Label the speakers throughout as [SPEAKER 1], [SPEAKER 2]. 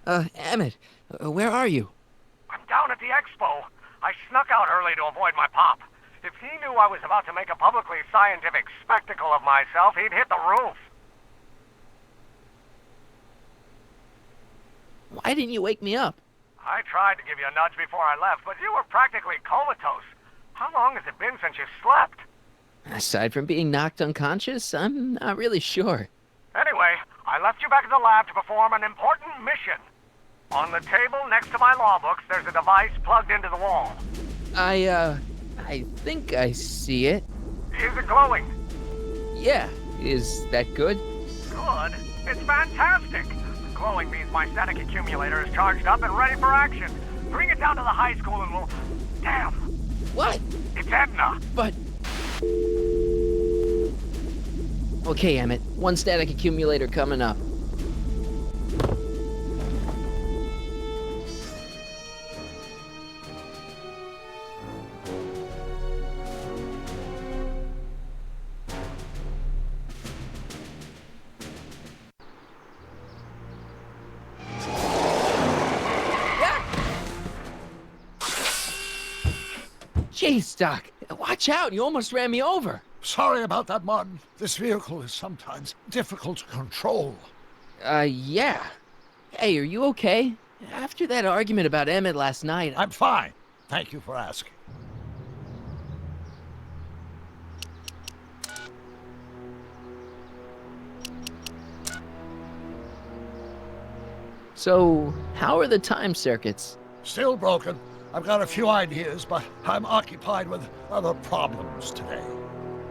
[SPEAKER 1] Emmett, where are you?
[SPEAKER 2] I'm down at the expo. I snuck out early to avoid my pop. If he knew I was about to make a publicly scientific spectacle of myself, he'd hit the roof.
[SPEAKER 1] Why didn't you wake me up?
[SPEAKER 2] I tried to give you a nudge before I left, but you were practically comatose. How long has it been since you slept?
[SPEAKER 1] Aside from being knocked unconscious, I'm not really sure.
[SPEAKER 2] Anyway, I left you back at the lab to perform an important mission. On the table next to my law books, there's a device plugged into the wall.
[SPEAKER 1] I think I see it.
[SPEAKER 2] Is it glowing?
[SPEAKER 1] Yeah, is that good?
[SPEAKER 2] Good. It's fantastic. Glowing means my static accumulator is charged up and ready for action. Bring it down to the high school and we'll... Damn!
[SPEAKER 1] What?
[SPEAKER 2] It's Edna!
[SPEAKER 1] But... Okay, Emmett, one static accumulator coming up. Jeez, Doc, watch out, you almost ran me over.
[SPEAKER 3] Sorry about that, Martin. This vehicle is sometimes difficult to control.
[SPEAKER 1] Yeah. Hey, are you okay? After that argument about Emmett last night...
[SPEAKER 3] I'm fine. Thank you for asking.
[SPEAKER 1] So, how are the time circuits?
[SPEAKER 3] Still broken. I've got a few ideas, but I'm occupied with other problems today.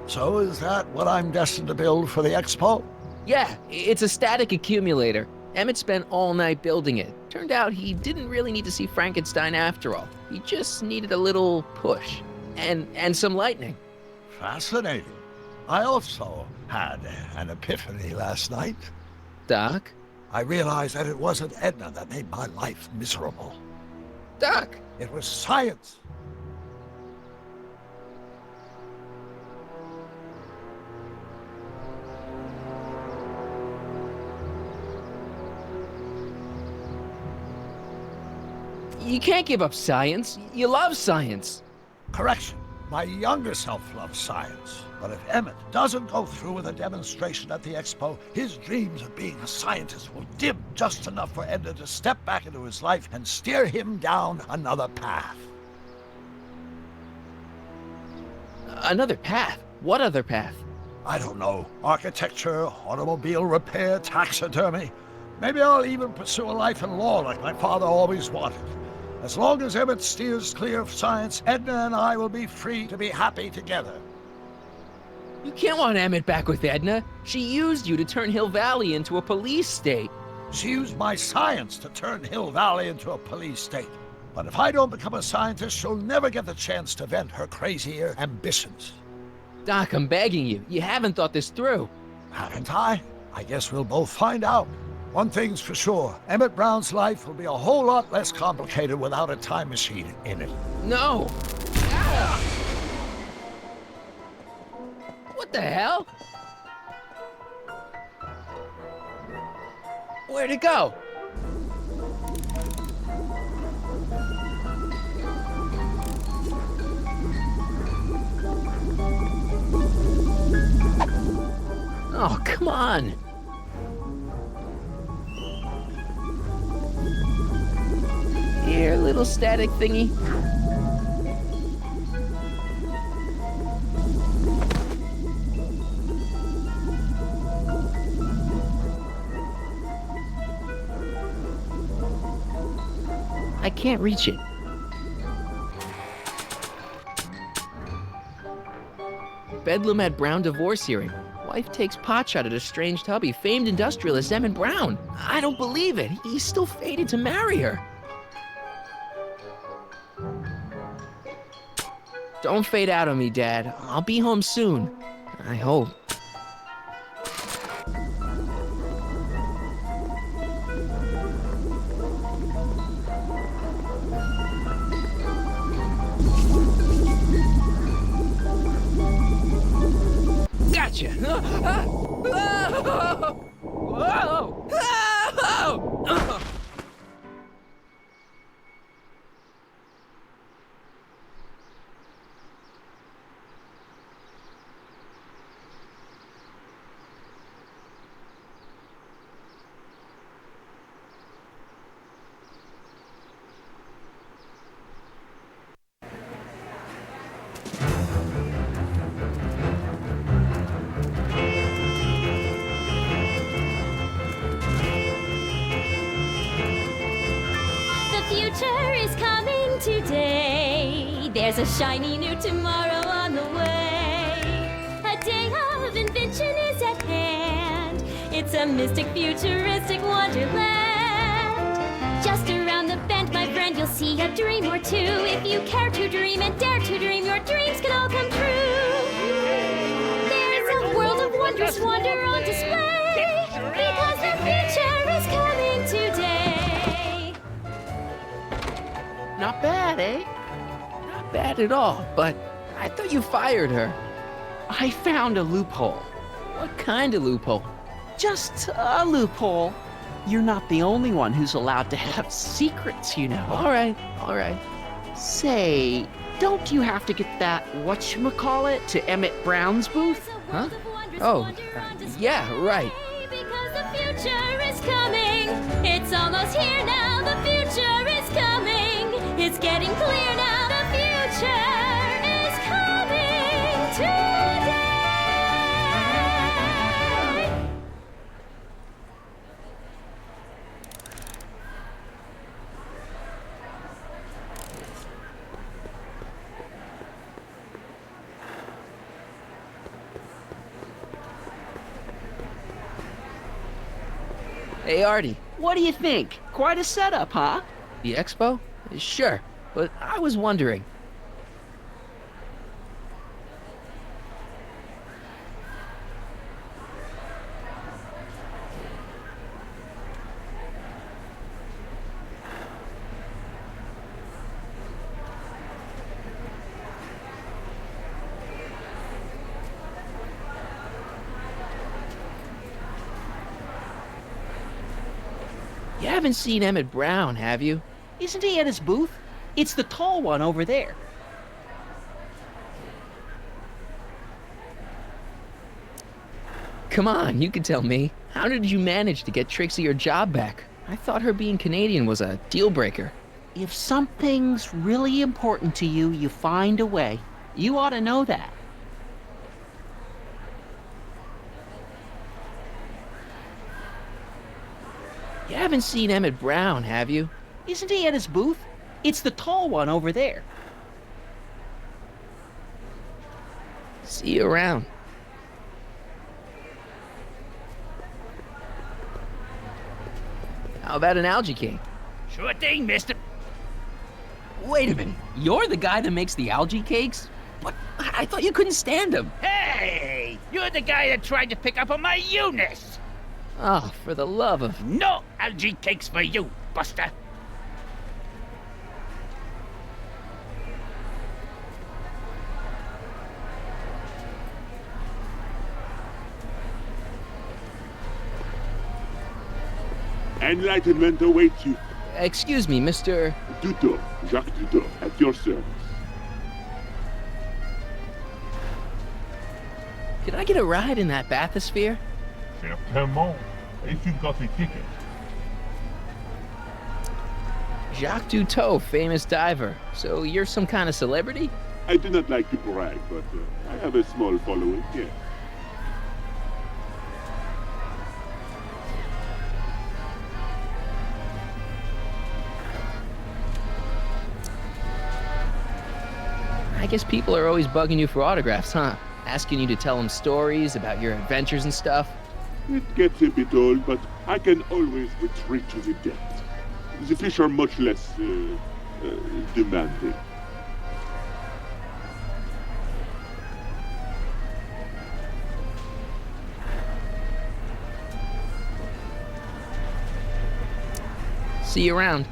[SPEAKER 3] So is that what I'm destined to build for the expo?
[SPEAKER 1] Yeah, it's a static accumulator. Emmett spent all night building it. Turned out he didn't really need to see Frankenstein after all. He just needed a little push. And some lightning.
[SPEAKER 3] Fascinating. I also had an epiphany last night.
[SPEAKER 1] Doc?
[SPEAKER 3] I realized that it wasn't Edna that made my life miserable.
[SPEAKER 1] Doc!
[SPEAKER 3] It was science.
[SPEAKER 1] You can't give up science. You love science.
[SPEAKER 3] Correction. My younger self loves science. But if Emmett doesn't go through with a demonstration at the expo, his dreams of being a scientist will dim just enough for Edna to step back into his life and steer him down another path.
[SPEAKER 1] Another path? What other path?
[SPEAKER 3] I don't know. Architecture, automobile repair, taxidermy. Maybe I'll even pursue a life in law like my father always wanted. As long as Emmett steers clear of science, Edna and I will be free to be happy together.
[SPEAKER 1] You can't want Emmett back with Edna. She used you to turn Hill Valley into a police state.
[SPEAKER 3] She used my science to turn Hill Valley into a police state. But if I don't become a scientist, she'll never get the chance to vent her crazier ambitions.
[SPEAKER 1] Doc, I'm begging you. You haven't thought this through.
[SPEAKER 3] Haven't I? I guess we'll both find out. One thing's for sure, Emmett Brown's life will be a whole lot less complicated without a time machine in it.
[SPEAKER 1] No! Ah! What the hell? Where'd it go? Oh, come on. Here, little static thingy. I can't reach it. Bedlam at Brown divorce hearing. Wife takes potshot at estranged hubby, famed industrialist Emmett Brown. I don't believe it. He's still fated to marry her. Don't fade out on me, Dad. I'll be home soon. I hope. Gotcha! Whoa!
[SPEAKER 4] future is coming today. There's a shiny new tomorrow on the way. A day of invention is at hand. It's a mystic, futuristic wonderland. Just around the bend, my friend, you'll see a dream or two. If you care to dream and dare to dream, your dreams can all come true. There's a world of wonders, wonder on display. Because the future is coming today.
[SPEAKER 1] Not bad, eh? Not bad at all, but I thought you fired her.
[SPEAKER 5] I found a loophole.
[SPEAKER 1] What kind of loophole?
[SPEAKER 5] Just a loophole. You're not the only one who's allowed to have secrets, you know.
[SPEAKER 1] All right, all right.
[SPEAKER 5] Say, don't you have to get that whatchamacallit to Emmett Brown's booth?
[SPEAKER 1] Huh? Oh, yeah, right.
[SPEAKER 4] Because the future is coming. It's almost here now. The future is coming. It's getting clear now. The future is coming today.
[SPEAKER 1] Hey, Artie,
[SPEAKER 5] What do you think? Quite a setup, huh?
[SPEAKER 1] the expo? Sure, but I was wondering. You haven't seen Emmett Brown, have you?
[SPEAKER 5] Isn't he at his booth? It's the tall one over there.
[SPEAKER 1] Come on, you can tell me. How did you manage to get Trixie her job back? I thought her being Canadian was a deal breaker.
[SPEAKER 5] If something's really important to you, you find a way. You ought to know that.
[SPEAKER 1] You haven't seen Emmett Brown, have you?
[SPEAKER 5] Isn't he at his booth? It's the tall one over there.
[SPEAKER 1] See you around. How about an algae king?
[SPEAKER 6] Sure thing, mister.
[SPEAKER 1] Wait a minute, you're the guy that makes the algae cakes? What? I thought you couldn't stand them.
[SPEAKER 6] Hey! You're the guy that tried to pick up on my Eunice!
[SPEAKER 1] Oh, for the love of...
[SPEAKER 6] No algae cakes for you, Buster!
[SPEAKER 7] Enlightenment awaits you.
[SPEAKER 1] Excuse me, Mr...
[SPEAKER 7] Duto, Jacques Duto, at your service.
[SPEAKER 1] Can I get a ride in that bathysphere?
[SPEAKER 8] Certainement, if you've got a ticket.
[SPEAKER 1] Jacques Duteau, famous diver. So you're some kind of celebrity?
[SPEAKER 7] I do not like to brag, but I have a small following, yes.
[SPEAKER 1] I guess people are always bugging you for autographs, huh? Asking you to tell them stories about your adventures and stuff.
[SPEAKER 7] It gets a bit old, but I can always retreat to the depths. The fish are much less demanding.
[SPEAKER 1] See you around.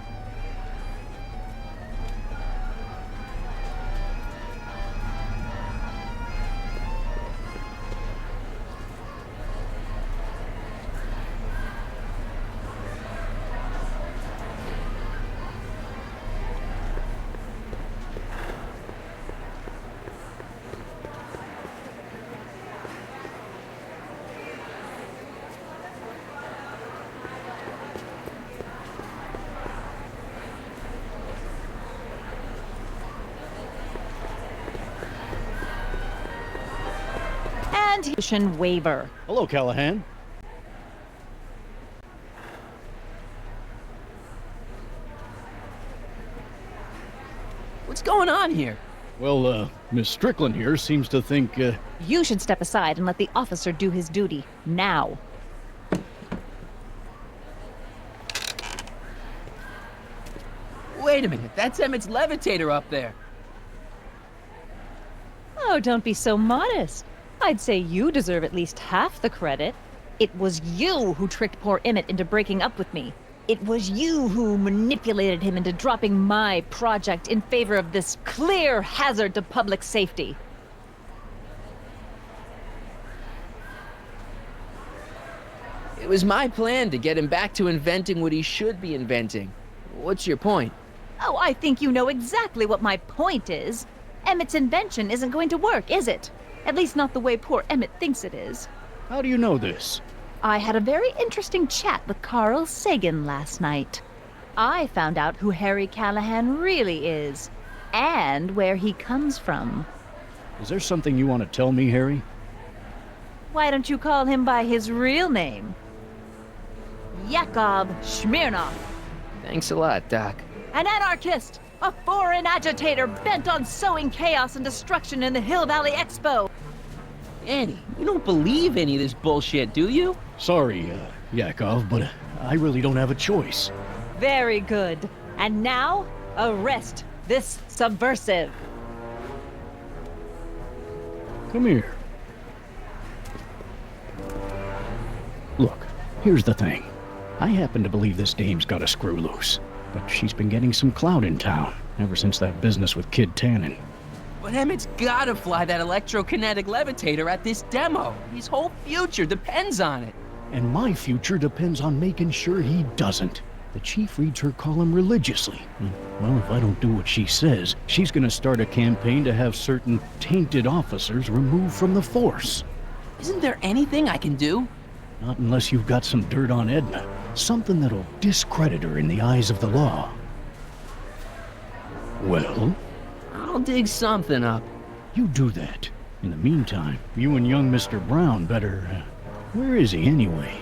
[SPEAKER 9] Waiver.
[SPEAKER 10] Hello, Callahan.
[SPEAKER 1] What's going on here?
[SPEAKER 9] Well, Miss Strickland here seems to think,
[SPEAKER 10] You should step aside and let the officer do his duty. Now.
[SPEAKER 1] Wait a minute, that's Emmett's levitator up there.
[SPEAKER 10] Oh, don't be so modest. I'd say you deserve at least half the credit. It was you who tricked poor Emmett into breaking up with me. It was you who manipulated him into dropping my project in favor of this clear hazard to public safety.
[SPEAKER 1] It was my plan to get him back to inventing what he should be inventing. What's your point?
[SPEAKER 10] Oh, I think you know exactly what my point is. Emmett's invention isn't going to work, is it? At least not the way poor Emmett thinks it is.
[SPEAKER 9] how do you know this?
[SPEAKER 10] I had a very interesting chat with Carl Sagan last night. I found out who Harry Callahan really is, and where he comes from.
[SPEAKER 9] Is there something you want to tell me, Harry?
[SPEAKER 10] Why don't you call him by his real name? Yakov Smirnov,
[SPEAKER 1] Thanks a lot, Doc.
[SPEAKER 10] an anarchist, a foreign agitator bent on sowing chaos and destruction in the Hill Valley Expo.
[SPEAKER 1] Annie, you don't believe any of this bullshit, do you?
[SPEAKER 9] Sorry, Yakov, but I really don't have a choice.
[SPEAKER 10] Very good. And now, arrest this subversive.
[SPEAKER 9] Come here. Look, here's the thing. I happen to believe this dame's got a screw loose, but she's been getting some clout in town ever since that business with Kid Tannen.
[SPEAKER 1] But Emmett's gotta fly that electrokinetic levitator at this demo. His whole future depends on it.
[SPEAKER 9] And my future depends on making sure he doesn't. The chief reads her column religiously. And, well, if I don't do what she says, she's gonna start a campaign to have certain tainted officers removed from the force.
[SPEAKER 1] Isn't there anything I can do?
[SPEAKER 9] Not unless you've got some dirt on Edna. Something that'll discredit her in the eyes of the law. Well,
[SPEAKER 1] I'll dig something up.
[SPEAKER 9] you do that. In the meantime, you and young Mr. Brown better... where is he anyway?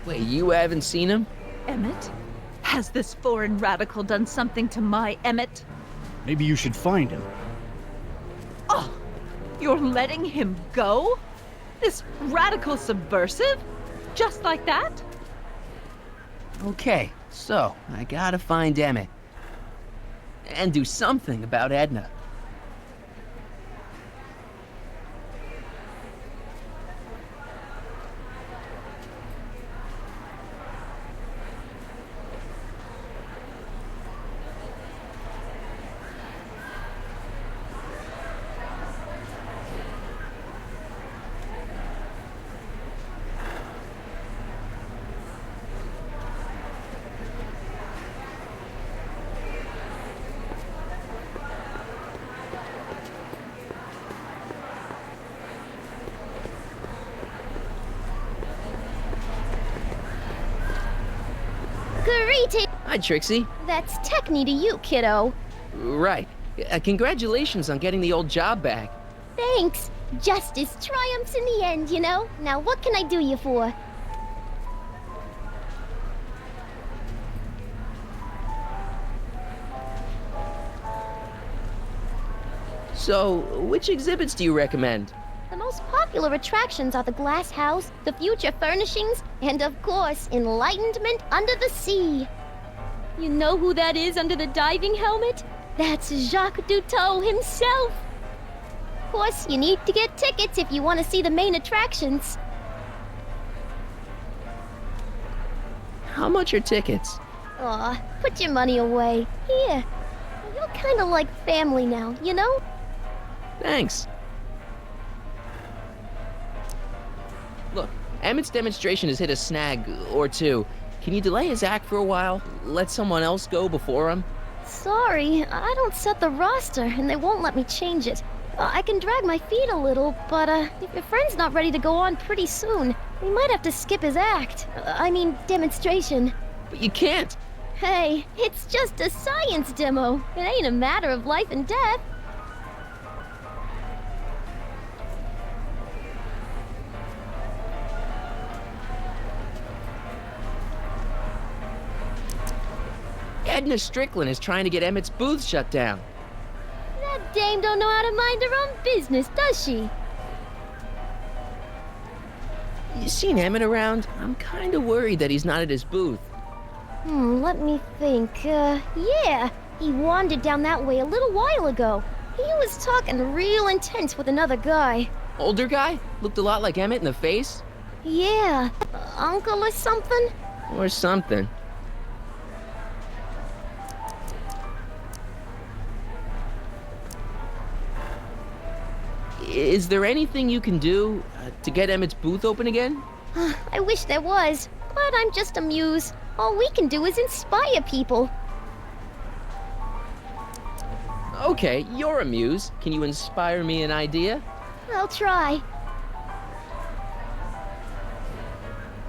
[SPEAKER 1] Wait, you haven't seen him?
[SPEAKER 10] Emmett? Has this foreign radical done something to my Emmett?
[SPEAKER 9] Maybe you should find him.
[SPEAKER 10] Oh, you're letting him go? This radical subversive? Just like that?
[SPEAKER 1] Okay, so I gotta find Emmett. And do something about Edna.
[SPEAKER 4] Greetings!
[SPEAKER 1] Hi, Trixie.
[SPEAKER 4] That's Techne to you, kiddo.
[SPEAKER 1] Right. Congratulations on getting the old job back.
[SPEAKER 4] Thanks. Justice triumphs in the end, you know? Now what can I do you for?
[SPEAKER 1] So, which exhibits do you recommend?
[SPEAKER 4] The most popular attractions are the Glass House, the Future Furnishings, and of course, Enlightenment Under the Sea. You know who that is under the diving helmet? That's Jacques Duteau himself. Of course, you need to get tickets if you want to see the main attractions.
[SPEAKER 1] How much are tickets?
[SPEAKER 4] Aw, put your money away. Here. You're kinda like family now, you know?
[SPEAKER 1] Thanks. Look, Emmett's demonstration has hit a snag or two. Can you delay his act for a while? Let someone else go before him?
[SPEAKER 4] Sorry, I don't set the roster, and they won't let me change it. I can drag my feet a little, but if your friend's not ready to go on pretty soon, we might have to skip his act. I mean, demonstration.
[SPEAKER 1] But you can't.
[SPEAKER 4] Hey, it's just a science demo. It ain't a matter of life and death.
[SPEAKER 1] Edna Strickland is trying to get Emmett's booth shut down.
[SPEAKER 4] Dame don't know how to mind her own business, does she?
[SPEAKER 1] You seen Emmett around? I'm kind of worried that he's not at his booth.
[SPEAKER 4] Let me think. Yeah. He wandered down that way a little while ago. He was talking real intense with another guy.
[SPEAKER 1] Older guy? Looked a lot like Emmett in the face?
[SPEAKER 4] Yeah. Uncle or something?
[SPEAKER 1] Or something. Is there anything you can do to get Emmett's booth open again?
[SPEAKER 4] I wish there was, but I'm just a muse. All we can do is inspire people.
[SPEAKER 1] Okay, you're a muse. Can you inspire me an idea?
[SPEAKER 4] I'll try.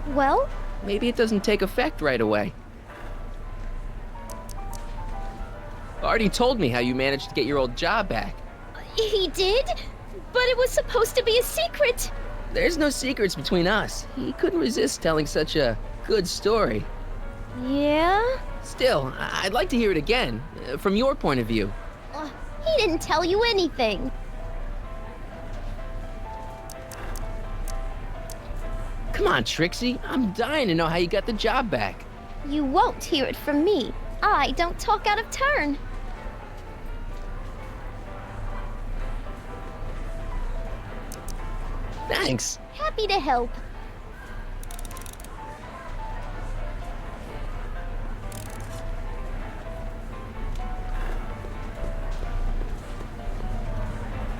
[SPEAKER 4] Well?
[SPEAKER 1] Maybe it doesn't take effect right away. Artie told me how you managed to get your old job back.
[SPEAKER 4] He did? But it was supposed to be a secret.
[SPEAKER 1] There's no secrets between us. He couldn't resist telling such a good story.
[SPEAKER 4] Yeah?
[SPEAKER 1] Still, I'd like to hear it again, from your point of view.
[SPEAKER 4] He didn't tell you anything.
[SPEAKER 1] Come on, Trixie. I'm dying to know how you got the job back.
[SPEAKER 4] You won't hear it from me. I don't talk out of turn.
[SPEAKER 1] Thanks.
[SPEAKER 4] Happy to help.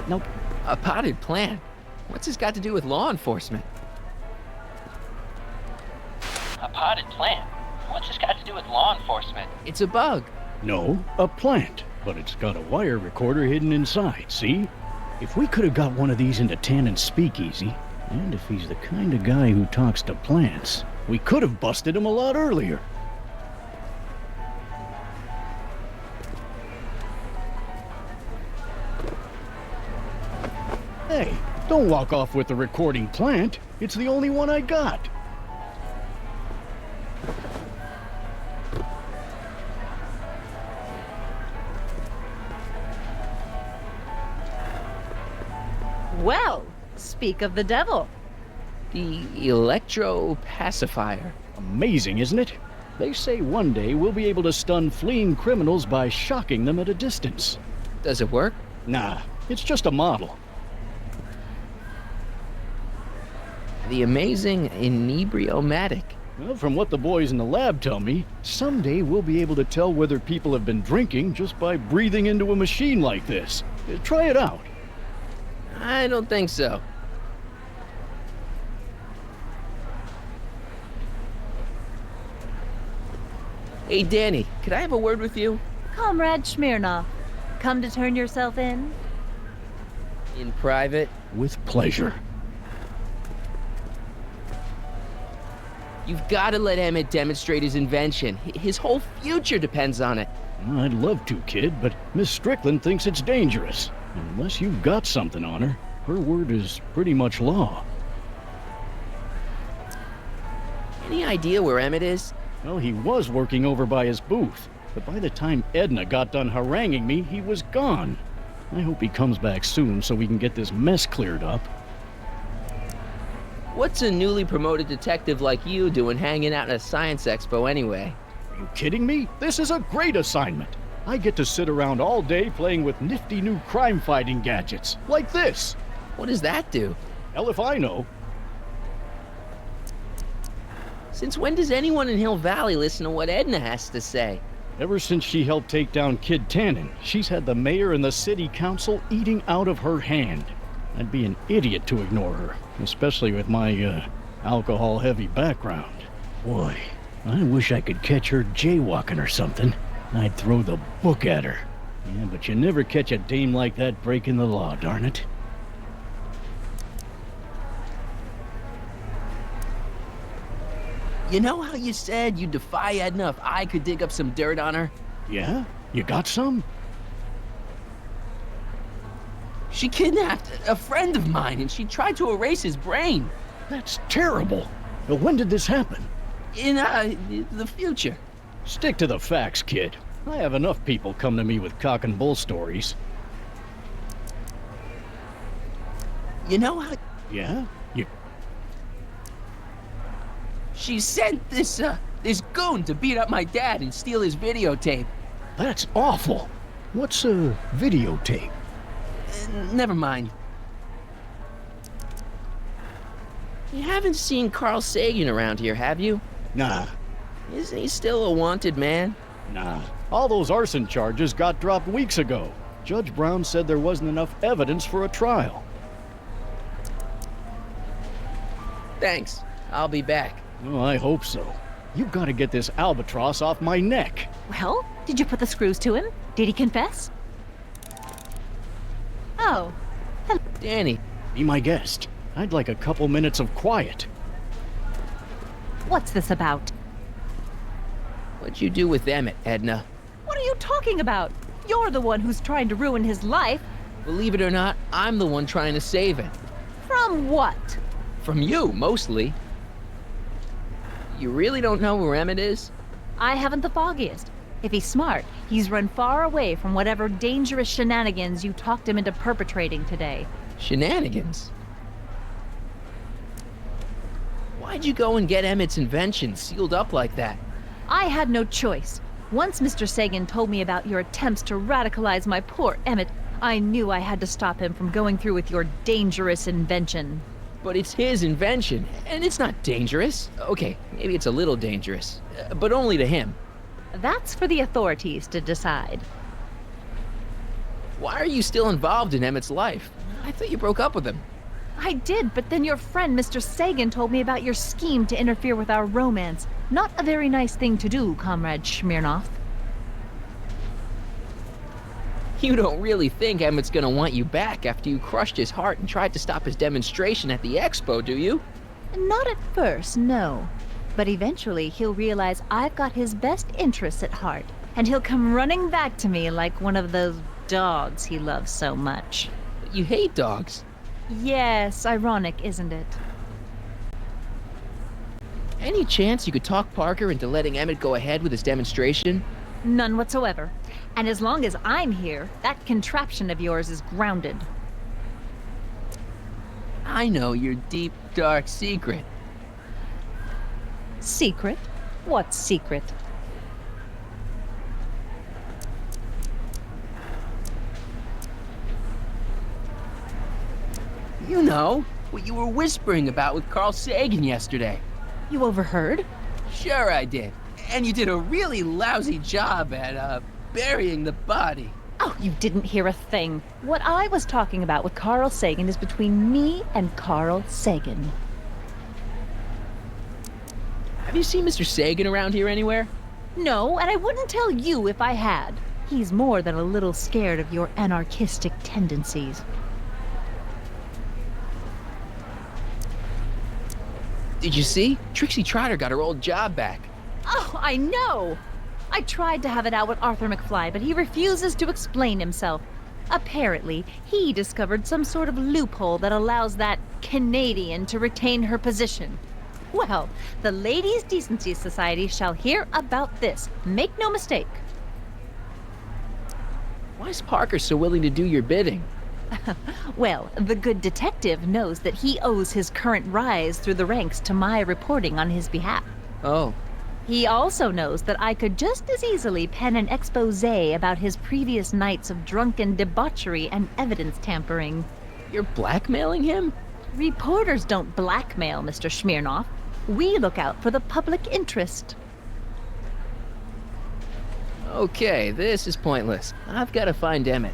[SPEAKER 1] Nope. A potted plant? What's this got to do with law enforcement? A potted plant? What's this got to do with law enforcement? It's a bug.
[SPEAKER 9] No, a plant. But it's got a wire recorder hidden inside, see? If we could have got one of these into Tannen's speakeasy, and if he's the kind of guy who talks to plants, we could have busted him a lot earlier. Hey, don't walk off with the recording plant. It's the only one I got.
[SPEAKER 10] Well, speak of the devil.
[SPEAKER 1] The electro pacifier.
[SPEAKER 9] Amazing, isn't it? They say one day we'll be able to stun fleeing criminals by shocking them at a distance.
[SPEAKER 1] Does it work?
[SPEAKER 9] Nah, it's just a model.
[SPEAKER 1] The amazing inebriomatic.
[SPEAKER 9] Well, from what the boys in the lab tell me, someday we'll be able to tell whether people have been drinking just by breathing into a machine like this. Try it out.
[SPEAKER 1] I don't think so. Hey, Danny, could I have a word with you?
[SPEAKER 10] Comrade Smirnov, come to turn yourself in?
[SPEAKER 1] In private?
[SPEAKER 9] With pleasure.
[SPEAKER 1] You've got to let Emmett demonstrate his invention. His whole future depends on it.
[SPEAKER 9] I'd love to, kid, but Miss Strickland thinks it's dangerous. Unless you've got something on her, her word is pretty much law.
[SPEAKER 1] Any idea where Emmett is?
[SPEAKER 9] Well, he was working over by his booth, but by the time Edna got done haranguing me, he was gone. I hope he comes back soon so we can get this mess cleared up.
[SPEAKER 1] What's a newly promoted detective like you doing hanging out at a science expo anyway?
[SPEAKER 9] Are you kidding me? This is a great assignment. I get to sit around all day playing with nifty new crime-fighting gadgets, like this.
[SPEAKER 1] What does that do?
[SPEAKER 9] Hell if I know.
[SPEAKER 1] Since when does anyone in Hill Valley listen to what Edna has to say?
[SPEAKER 9] Ever since she helped take down Kid Tannen, she's had the mayor and the city council eating out of her hand. I'd be an idiot to ignore her, especially with my, alcohol-heavy background. Boy, I wish I could catch her jaywalking or something. I'd throw the book at her. Yeah, but you never catch a dame like that breaking the law, darn it.
[SPEAKER 1] You know how you said you'd defy Edna if I could dig up some dirt on her?
[SPEAKER 9] Yeah? You got some?
[SPEAKER 1] She kidnapped a friend of mine and she tried to erase his brain.
[SPEAKER 9] That's terrible. Now, when did this happen?
[SPEAKER 1] In, the future.
[SPEAKER 9] Stick to the facts, kid. I have enough people come to me with cock and bull stories.
[SPEAKER 1] You know how
[SPEAKER 9] Yeah? You...
[SPEAKER 1] she sent this goon to beat up my dad and steal his videotape.
[SPEAKER 9] That's awful. What's a videotape?
[SPEAKER 1] Never mind. You haven't seen Carl Sagan around here, have you?
[SPEAKER 9] Nah,
[SPEAKER 1] Isn't he still a wanted man?
[SPEAKER 9] nah. All those arson charges got dropped weeks ago. Judge Brown said there wasn't enough evidence for a trial.
[SPEAKER 1] Thanks. I'll be back.
[SPEAKER 9] Oh, I hope so. You've got to get this albatross off my neck.
[SPEAKER 10] Well, did you put the screws to him? Did he confess? Oh,
[SPEAKER 1] Danny,
[SPEAKER 9] Be my guest. I'd like a couple minutes of quiet.
[SPEAKER 10] what's this about?
[SPEAKER 1] what'd you do with Emmett, Edna?
[SPEAKER 10] What are you talking about? You're the one who's trying to ruin his life.
[SPEAKER 1] Believe it or not, I'm the one trying to save it.
[SPEAKER 10] From what?
[SPEAKER 1] From you, mostly. You really don't know where Emmett is?
[SPEAKER 10] I haven't the foggiest. If he's smart, he's run far away from whatever dangerous shenanigans you talked him into perpetrating today.
[SPEAKER 1] Shenanigans? Why'd you go and get Emmett's invention sealed up like that?
[SPEAKER 10] I had no choice. Once Mr. Sagan told me about your attempts to radicalize my poor Emmett, I knew I had to stop him from going through with your dangerous invention.
[SPEAKER 1] But it's his invention, and it's not dangerous. Okay, maybe it's a little dangerous, but only to him.
[SPEAKER 10] That's for the authorities to decide.
[SPEAKER 1] Why are you still involved in Emmett's life? I thought you broke up with him.
[SPEAKER 10] I did, but then your friend Mr. Sagan told me about your scheme to interfere with our romance. Not a very nice thing to do, Comrade Smirnoff.
[SPEAKER 1] You don't really think Emmett's gonna want you back after you crushed his heart and tried to stop his demonstration at the expo, do you?
[SPEAKER 10] Not at first, no. But eventually he'll realize I've got his best interests at heart, and he'll come running back to me like one of those dogs he loves so much.
[SPEAKER 1] But you hate dogs.
[SPEAKER 10] Yes, ironic, isn't it?
[SPEAKER 1] Any chance you could talk Parker into letting Emmett go ahead with his demonstration?
[SPEAKER 10] None whatsoever. And as long as I'm here, that contraption of yours is grounded.
[SPEAKER 1] I know your deep, dark secret.
[SPEAKER 10] Secret? What secret?
[SPEAKER 1] You know, what you were whispering about with Carl Sagan yesterday.
[SPEAKER 10] You overheard?
[SPEAKER 1] Sure I did. And you did a really lousy job at, burying the body.
[SPEAKER 10] Oh, you didn't hear a thing. What I was talking about with Carl Sagan is between me and Carl Sagan.
[SPEAKER 1] Have you seen Mr. Sagan around here anywhere?
[SPEAKER 10] No, and I wouldn't tell you if I had. He's more than a little scared of your anarchistic tendencies.
[SPEAKER 1] Did you see? Trixie Trotter got her old job back.
[SPEAKER 10] Oh, I know! I tried to have it out with Arthur McFly, but he refuses to explain himself. Apparently, he discovered some sort of loophole that allows that Canadian to retain her position. Well, the Ladies' Decency Society shall hear about this. Make no mistake.
[SPEAKER 1] Why is Parker so willing to do your bidding?
[SPEAKER 10] Well, the good detective knows that he owes his current rise through the ranks to my reporting on his behalf.
[SPEAKER 1] Oh.
[SPEAKER 10] He also knows that I could just as easily pen an exposé about his previous nights of drunken debauchery and evidence tampering.
[SPEAKER 1] You're blackmailing him?
[SPEAKER 10] Reporters don't blackmail, Mr. Smirnoff. We look out for the public interest.
[SPEAKER 1] Okay, this is pointless. I've got to find Emmett.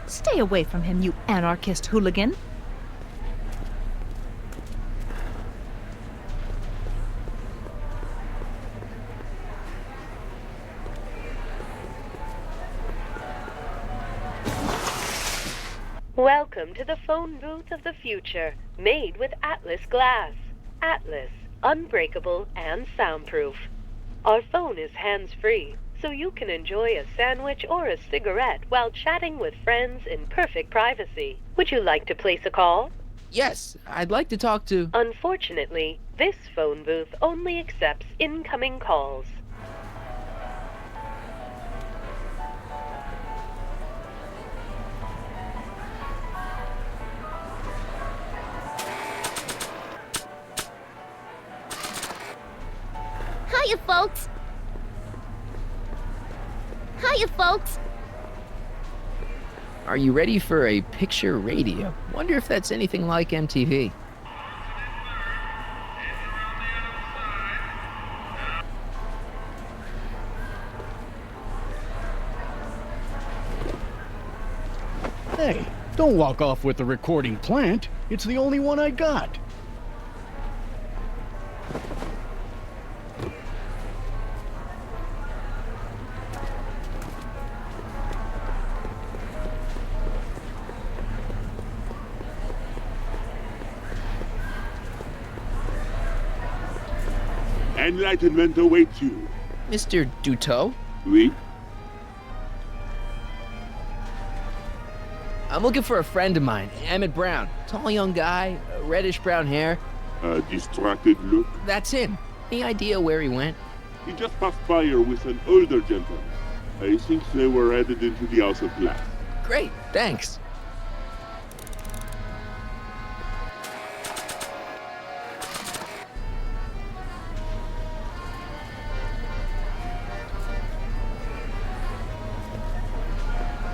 [SPEAKER 10] Stay away from him, you anarchist hooligan.
[SPEAKER 11] Welcome to the phone booth of the future, made with Atlas glass. Atlas, unbreakable and soundproof. Our phone is hands-free, so you can enjoy a sandwich or a cigarette while chatting with friends in perfect privacy. Would you like to place a call?
[SPEAKER 1] Yes, I'd like to talk to...
[SPEAKER 11] Unfortunately, this phone booth only accepts incoming calls.
[SPEAKER 4] Hiya, folks. Hiya, folks.
[SPEAKER 1] Are you ready for a picture radio? Wonder if that's anything like MTV.
[SPEAKER 9] Hey, don't walk off with the recording plant. It's the only one I got.
[SPEAKER 7] Enlightenment awaits you.
[SPEAKER 1] Mr. Duteau?
[SPEAKER 7] Oui?
[SPEAKER 1] I'm looking for a friend of mine, Emmett Brown. Tall young guy, reddish-brown hair.
[SPEAKER 7] A distracted look.
[SPEAKER 1] That's him. Any idea where he went?
[SPEAKER 7] He just passed by here with an older gentleman. I think they were headed into the House of Glass.
[SPEAKER 1] Great, thanks.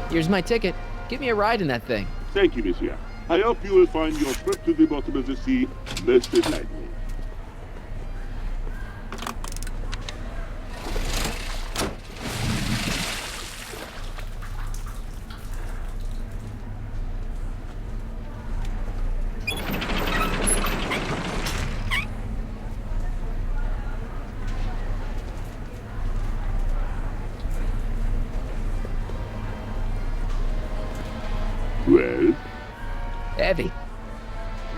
[SPEAKER 1] Here's my ticket. Give me a ride in that thing.
[SPEAKER 7] Thank you, monsieur. I hope you will find your trip to the bottom of the sea most delightful. Well?
[SPEAKER 1] Heavy.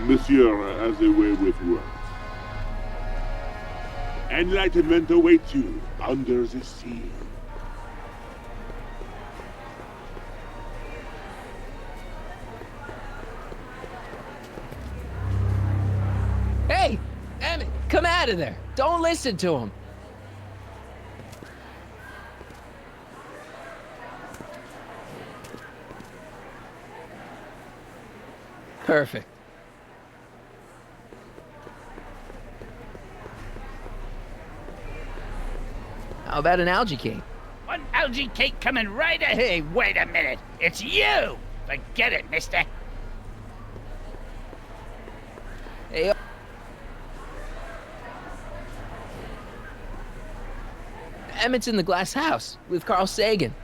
[SPEAKER 7] Monsieur has a way with words. Enlightenment awaits you under the sea.
[SPEAKER 1] Hey! Emmett, come out of there! Don't listen to him! Perfect. How about an algae cake?
[SPEAKER 6] One algae cake coming right ahead. Hey, wait a minute. It's you! Forget it, mister.
[SPEAKER 1] Hey, Emmett's in the glass house with Carl Sagan.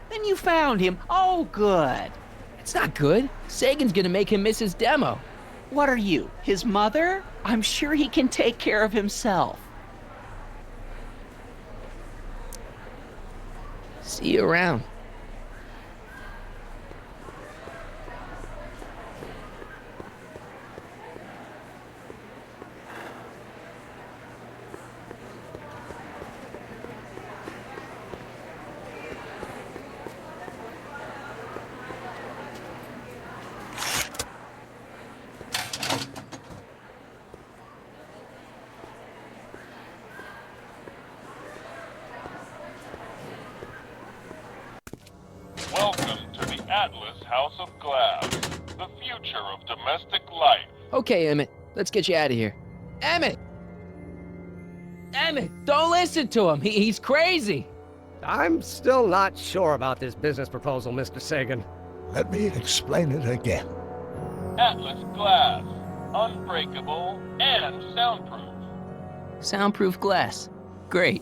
[SPEAKER 5] Then you found him. Oh, good.
[SPEAKER 1] It's not good. Sagan's gonna make him miss his demo.
[SPEAKER 5] What are you, his mother? I'm sure he can take care of himself.
[SPEAKER 1] See you around.
[SPEAKER 12] Welcome to the Atlas House of Glass, the future of domestic life.
[SPEAKER 1] Okay, Emmett, let's get you out of here. Emmett! Emmett, don't listen to him. He's crazy.
[SPEAKER 2] I'm still not sure about this business proposal, Mr. Sagan.
[SPEAKER 3] Let me explain it again.
[SPEAKER 12] Atlas Glass, unbreakable and soundproof.
[SPEAKER 1] Soundproof glass. Great.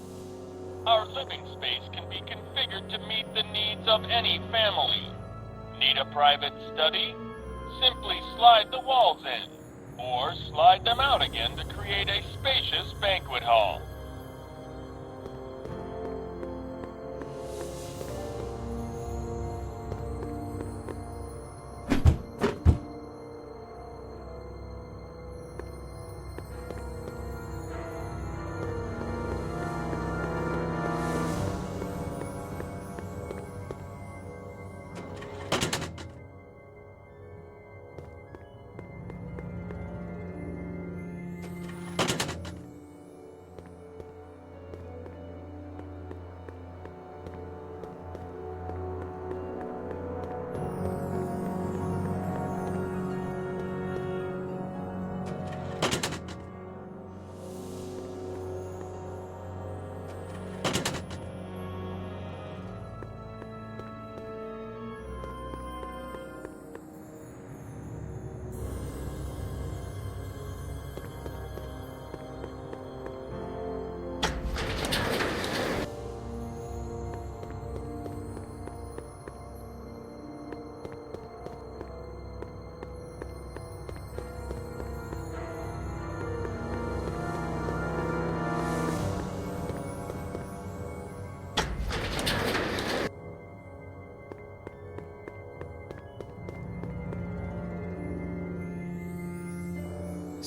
[SPEAKER 12] Our living space can be configured to meet the needs of any family. Need a private study? Simply slide the walls in, or slide them out again to create a spacious banquet hall.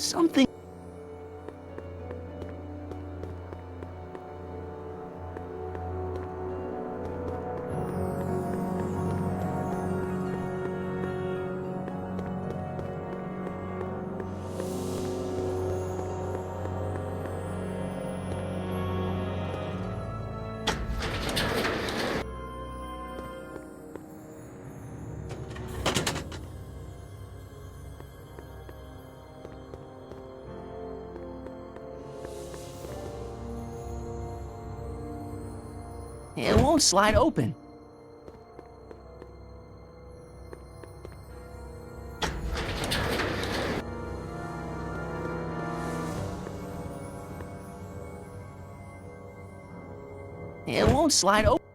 [SPEAKER 5] Something.
[SPEAKER 1] It won't slide open. It won't slide open.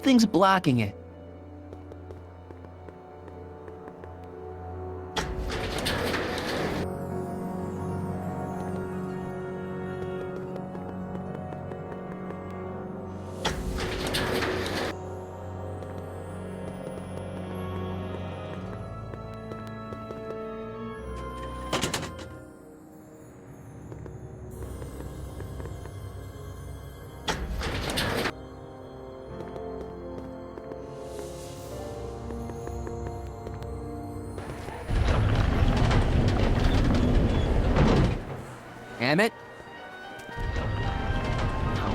[SPEAKER 1] Something's blocking it. Emmett?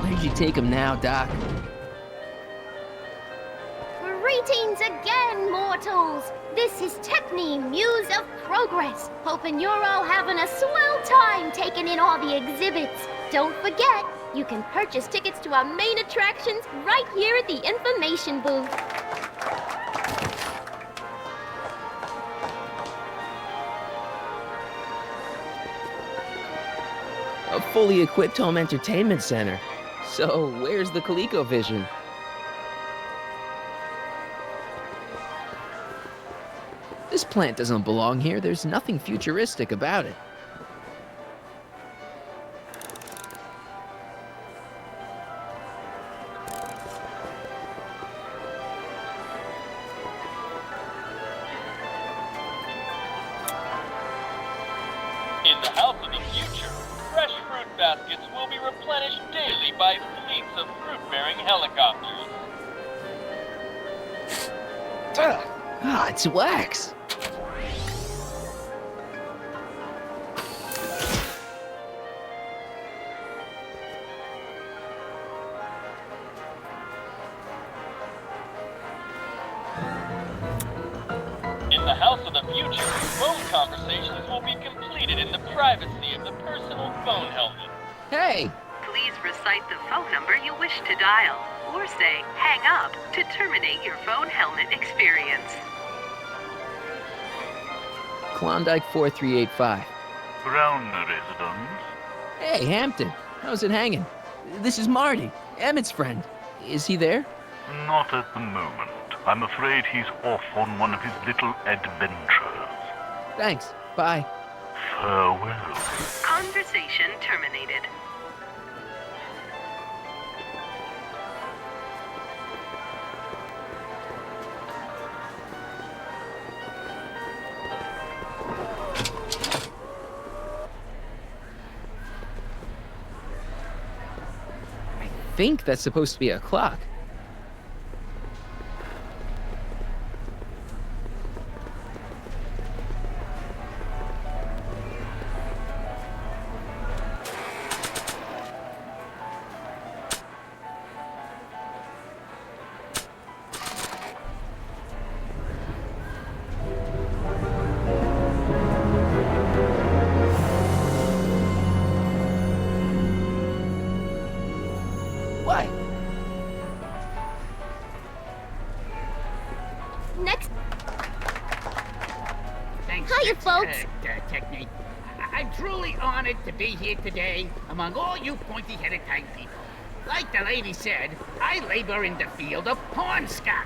[SPEAKER 1] Where'd you take him now, Doc?
[SPEAKER 4] Greetings again, mortals! This is Techne, Muse of Progress. Hoping you're all having a swell time taking in all the exhibits. Don't forget, you can purchase tickets to our main attractions right here at the information booth.
[SPEAKER 1] A fully equipped home entertainment center. So, where's the ColecoVision? This plant doesn't belong here. There's nothing futuristic about it.
[SPEAKER 12] In the house of the future, fresh fruit baskets will be replenished daily by fleets of fruit-bearing helicopters.
[SPEAKER 1] Ah, it's wax.
[SPEAKER 12] In the house of the future, phone conversations will be completed in the privacy of the personal phone helmet.
[SPEAKER 1] Hey!
[SPEAKER 11] Please recite the phone number you wish to dial, or say hang up to terminate your phone helmet experience.
[SPEAKER 1] Klondike 4385.
[SPEAKER 8] Brown residence.
[SPEAKER 1] Hey, Hampton. How's it hanging? This is Marty, Emmett's friend. Is he there?
[SPEAKER 8] Not at the moment. I'm afraid he's off on one of his little adventures.
[SPEAKER 1] Thanks. Bye.
[SPEAKER 8] Farewell.
[SPEAKER 11] Conversation terminated.
[SPEAKER 1] I think that's supposed to be a clock. What?
[SPEAKER 4] Next.
[SPEAKER 6] Thanks,
[SPEAKER 4] Hiya, folks.
[SPEAKER 6] Technique. I'm truly honored to be here today among all you pointy-headed type people. Like the lady said, I labor in the field of porn-ska.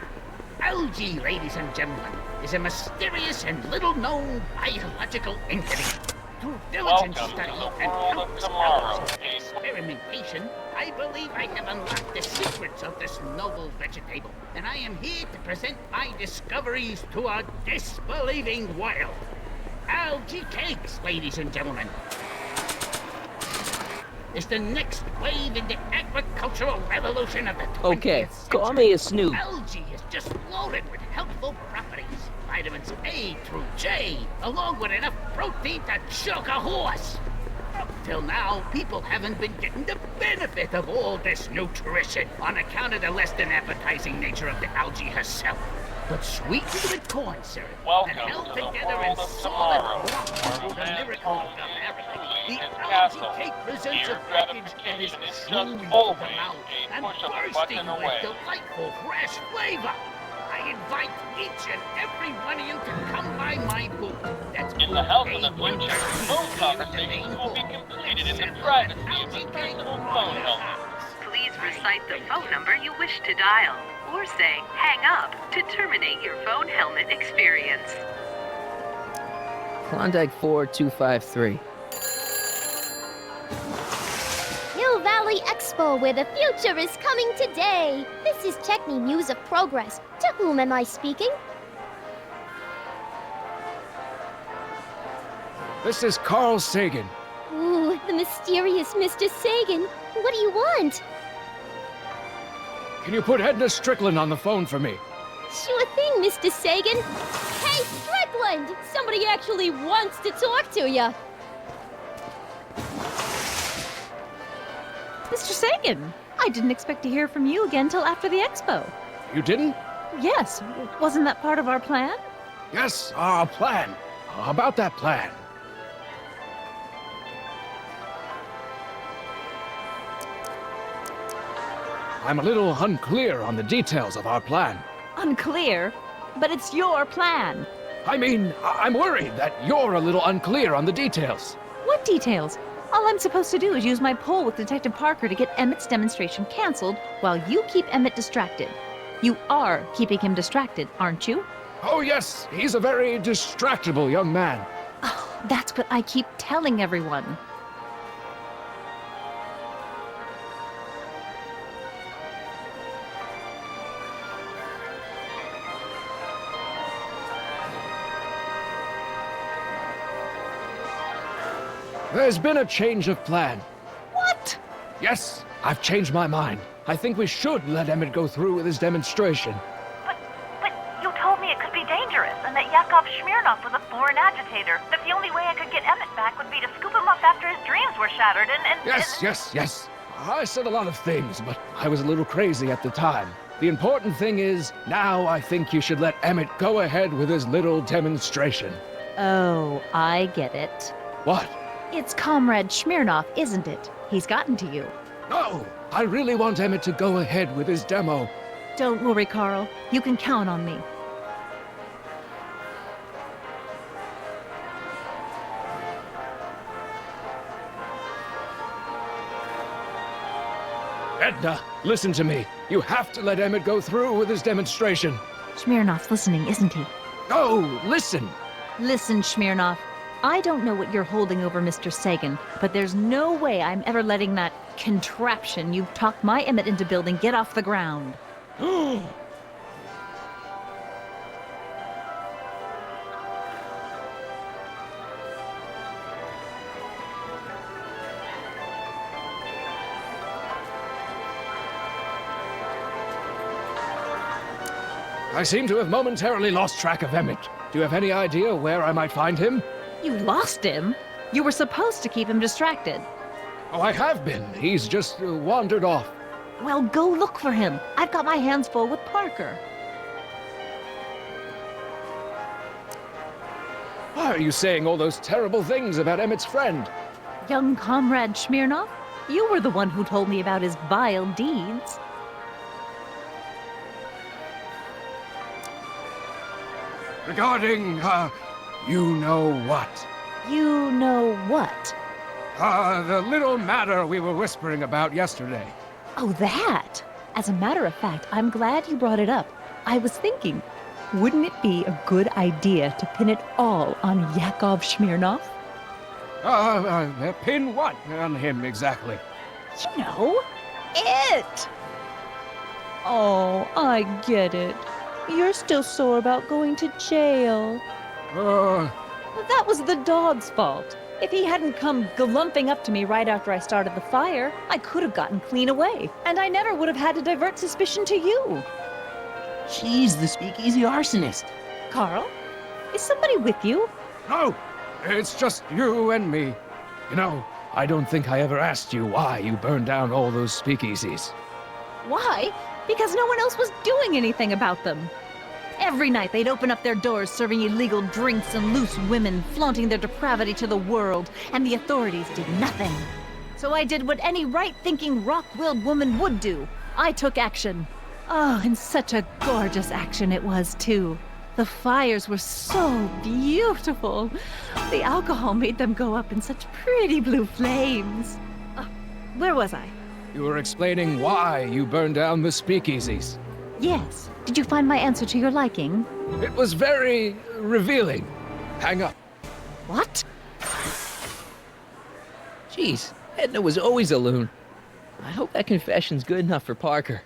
[SPEAKER 6] Algae, ladies and gentlemen, is a mysterious and little-known biological entity. Through diligent
[SPEAKER 12] Welcome
[SPEAKER 6] study
[SPEAKER 12] to the
[SPEAKER 6] and
[SPEAKER 12] world of
[SPEAKER 6] countless
[SPEAKER 12] tomorrow.
[SPEAKER 6] hours of experimentation, I believe I have unlocked the secrets of this noble vegetable, and I am here to present my discoveries to a disbelieving world. Algae cakes, ladies and gentlemen, is the next wave in the agricultural revolution of the 20th
[SPEAKER 1] Okay,
[SPEAKER 6] century.
[SPEAKER 1] call me a snoop.
[SPEAKER 6] Algae is just loaded with helpful properties. Vitamins A through J, along with enough protein to choke a horse. Up till now, people haven't been getting the benefit of all this nutrition on account of the less than appetizing nature of the algae herself. But sweetened with corn syrup
[SPEAKER 12] Welcome
[SPEAKER 6] and held
[SPEAKER 12] to the
[SPEAKER 6] together in
[SPEAKER 12] world of
[SPEAKER 6] solid
[SPEAKER 12] tomorrow,
[SPEAKER 6] rock
[SPEAKER 12] where
[SPEAKER 6] through the
[SPEAKER 12] man's
[SPEAKER 6] miracle
[SPEAKER 12] home
[SPEAKER 6] of
[SPEAKER 12] is
[SPEAKER 6] everything.
[SPEAKER 12] truly
[SPEAKER 6] The
[SPEAKER 12] his
[SPEAKER 6] algae
[SPEAKER 12] castle.
[SPEAKER 6] cake presents
[SPEAKER 12] Here,
[SPEAKER 6] a package that is
[SPEAKER 12] gratification is just
[SPEAKER 6] chewy to
[SPEAKER 12] always
[SPEAKER 6] the mouth
[SPEAKER 12] a
[SPEAKER 6] and
[SPEAKER 12] push of a
[SPEAKER 6] bursting
[SPEAKER 12] button
[SPEAKER 6] with
[SPEAKER 12] away.
[SPEAKER 6] delightful fresh flavor. I invite each and every one of you to come by my booth. That's
[SPEAKER 12] In the house of the
[SPEAKER 6] booth
[SPEAKER 12] future, phone conversations will be completed in the privacy of the personal phone helmet.
[SPEAKER 11] Please recite the phone number you wish to dial, or say hang up to terminate your phone helmet experience.
[SPEAKER 1] Klondike 4253.
[SPEAKER 4] Hill Valley Expo, where the future is coming today. This is Checkney News of Progress. To whom am I speaking?
[SPEAKER 13] This is Carl Sagan.
[SPEAKER 4] Ooh, the mysterious Mr. Sagan. What do you want?
[SPEAKER 13] Can you put Edna Strickland on the phone for me?
[SPEAKER 4] Sure thing, Mr. Sagan. Hey, Strickland! Somebody actually wants to talk to you.
[SPEAKER 10] Mr. Sagan, I didn't expect to hear from you again till after the expo.
[SPEAKER 13] You didn't?
[SPEAKER 10] Yes, wasn't that part of our plan?
[SPEAKER 13] Yes, our plan. About that plan. I'm a little unclear on the details of our plan.
[SPEAKER 10] Unclear? But it's your plan.
[SPEAKER 13] I mean, I'm worried that you're a little unclear on the details.
[SPEAKER 10] What details? All I'm supposed to do is use my poll with Detective Parker to get Emmett's demonstration canceled while you keep Emmett distracted. You are keeping him distracted, aren't you?
[SPEAKER 13] Oh yes, he's a very distractible young man.
[SPEAKER 10] Oh, that's what I keep telling everyone.
[SPEAKER 13] There's been a change of plan.
[SPEAKER 10] What?
[SPEAKER 13] Yes, I've changed my mind. I think we should let Emmett go through with his demonstration.
[SPEAKER 14] But you told me it could be dangerous, and that Yakov Smirnov was a foreign agitator. That the only way I could get Emmett back would be to scoop him up after his dreams were shattered, and...
[SPEAKER 13] Yes. I said a lot of things, but I was a little crazy at the time. The important thing is, now I think you should let Emmett go ahead with his little demonstration.
[SPEAKER 10] Oh, I get it.
[SPEAKER 13] What?
[SPEAKER 10] It's Comrade Smirnov, isn't it? He's gotten to you.
[SPEAKER 13] No! I really want Emmett to go ahead with his demo.
[SPEAKER 10] Don't worry, Carl. You can count on me.
[SPEAKER 13] Edna, listen to me. You have to let Emmett go through with his demonstration.
[SPEAKER 10] Smirnov's listening, isn't he?
[SPEAKER 13] No, listen.
[SPEAKER 10] Listen, Smirnov. I don't know what you're holding over Mr. Sagan, but there's no way I'm ever letting that contraption you've talked my Emmett into building get off the ground.
[SPEAKER 13] I seem to have momentarily lost track of Emmett. Do you have any idea where I might find him?
[SPEAKER 10] You lost him? You were supposed to keep him distracted.
[SPEAKER 13] Oh, I have been. He's just wandered off.
[SPEAKER 10] Well, go look for him. I've got my hands full with Parker.
[SPEAKER 13] Why are you saying all those terrible things about Emmett's friend?
[SPEAKER 10] Young Comrade Smirnov, you were the one who told me about his vile deeds.
[SPEAKER 13] Regarding, you know what?
[SPEAKER 10] You know what?
[SPEAKER 13] The little matter we were whispering about yesterday.
[SPEAKER 10] Oh, that! As a matter of fact, I'm glad you brought it up. I was thinking, wouldn't it be a good idea to pin it all on Yakov Smirnov?
[SPEAKER 13] Pin what on him exactly?
[SPEAKER 10] You know, it! Oh, I get it. You're still sore about going to jail. That was the dog's fault. If he hadn't come glumping up to me right after I started the fire, I could have gotten clean away, and I never would have had to divert suspicion to you.
[SPEAKER 5] She's the speakeasy arsonist.
[SPEAKER 10] Carl, is somebody with you?
[SPEAKER 13] No, it's just you and me. You know, I don't think I ever asked you why you burned down all those speakeasies.
[SPEAKER 10] Why? Because no one else was doing anything about them. Every night they'd open up their doors serving illegal drinks and loose women, flaunting their depravity to the world, and the authorities did nothing. So I did what any right-thinking, rock-willed woman would do. I took action. Oh, and such a gorgeous action it was, too. The fires were so beautiful. The alcohol made them go up in such pretty blue flames. Where was I?
[SPEAKER 13] You were explaining why you burned down the speakeasies.
[SPEAKER 10] Yes. Did you find my answer to your liking?
[SPEAKER 13] It was very revealing. Hang up.
[SPEAKER 10] What?
[SPEAKER 1] Jeez, Edna was always a loon. I hope that confession's good enough for Parker.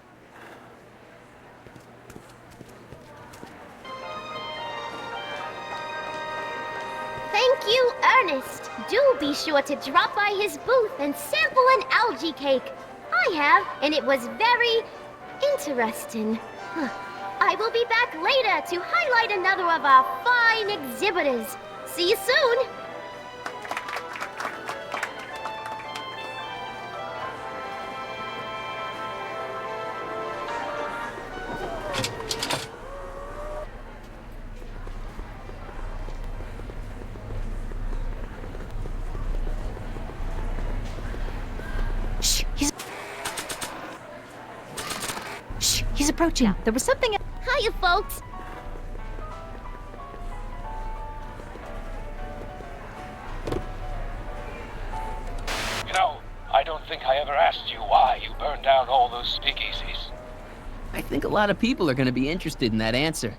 [SPEAKER 4] Thank you, Ernest. Do be sure to drop by his booth and sample an algae cake. I have, and it was very interesting. I will be back later to highlight another of our fine exhibitors. See you soon.
[SPEAKER 10] He's approaching. There was something.
[SPEAKER 4] Hiya, folks.
[SPEAKER 12] You know, I don't think I ever asked you why you burned down all those speakeasies.
[SPEAKER 1] I think a lot of people are going to be interested in that answer.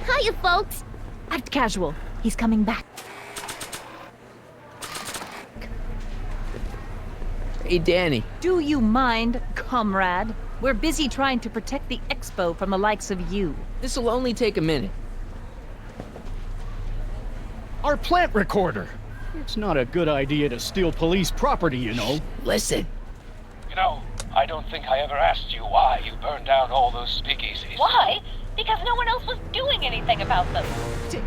[SPEAKER 4] Hiya, folks.
[SPEAKER 10] Act casual. He's coming back.
[SPEAKER 1] Hey, Danny.
[SPEAKER 10] Do you mind, comrade? We're busy trying to protect the expo from the likes of you.
[SPEAKER 1] This'll only take a minute.
[SPEAKER 9] Our plant recorder. It's not a good idea to steal police property, you know.
[SPEAKER 1] Listen.
[SPEAKER 12] You know, I don't think I ever asked you why you burned down all those speakeasies.
[SPEAKER 14] Why? Because no one else was doing anything about them.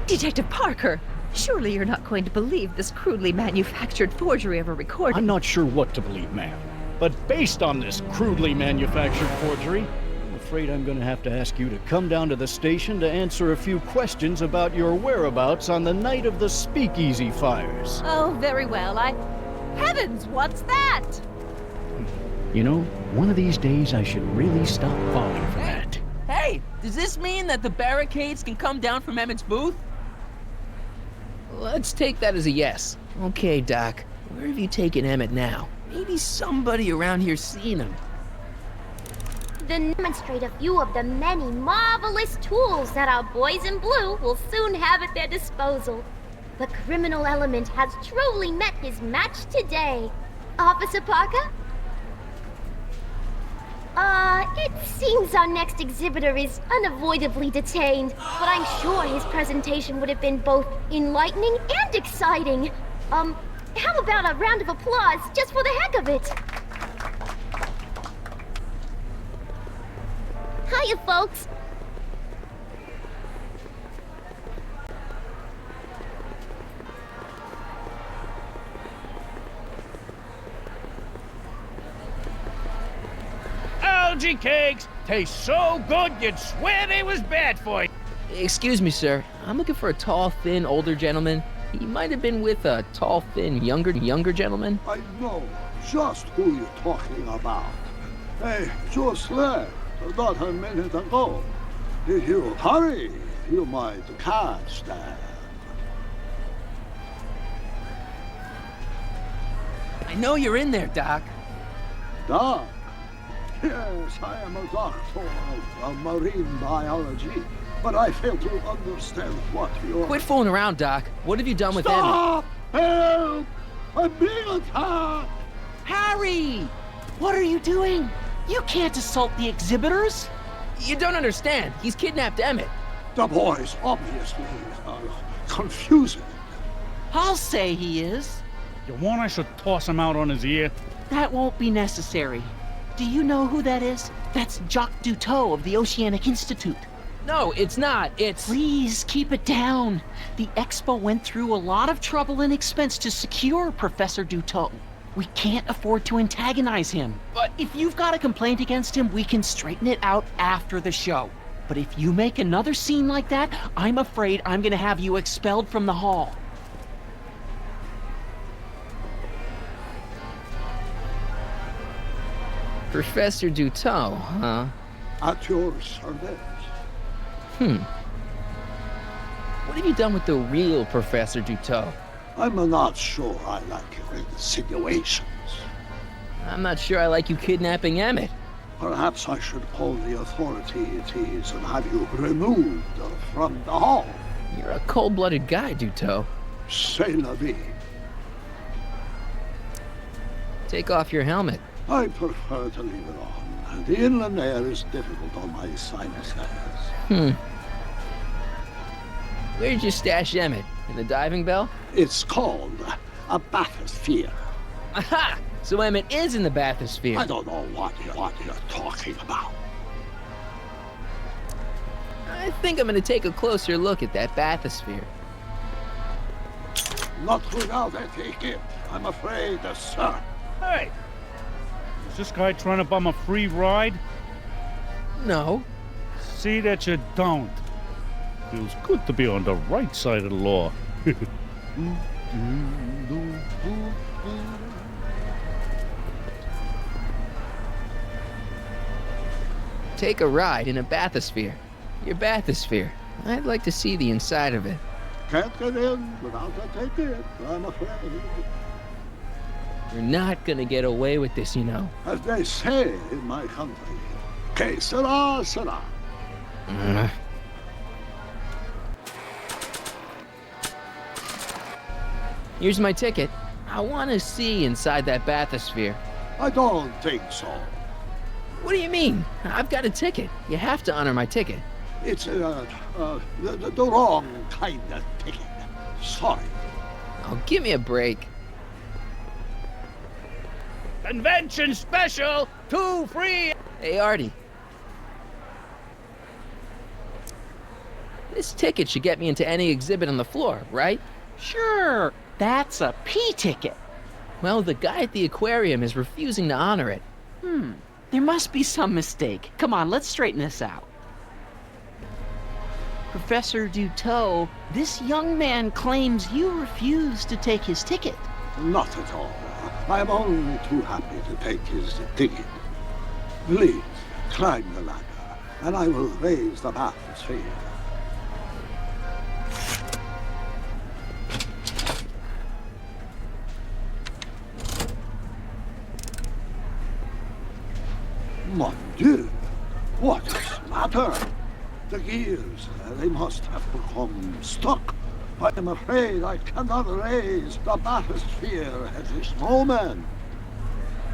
[SPEAKER 10] Detective Parker, surely you're not going to believe this crudely manufactured forgery of a recording.
[SPEAKER 9] I'm not sure what to believe, ma'am. But based on this crudely manufactured forgery, I'm afraid I'm going to have to ask you to come down to the station to answer a few questions about your whereabouts on the night of the speakeasy fires.
[SPEAKER 10] Oh, very well. Heavens, what's that?
[SPEAKER 9] You know, one of these days I should really stop falling for that.
[SPEAKER 1] Hey, does this mean that the barricades can come down from Emmett's booth? Let's take that as a yes. Okay, Doc. Where have you taken Emmett now? Maybe somebody around here's seen him.
[SPEAKER 4] Then demonstrate a few of the many marvelous tools that our boys in blue will soon have at their disposal. The criminal element has truly met his match today. Officer Parker? It seems our next exhibitor is unavoidably detained, but I'm sure his presentation would have been both enlightening and exciting. How about a round of applause just for the heck of it? Hiya, folks.
[SPEAKER 5] Algae cakes taste so good you'd swear they was bad for you.
[SPEAKER 1] Excuse me, sir. I'm looking for a tall, thin, older gentleman. He might have been with a tall, thin, younger gentleman.
[SPEAKER 3] I know just who you're talking about. Hey, just left about a minute ago. If you hurry, you might catch them.
[SPEAKER 1] I know you're in there, Doc.
[SPEAKER 3] Doc? Yes, I am a doctor of marine biology, but I fail to understand what you're...
[SPEAKER 1] Quit fooling around, Doc. What have you done with Emmett?
[SPEAKER 3] Stop! Help! I'm being attacked!
[SPEAKER 5] Harry! What are you doing? You can't assault the exhibitors.
[SPEAKER 1] You don't understand. He's kidnapped Emmett.
[SPEAKER 3] The boy's obviously confusing.
[SPEAKER 5] I'll say he is.
[SPEAKER 9] You want I should toss him out on his ear?
[SPEAKER 5] That won't be necessary. Do you know who that is? That's Jacques Duteau of the Oceanic Institute.
[SPEAKER 1] No, it's not. It's...
[SPEAKER 5] Please, keep it down. The Expo went through a lot of trouble and expense to secure Professor Duteau. We can't afford to antagonize him. But if you've got a complaint against him, we can straighten it out after the show. But if you make another scene like that, I'm afraid I'm gonna have you expelled from the hall.
[SPEAKER 1] Professor Duteau, huh?
[SPEAKER 3] At your service.
[SPEAKER 1] What have you done with the real Professor Duteau?
[SPEAKER 3] I'm not sure I like your insinuations.
[SPEAKER 1] I'm not sure I like you kidnapping Emmett.
[SPEAKER 3] Perhaps I should call the authorities and have you removed from the hall.
[SPEAKER 1] You're a cold-blooded guy, Duto.
[SPEAKER 3] C'est la vie.
[SPEAKER 1] Take off your helmet.
[SPEAKER 3] I prefer to leave it on. The inland air is difficult on my sinuses.
[SPEAKER 1] Where did you stash Emmett? In the diving bell?
[SPEAKER 3] It's called a bathysphere.
[SPEAKER 1] Aha! So Emmett is in the bathysphere.
[SPEAKER 3] I don't know what you're talking about.
[SPEAKER 1] I think I'm gonna take a closer look at that bathysphere.
[SPEAKER 3] Not without a ticket, I'm afraid, sir.
[SPEAKER 15] Hey! Is this guy trying to bum a free ride?
[SPEAKER 1] No.
[SPEAKER 15] See that you don't. Feels good to be on the right side of the law.
[SPEAKER 1] Take a ride in a bathysphere. Your bathysphere. I'd like to see the inside of it.
[SPEAKER 3] Can't get in without a ticket, I'm afraid.
[SPEAKER 1] You're not gonna get away with this, you know.
[SPEAKER 3] As they say in my country, que sera, sera.
[SPEAKER 1] Here's my ticket. I want to see inside that bathysphere.
[SPEAKER 3] I don't think so.
[SPEAKER 1] What do you mean? I've got a ticket. You have to honor my ticket.
[SPEAKER 3] It's the wrong kind of ticket. Sorry.
[SPEAKER 1] Oh, give me a break.
[SPEAKER 15] Convention special! 2 free!
[SPEAKER 1] Hey, Artie. This ticket should get me into any exhibit on the floor, right?
[SPEAKER 5] Sure, that's a P ticket.
[SPEAKER 1] Well, the guy at the aquarium is refusing to honor it.
[SPEAKER 5] There must be some mistake. Come on, let's straighten this out. Professor Duto, this young man claims you refused to take his ticket.
[SPEAKER 3] Not at all. I am only too happy to take his ticket. Please, climb the ladder, and I will raise the bathysphere. Mon Dieu! What is the matter? The gears, they must have become stuck. I am afraid I cannot raise the bathysphere at this moment.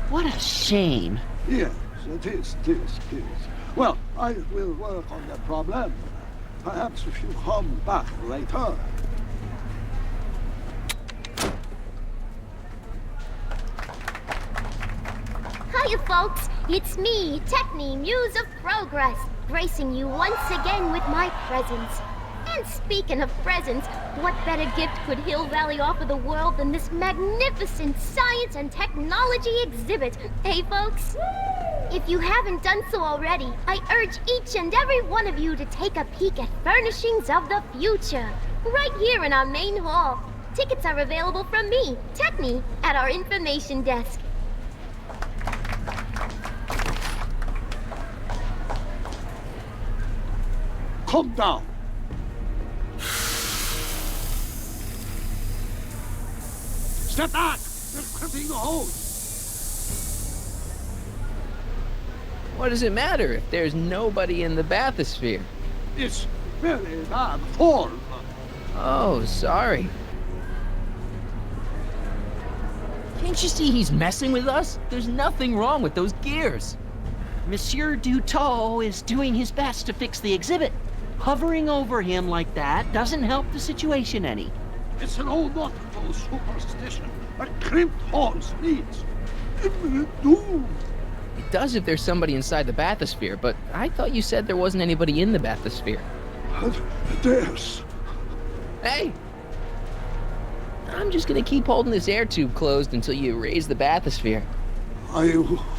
[SPEAKER 5] What a shame.
[SPEAKER 3] Yes, it is. Well, I will work on the problem. Perhaps if you come back later.
[SPEAKER 4] Hiya, folks. It's me, Techne, Muse of Progress, gracing you once again with my presence. And speaking of presents, what better gift could Hill Valley offer the world than this magnificent science and technology exhibit? Hey, folks? If you haven't done so already, I urge each and every one of you to take a peek at Furnishings of the Future, right here in our main hall. Tickets are available from me, Techne, at our information desk.
[SPEAKER 3] Come down. Step back! They're crimping the hose!
[SPEAKER 1] What does it matter if there's nobody in the bathysphere?
[SPEAKER 3] It's very bad form.
[SPEAKER 1] Oh, sorry. Can't you see he's messing with us? There's nothing wrong with those gears.
[SPEAKER 5] Monsieur Duto is doing his best to fix the exhibit. Hovering over him like that doesn't help the situation any.
[SPEAKER 3] It's an old nautical superstition. A crimped horse needs imminent doom.
[SPEAKER 1] It does if there's somebody inside the bathysphere, but I thought you said there wasn't anybody in the bathysphere.
[SPEAKER 3] There's...
[SPEAKER 1] Hey! I'm just gonna keep holding this air tube closed until you raise the bathysphere.
[SPEAKER 3] I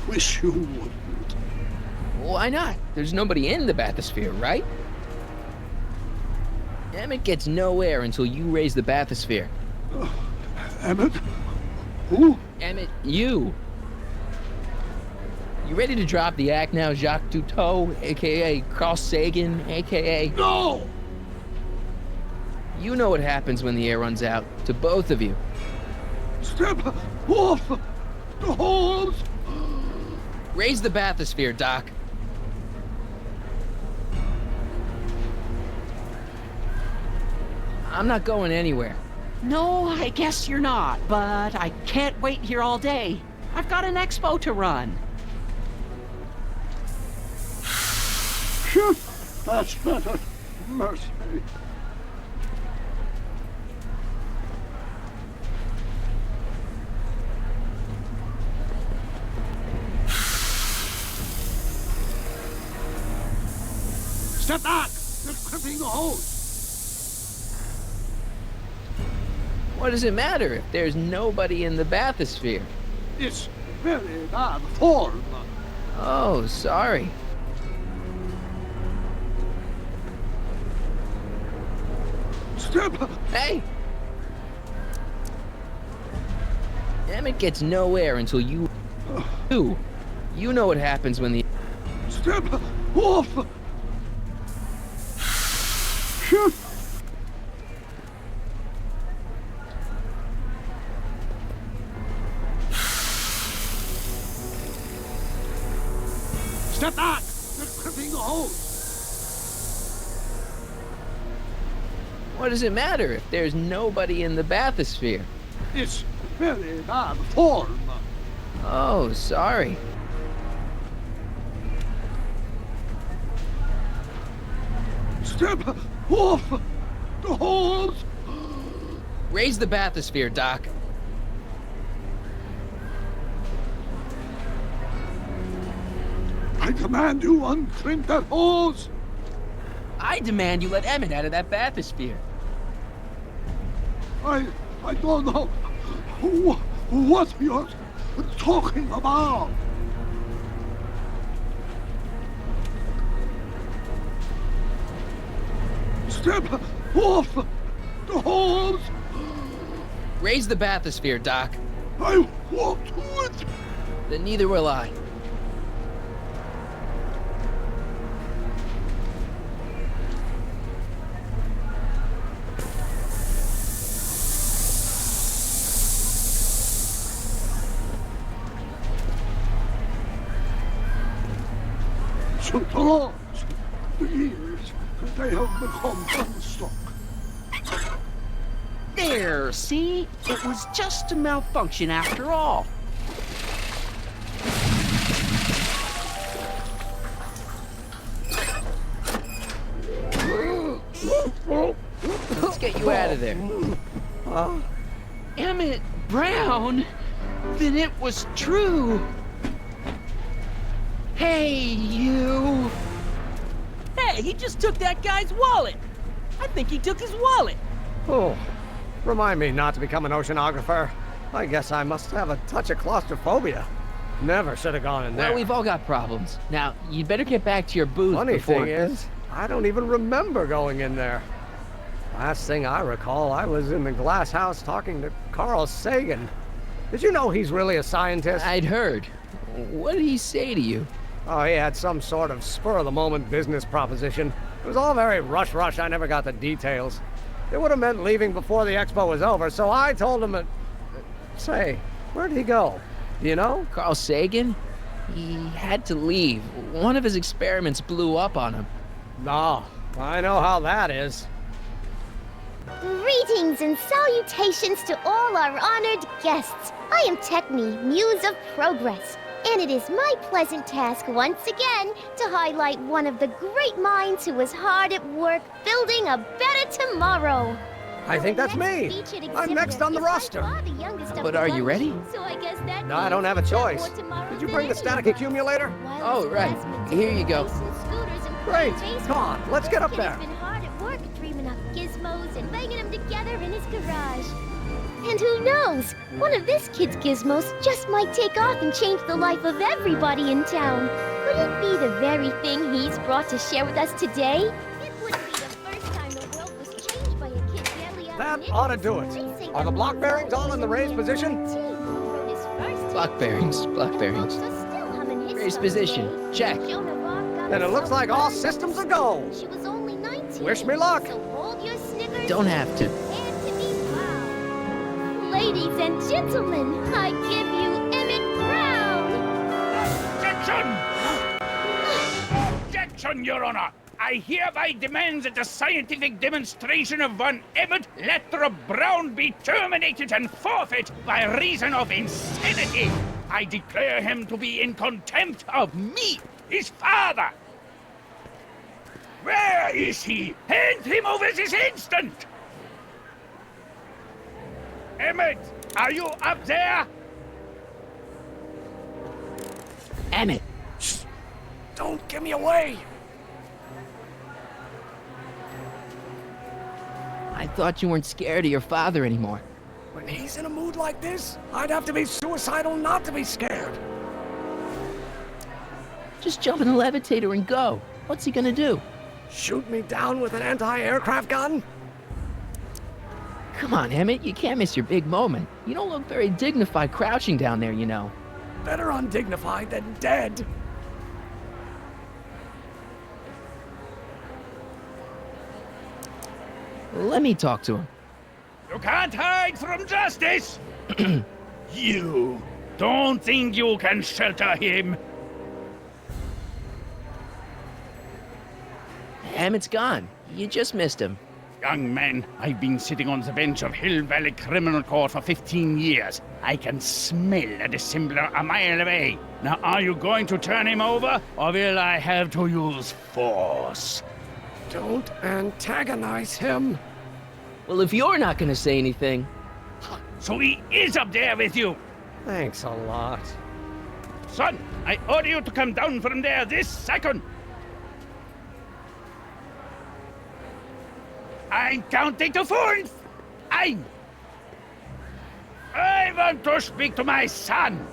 [SPEAKER 3] wish you wouldn't.
[SPEAKER 1] Why not? There's nobody in the bathysphere, right? Emmett gets no air until you raise the bathysphere.
[SPEAKER 3] Emmett? Who?
[SPEAKER 1] Emmett, you. You ready to drop the act now, Jacques Duto, a.k.a. Carl Sagan, a.k.a.
[SPEAKER 3] No!
[SPEAKER 1] You know what happens when the air runs out, to both of you.
[SPEAKER 3] Step off the hose!
[SPEAKER 1] Raise the bathysphere, Doc. I'm not going anywhere.
[SPEAKER 5] No, I guess you're not, but I can't wait here all day. I've got an expo to run.
[SPEAKER 3] Shit, that's better. Mercy. Step back! They're clipping the hose!
[SPEAKER 1] What does it matter if there's nobody in the bathysphere?
[SPEAKER 3] It's very bad form.
[SPEAKER 1] Oh, sorry.
[SPEAKER 3] Step!
[SPEAKER 1] Hey! Emmett gets no air until you do. You know what happens when the...
[SPEAKER 3] Step off! Shit! Step back! They're clipping the hose!
[SPEAKER 1] What does it matter if there's nobody in the bathysphere?
[SPEAKER 3] It's very bad form.
[SPEAKER 1] Oh, sorry.
[SPEAKER 3] Step off the hose!
[SPEAKER 1] Raise the bathysphere, Doc.
[SPEAKER 3] I command you uncrimp that hose!
[SPEAKER 1] I demand you let Emmett out of that bathysphere.
[SPEAKER 3] I don't know what you're talking about. Step off the hose!
[SPEAKER 1] Raise the bathysphere, Doc.
[SPEAKER 3] I won't do it!
[SPEAKER 1] Then neither will I.
[SPEAKER 3] So the laws, the years, they have become unstuck.
[SPEAKER 5] There, see? It was just a malfunction after all.
[SPEAKER 1] Let's get you out of there.
[SPEAKER 5] Emmett Brown? Then it was true. Hey, you!
[SPEAKER 16] Hey, he just took that guy's wallet! I think he took his wallet!
[SPEAKER 2] Oh, remind me not to become an oceanographer. I guess I must have a touch of claustrophobia. Never should have gone in there.
[SPEAKER 1] Well, we've all got problems. Now, you'd better get back to your booth
[SPEAKER 2] Funny
[SPEAKER 1] before...
[SPEAKER 2] thing is, I don't even remember going in there. Last thing I recall, I was in the glass house talking to Carl Sagan. Did you know he's really a scientist?
[SPEAKER 1] I'd heard. What did he say to you?
[SPEAKER 2] Oh, he had some sort of spur-of-the-moment business proposition. It was all very rush. I never got the details. It would have meant leaving before the expo was over, so I told him that... Say, where'd he go? Do you know?
[SPEAKER 1] Carl Sagan? He had to leave. One of his experiments blew up on him.
[SPEAKER 2] No, I know how that is.
[SPEAKER 17] Greetings and salutations to all our honored guests. I am Techne, Muse of Progress. And it is my pleasant task once again to highlight one of the great minds who was hard at work building a better tomorrow.
[SPEAKER 2] I think that's me. I'm next on the roster.
[SPEAKER 1] But are you ready?
[SPEAKER 17] So I guess that
[SPEAKER 2] No, I don't have a choice. Did you bring the static accumulator?
[SPEAKER 1] Oh, right. Here you go.
[SPEAKER 2] Great. Come on, let's get up there.
[SPEAKER 17] He's been hard at work dreaming up gizmos and banging them together in his garage. And who knows? One of this kid's gizmos just might take off and change the life of everybody in town. Could it be the very thing he's brought to share with us today? It wouldn't be the first time the world was changed by a kid barely out
[SPEAKER 2] That
[SPEAKER 17] of
[SPEAKER 2] ought to do it. Are the block bearings all in the raised position?
[SPEAKER 1] Block bearings. Raised position. Check.
[SPEAKER 2] Then it looks like all systems are go.
[SPEAKER 17] She was only 19.
[SPEAKER 2] Wish me luck.
[SPEAKER 17] So hold your snickers
[SPEAKER 1] don't have to.
[SPEAKER 17] And to be proud. Ladies and gentlemen, I give you Emmett Brown!
[SPEAKER 6] Objection! Objection, Your Honor! I hereby demand that the scientific demonstration of one Emmett Lathrop Brown be terminated and forfeit by reason of insanity. I declare him to be in contempt of me, his father. Where is he? Hand him over this instant! Emmett, are you up there?
[SPEAKER 1] Emmett!
[SPEAKER 2] Shh! Don't give me away!
[SPEAKER 1] I thought you weren't scared of your father anymore.
[SPEAKER 2] When he's in a mood like this, I'd have to be suicidal not to be scared.
[SPEAKER 1] Just jump in the levitator and go. What's he gonna do?
[SPEAKER 2] Shoot me down with an anti-aircraft gun?
[SPEAKER 1] Come on, Emmett, you can't miss your big moment. You don't look very dignified crouching down there, you know.
[SPEAKER 2] Better undignified than dead.
[SPEAKER 1] Let me talk to him.
[SPEAKER 6] You can't hide from justice! You don't think you can shelter him?
[SPEAKER 1] Emmett's gone. You just missed him.
[SPEAKER 6] Young man, I've been sitting on the bench of Hill Valley Criminal Court for 15 years. I can smell a dissembler a mile away. Now, are you going to turn him over, or will I have to use force?
[SPEAKER 2] Don't antagonize him.
[SPEAKER 1] Well, if you're not gonna say anything...
[SPEAKER 6] So he is up there with you?
[SPEAKER 2] Thanks a lot.
[SPEAKER 6] Son, I order you to come down from there this second. I'm counting to 4. I want to speak to my son.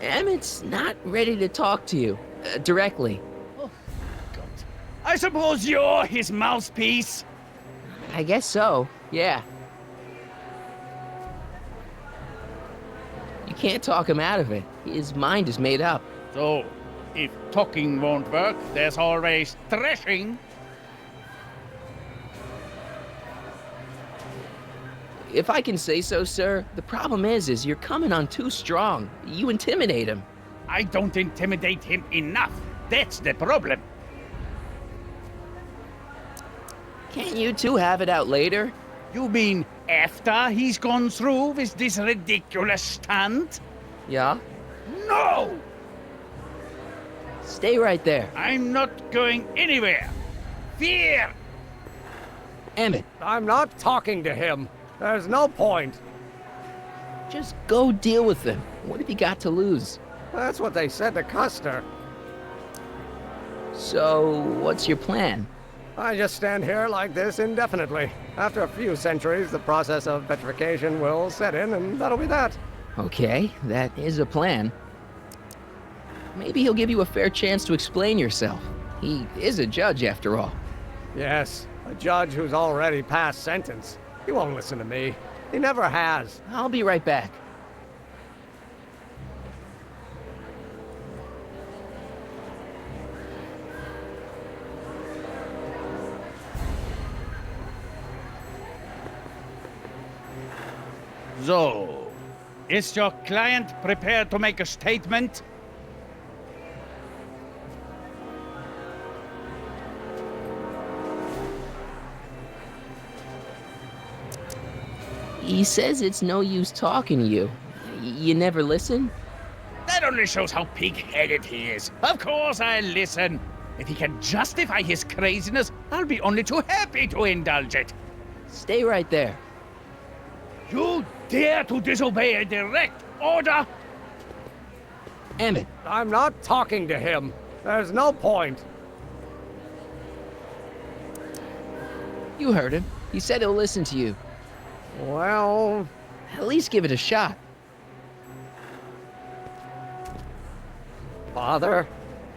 [SPEAKER 1] Emmett's not ready to talk to you, directly.
[SPEAKER 6] Oh, God. I suppose you're his mouthpiece?
[SPEAKER 1] I guess so, yeah. You can't talk him out of it. His mind is made up.
[SPEAKER 6] So, if talking won't work, there's always thrashing.
[SPEAKER 1] If I can say so, sir, the problem is you're coming on too strong. You intimidate him.
[SPEAKER 6] I don't intimidate him enough. That's the problem.
[SPEAKER 1] Can't you two have it out later?
[SPEAKER 6] You mean after he's gone through with this ridiculous stunt?
[SPEAKER 1] Yeah?
[SPEAKER 6] No!
[SPEAKER 1] Stay right there.
[SPEAKER 6] I'm not going anywhere. Fear!
[SPEAKER 1] Emmett.
[SPEAKER 2] I'm not talking to him. There's no point.
[SPEAKER 1] Just go deal with him. What have you got to lose?
[SPEAKER 2] That's what they said to Custer.
[SPEAKER 1] So, what's your plan?
[SPEAKER 2] I just stand here like this indefinitely. After a few centuries, the process of petrification will set in, and that'll be that.
[SPEAKER 1] Okay, that is a plan. Maybe he'll give you a fair chance to explain yourself. He is a judge, after all.
[SPEAKER 2] Yes, a judge who's already passed sentence. He won't listen to me. He never has.
[SPEAKER 1] I'll be right back.
[SPEAKER 6] So, is your client prepared to make a statement?
[SPEAKER 1] He says it's no use talking to you. You never listen?
[SPEAKER 6] That only shows how pig-headed he is. Of course I'll listen. If he can justify his craziness, I'll be only too happy to indulge it.
[SPEAKER 1] Stay right there.
[SPEAKER 6] You dare to disobey a direct order?
[SPEAKER 1] Emmett.
[SPEAKER 2] I'm not talking to him. There's no point.
[SPEAKER 1] You heard him. He said he'll listen to you.
[SPEAKER 2] Well...
[SPEAKER 1] At least give it a shot.
[SPEAKER 2] Father?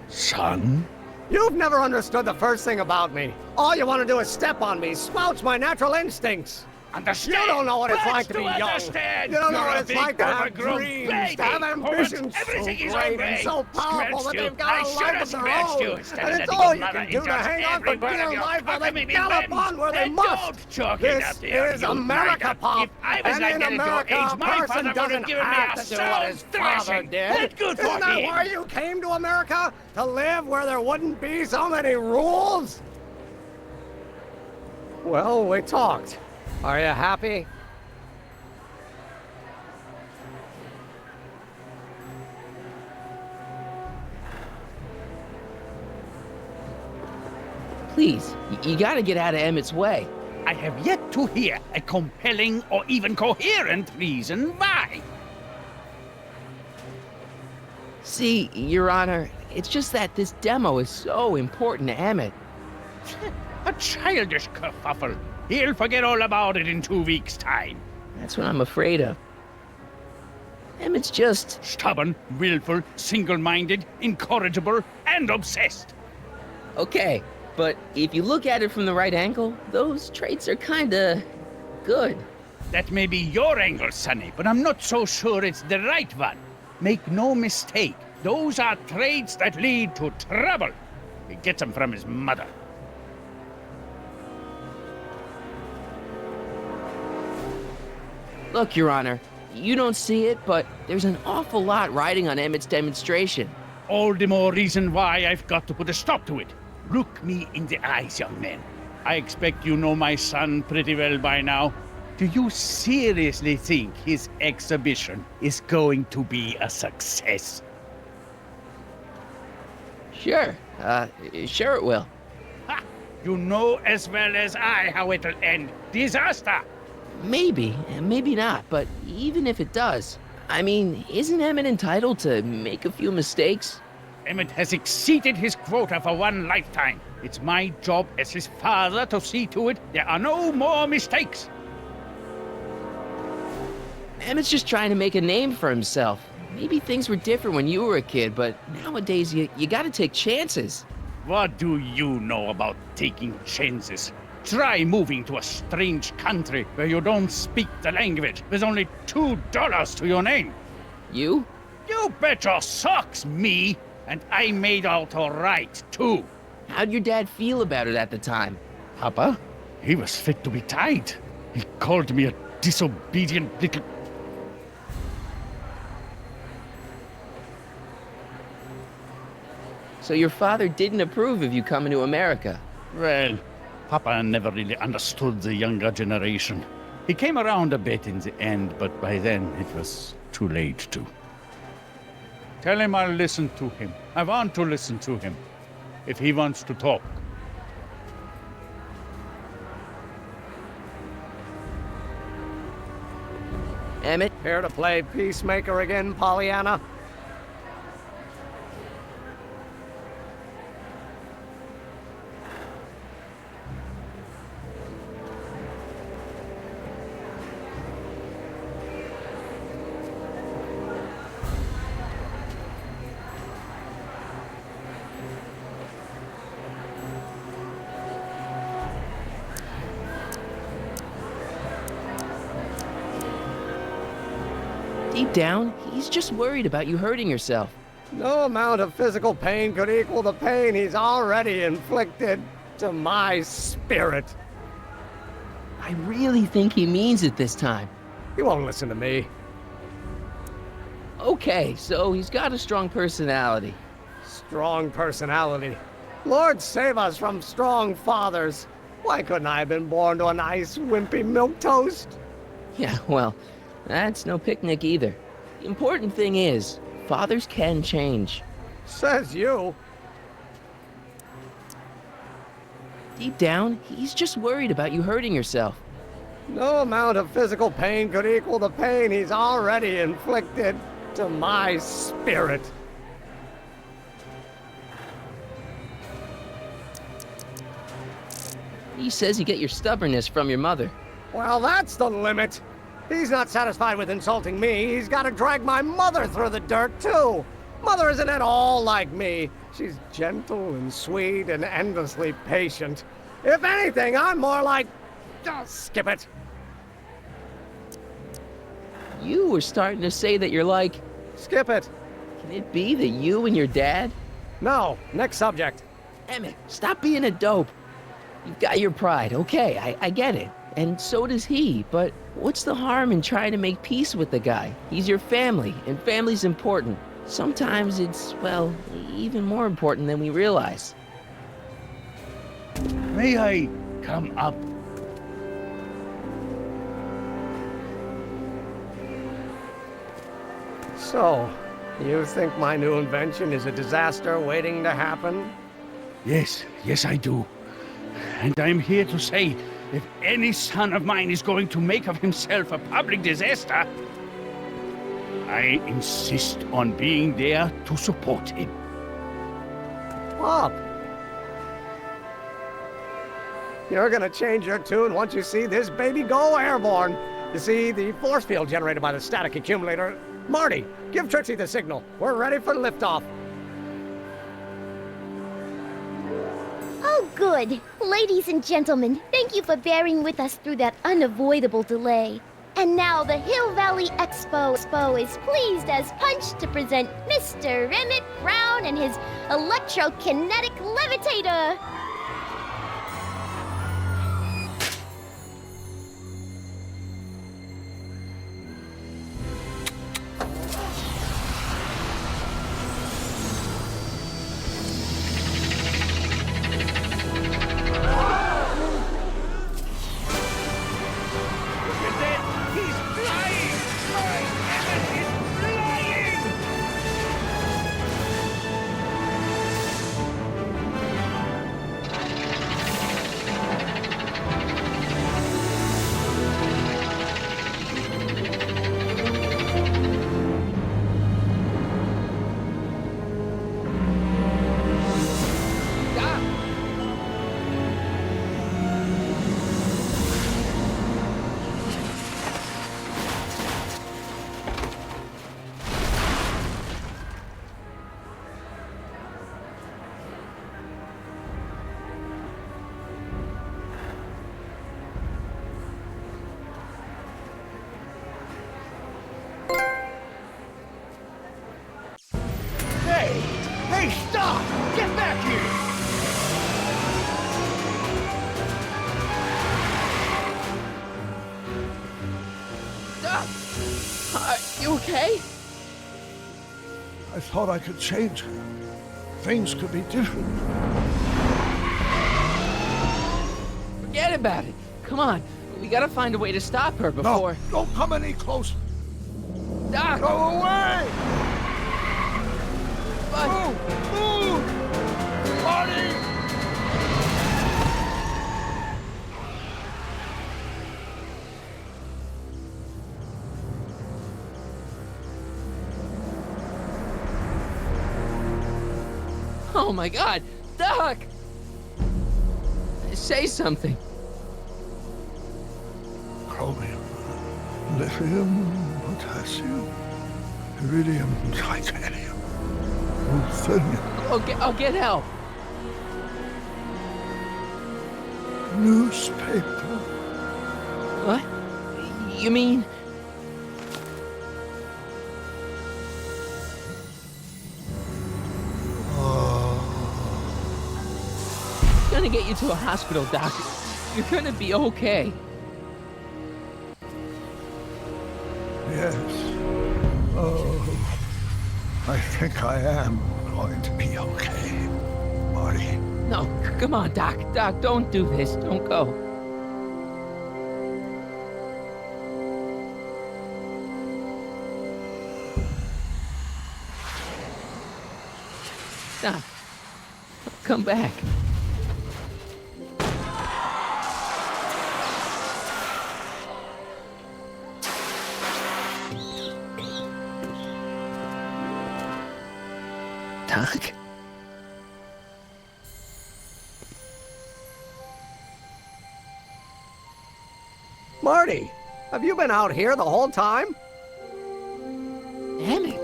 [SPEAKER 6] Son?
[SPEAKER 2] You've never understood the first thing about me. All you want to do is step on me, squelch my natural instincts.
[SPEAKER 6] Understand?
[SPEAKER 2] You don't know what it's like to be young.
[SPEAKER 6] Understand.
[SPEAKER 2] You don't know
[SPEAKER 6] You're
[SPEAKER 2] what
[SPEAKER 6] a
[SPEAKER 2] it's
[SPEAKER 6] big
[SPEAKER 2] like to have
[SPEAKER 6] overgrown
[SPEAKER 2] dreams,
[SPEAKER 6] baby.
[SPEAKER 2] to have ambitions so
[SPEAKER 6] Everything is
[SPEAKER 2] great
[SPEAKER 6] okay.
[SPEAKER 2] and so powerful
[SPEAKER 6] Scratched
[SPEAKER 2] that
[SPEAKER 6] you.
[SPEAKER 2] they've got a
[SPEAKER 6] I should
[SPEAKER 2] life
[SPEAKER 6] have
[SPEAKER 2] of their
[SPEAKER 6] scratched you
[SPEAKER 2] own.
[SPEAKER 6] instead
[SPEAKER 2] And
[SPEAKER 6] of
[SPEAKER 2] it's
[SPEAKER 6] letting
[SPEAKER 2] all
[SPEAKER 6] your
[SPEAKER 2] you
[SPEAKER 6] mother
[SPEAKER 2] can do to
[SPEAKER 6] ingest
[SPEAKER 2] hang on
[SPEAKER 6] every
[SPEAKER 2] for
[SPEAKER 6] word of
[SPEAKER 2] dear
[SPEAKER 6] your
[SPEAKER 2] life while they
[SPEAKER 6] cockamamie
[SPEAKER 2] gallop
[SPEAKER 6] bends.
[SPEAKER 2] on where they
[SPEAKER 6] And
[SPEAKER 2] must.
[SPEAKER 6] don't chalk it
[SPEAKER 2] This
[SPEAKER 6] up there,
[SPEAKER 2] is
[SPEAKER 6] you
[SPEAKER 2] America,
[SPEAKER 6] nugget.
[SPEAKER 2] Pop.
[SPEAKER 6] If I was
[SPEAKER 2] And
[SPEAKER 6] like
[SPEAKER 2] in
[SPEAKER 6] that at your
[SPEAKER 2] America,
[SPEAKER 6] age,
[SPEAKER 2] a
[SPEAKER 6] my
[SPEAKER 2] person
[SPEAKER 6] father would
[SPEAKER 2] doesn't
[SPEAKER 6] have given me
[SPEAKER 2] have
[SPEAKER 6] a
[SPEAKER 2] to do what
[SPEAKER 6] sound
[SPEAKER 2] his father
[SPEAKER 6] thrashing.
[SPEAKER 2] did.
[SPEAKER 6] And good for
[SPEAKER 2] Isn't that
[SPEAKER 6] him.
[SPEAKER 2] why you came to America? To live where there wouldn't be so many rules? Well, we talked. Are you happy?
[SPEAKER 1] Please, you gotta get out of Emmett's way.
[SPEAKER 6] I have yet to hear a compelling or even coherent reason why.
[SPEAKER 1] See, Your Honor, it's just that this demo is so important to Emmett.
[SPEAKER 6] A childish kerfuffle. He'll forget all about it in 2 weeks' time.
[SPEAKER 1] That's what I'm afraid of. Emmett's just...
[SPEAKER 6] stubborn, willful, single-minded, incorrigible, and obsessed.
[SPEAKER 1] Okay, but if you look at it from the right angle, those traits are kinda... good.
[SPEAKER 6] That may be your angle, Sonny, but I'm not so sure it's the right one. Make no mistake, those are traits that lead to trouble. He gets them from his mother.
[SPEAKER 1] Look, Your Honor, you don't see it, but there's an awful lot riding on Emmett's demonstration.
[SPEAKER 6] All the more reason why I've got to put a stop to it. Look me in the eyes, young man. I expect you know my son pretty well by now. Do you seriously think his exhibition is going to be a success?
[SPEAKER 1] Sure, sure it will.
[SPEAKER 6] Ha! You know as well as I how it'll end. Disaster!
[SPEAKER 1] Maybe, and maybe not, but even if it does, I mean, isn't Emmett entitled to make a few mistakes?
[SPEAKER 6] Emmett has exceeded his quota for one lifetime. It's my job as his father to see to it there are no more mistakes.
[SPEAKER 1] Emmett's just trying to make a name for himself. Maybe things were different when you were a kid, but nowadays you gotta take chances.
[SPEAKER 6] What do you know about taking chances? Try moving to a strange country where you don't speak the language with only $2 to your name.
[SPEAKER 1] You?
[SPEAKER 6] You bet your socks, me! And I made out all right, too.
[SPEAKER 1] How'd your dad feel about it at the time?
[SPEAKER 6] Papa? He was fit to be tied. He called me a disobedient little...
[SPEAKER 1] So your father didn't approve of you coming to America?
[SPEAKER 6] Well, Papa never really understood the younger generation. He came around a bit in the end, but by then it was too late to. Tell him I'll listen to him. I want to listen to him. If he wants to talk.
[SPEAKER 1] Emmett?
[SPEAKER 2] Here to play peacemaker again, Pollyanna?
[SPEAKER 1] Deep down, he's just worried about you hurting yourself.
[SPEAKER 2] No amount of physical pain could equal the pain he's already inflicted to my spirit.
[SPEAKER 1] I really think he means it this time.
[SPEAKER 2] He won't listen to me.
[SPEAKER 1] Okay, so he's got a strong personality.
[SPEAKER 2] Strong personality. Lord save us from strong fathers. Why couldn't I have been born to a nice, wimpy milquetoast?
[SPEAKER 1] Yeah, well, that's no picnic either. The important thing is, fathers can change.
[SPEAKER 2] Says you.
[SPEAKER 1] Deep down, he's just worried about you hurting yourself.
[SPEAKER 2] No amount of physical pain could equal the pain he's already inflicted to my spirit.
[SPEAKER 1] He says you get your stubbornness from your mother.
[SPEAKER 2] Well, that's the limit. He's not satisfied with insulting me. He's got to drag my mother through the dirt, too. Mother isn't at all like me. She's gentle and sweet and endlessly patient. If anything, I'm more like... Oh, skip it.
[SPEAKER 1] You were starting to say that you're like...
[SPEAKER 2] Skip it.
[SPEAKER 1] Can it be that you and your dad?
[SPEAKER 2] No, next subject.
[SPEAKER 1] Emmett, stop being a dope. You've got your pride, okay, I get it. And so does he, but what's the harm in trying to make peace with the guy? He's your family, and family's important. Sometimes it's, well, even more important than we realize.
[SPEAKER 15] May I come up?
[SPEAKER 2] So, you think my new invention is a disaster waiting to happen?
[SPEAKER 15] Yes, I do. And I'm here to say, if any son of mine is going to make of himself a public disaster, I insist on being there to support him.
[SPEAKER 2] Pop! You're gonna change your tune once you see this baby go airborne. You see, the force field generated by the static accumulator... Marty, give Trixie the signal. We're ready for liftoff.
[SPEAKER 17] Oh, good. Ladies and gentlemen, thank you for bearing with us through that unavoidable delay. And now the Hill Valley Expo is pleased as punch to present Mr. Emmett Brown and his electrokinetic levitator.
[SPEAKER 3] Hey, stop! Get back here!
[SPEAKER 1] Doc! Are you okay?
[SPEAKER 3] I thought I could change her. Things could be different.
[SPEAKER 1] Forget about it. Come on. We gotta find a way to stop her before...
[SPEAKER 3] No, don't come any closer.
[SPEAKER 1] Doc!
[SPEAKER 3] Go away!
[SPEAKER 1] But...
[SPEAKER 3] Move! Marty!
[SPEAKER 1] Oh my God! Doc! Say something.
[SPEAKER 3] Chromium, lithium, potassium, iridium, titanium, ruthenium.
[SPEAKER 1] I'll get help.
[SPEAKER 3] Newspaper.
[SPEAKER 1] What? You mean... Gonna get you to a hospital, Doc. You're gonna be okay.
[SPEAKER 3] Yes. Oh, I think I am going to be okay, Marty.
[SPEAKER 1] No, come on, Doc. Doc, don't do this. Don't go. Doc, come back. Doc?
[SPEAKER 2] Marty, have you been out here the whole time?
[SPEAKER 1] Damn it.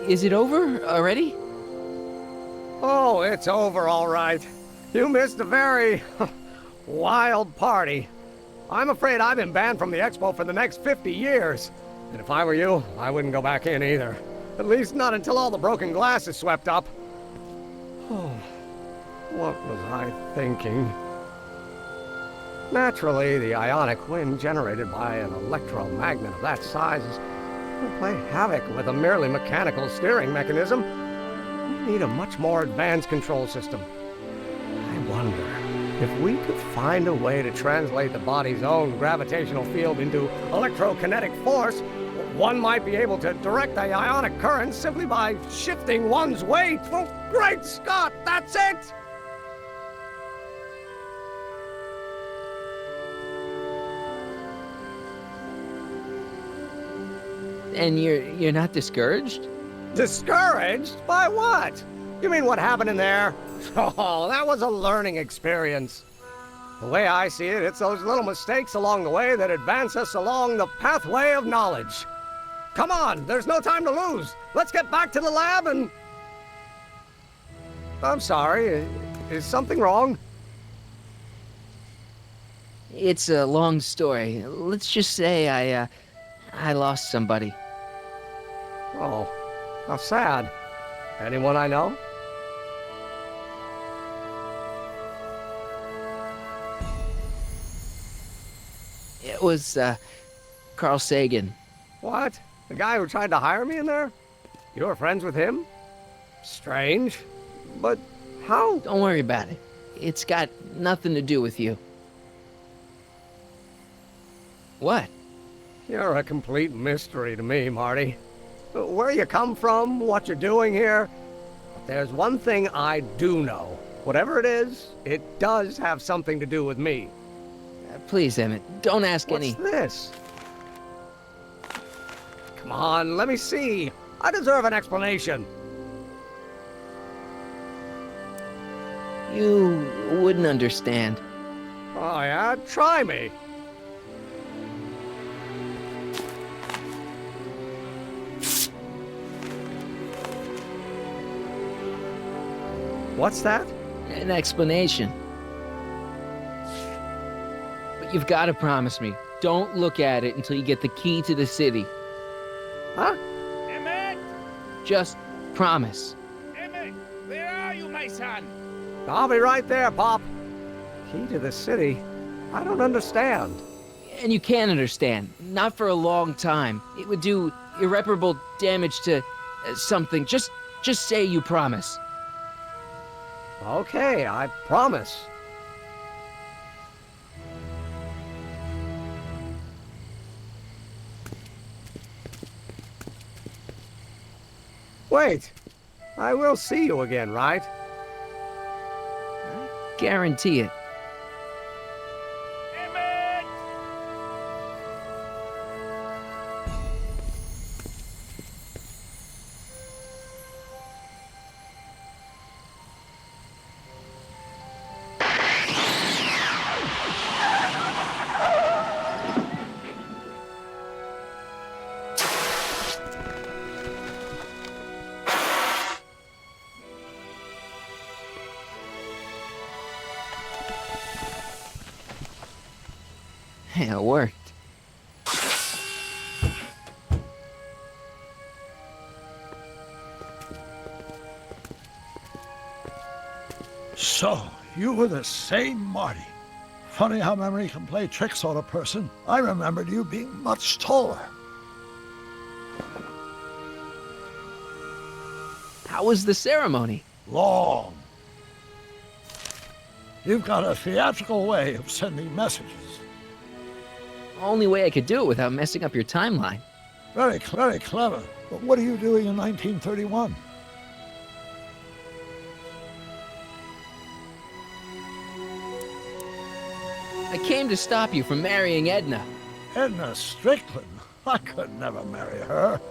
[SPEAKER 1] Is it over already?
[SPEAKER 2] Oh, it's over all right. You missed a very wild party. I'm afraid I've been banned from the expo for the next 50 years. And if I were you, I wouldn't go back in either. At least not until all the broken glass is swept up. Oh, what was I thinking? Naturally, the ionic wind generated by an electromagnet of that size will play havoc with a merely mechanical steering mechanism. We need a much more advanced control system. I wonder if we could find a way to translate the body's own gravitational field into electrokinetic force. One might be able to direct the ionic currents simply by shifting one's weight. Oh, great Scott, that's it!
[SPEAKER 1] And you're not discouraged?
[SPEAKER 2] Discouraged? By what? You mean what happened in there? Oh, that was a learning experience. The way I see it, it's those little mistakes along the way that advance us along the pathway of knowledge. Come on, there's no time to lose. Let's get back to the lab and... I'm sorry, is something wrong?
[SPEAKER 1] It's a long story. Let's just say I lost somebody.
[SPEAKER 2] Oh, how sad. Anyone I know?
[SPEAKER 1] It was, Carl Sagan.
[SPEAKER 2] What? The guy who tried to hire me in there? You were friends with him? Strange. But how?
[SPEAKER 1] Don't worry about it. It's got nothing to do with you. What?
[SPEAKER 2] You're a complete mystery to me, Marty. Where you come from, what you're doing here. But there's one thing I do know. Whatever it is, it does have something to do with me.
[SPEAKER 1] Please, Emmett, don't ask any...
[SPEAKER 2] What's this? Come on, let me see. I deserve an explanation.
[SPEAKER 1] You wouldn't understand.
[SPEAKER 2] Oh, yeah? Try me. What's that?
[SPEAKER 1] An explanation. But you've got to promise me. Don't look at it until you get the key to the city.
[SPEAKER 2] Huh?
[SPEAKER 15] Emmett!
[SPEAKER 1] Just promise.
[SPEAKER 15] Emmett, where are you, my son?
[SPEAKER 2] I'll be right there, Pop. Key to the city? I don't understand.
[SPEAKER 1] And you can't understand. Not for a long time. It would do irreparable damage to something. Just say you promise.
[SPEAKER 2] Okay, I promise. Wait, I will see you again, right?
[SPEAKER 1] I guarantee it.
[SPEAKER 15] Emmett!
[SPEAKER 1] Yeah, it worked.
[SPEAKER 3] So, you were the same Marty. Funny how memory can play tricks on a person. I remembered you being much taller.
[SPEAKER 1] How was the ceremony?
[SPEAKER 3] Long. You've got a theatrical way of sending messages.
[SPEAKER 1] Only way I could do it without messing up your timeline.
[SPEAKER 3] Very clever. But what are you doing in 1931?
[SPEAKER 1] I came to stop you from marrying Edna.
[SPEAKER 3] Edna Strickland? I could never marry her.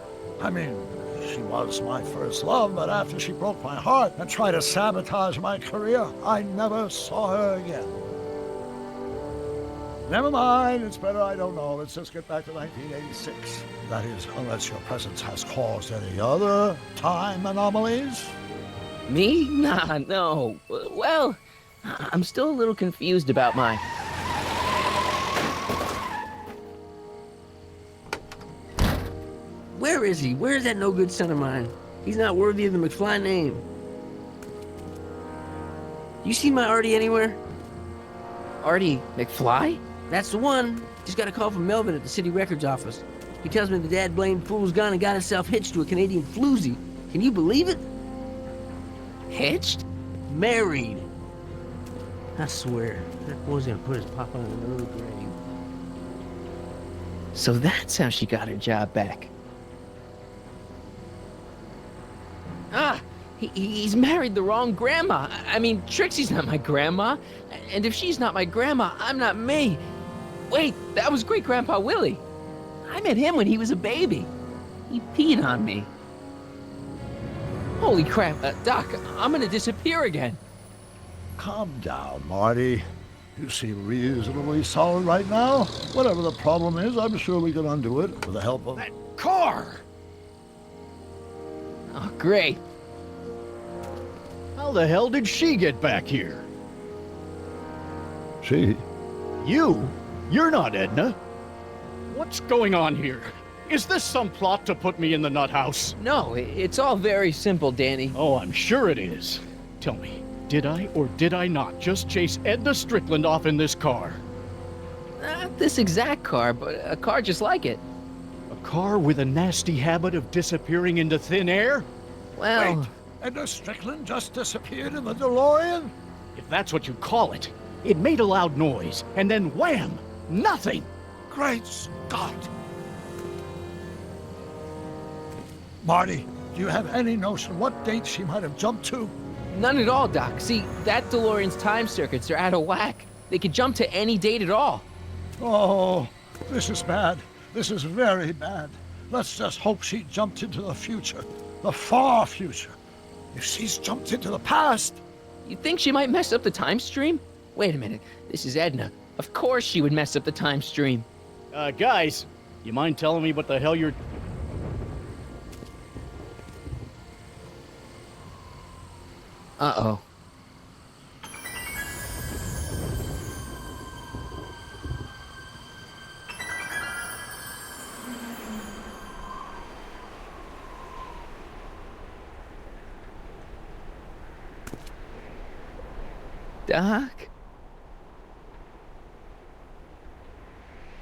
[SPEAKER 3] I mean, she was my first love, but after she broke my heart and tried to sabotage my career, I never saw her again. Never mind, it's better I don't know. Let's just get back to 1986. That is, unless your presence has caused any other time anomalies.
[SPEAKER 1] Me? Nah, no. Well, I'm still a little confused about my...
[SPEAKER 18] Where is he? Where's that no-good son of mine? He's not worthy of the McFly name. You seen my Artie anywhere?
[SPEAKER 1] Artie McFly?
[SPEAKER 18] That's the one. Just got a call from Melvin at the city records office. He tells me the dad-blamed fool's gone and got himself hitched to a Canadian floozy. Can you believe it?
[SPEAKER 1] Hitched?
[SPEAKER 18] Married. I swear, that boy's gonna put his papa in an early grave.
[SPEAKER 1] So that's how she got her job back. Ah, he's married the wrong grandma. I mean, Trixie's not my grandma. And if she's not my grandma, I'm not me. Wait, that was Great-Grandpa Willie. I met him when he was a baby. He peed on me. Holy crap, Doc, I'm gonna disappear again.
[SPEAKER 3] Calm down, Marty. You seem reasonably solid right now. Whatever the problem is, I'm sure we can undo it with the help of...
[SPEAKER 15] That car!
[SPEAKER 1] Oh, great.
[SPEAKER 9] How the hell did she get back here?
[SPEAKER 3] She?
[SPEAKER 9] You? You're not Edna. What's going on here? Is this some plot to put me in the nut house?
[SPEAKER 1] No, it's all very simple, Danny.
[SPEAKER 9] Oh, I'm sure it is. Tell me, did I or did I not just chase Edna Strickland off in this car?
[SPEAKER 1] Not this exact car, but a car just like it.
[SPEAKER 9] A car with a nasty habit of disappearing into thin air?
[SPEAKER 1] Well...
[SPEAKER 3] Wait, Edna Strickland just disappeared in the DeLorean?
[SPEAKER 9] If that's what you call it. It made a loud noise, and then wham! Nothing!
[SPEAKER 3] Great Scott! Marty, do you have any notion what date she might have jumped to?
[SPEAKER 1] None at all, Doc. See, that DeLorean's time circuits are out of whack. They could jump to any date at all.
[SPEAKER 3] Oh, this is bad. This is very bad. Let's just hope she jumped into the future. The far future. If she's jumped into the past...
[SPEAKER 1] You think she might mess up the time stream? Wait a minute. This is Edna. Of course she would mess up the time stream.
[SPEAKER 9] Guys, you mind telling me what the hell you're...
[SPEAKER 1] Uh-oh. Doc?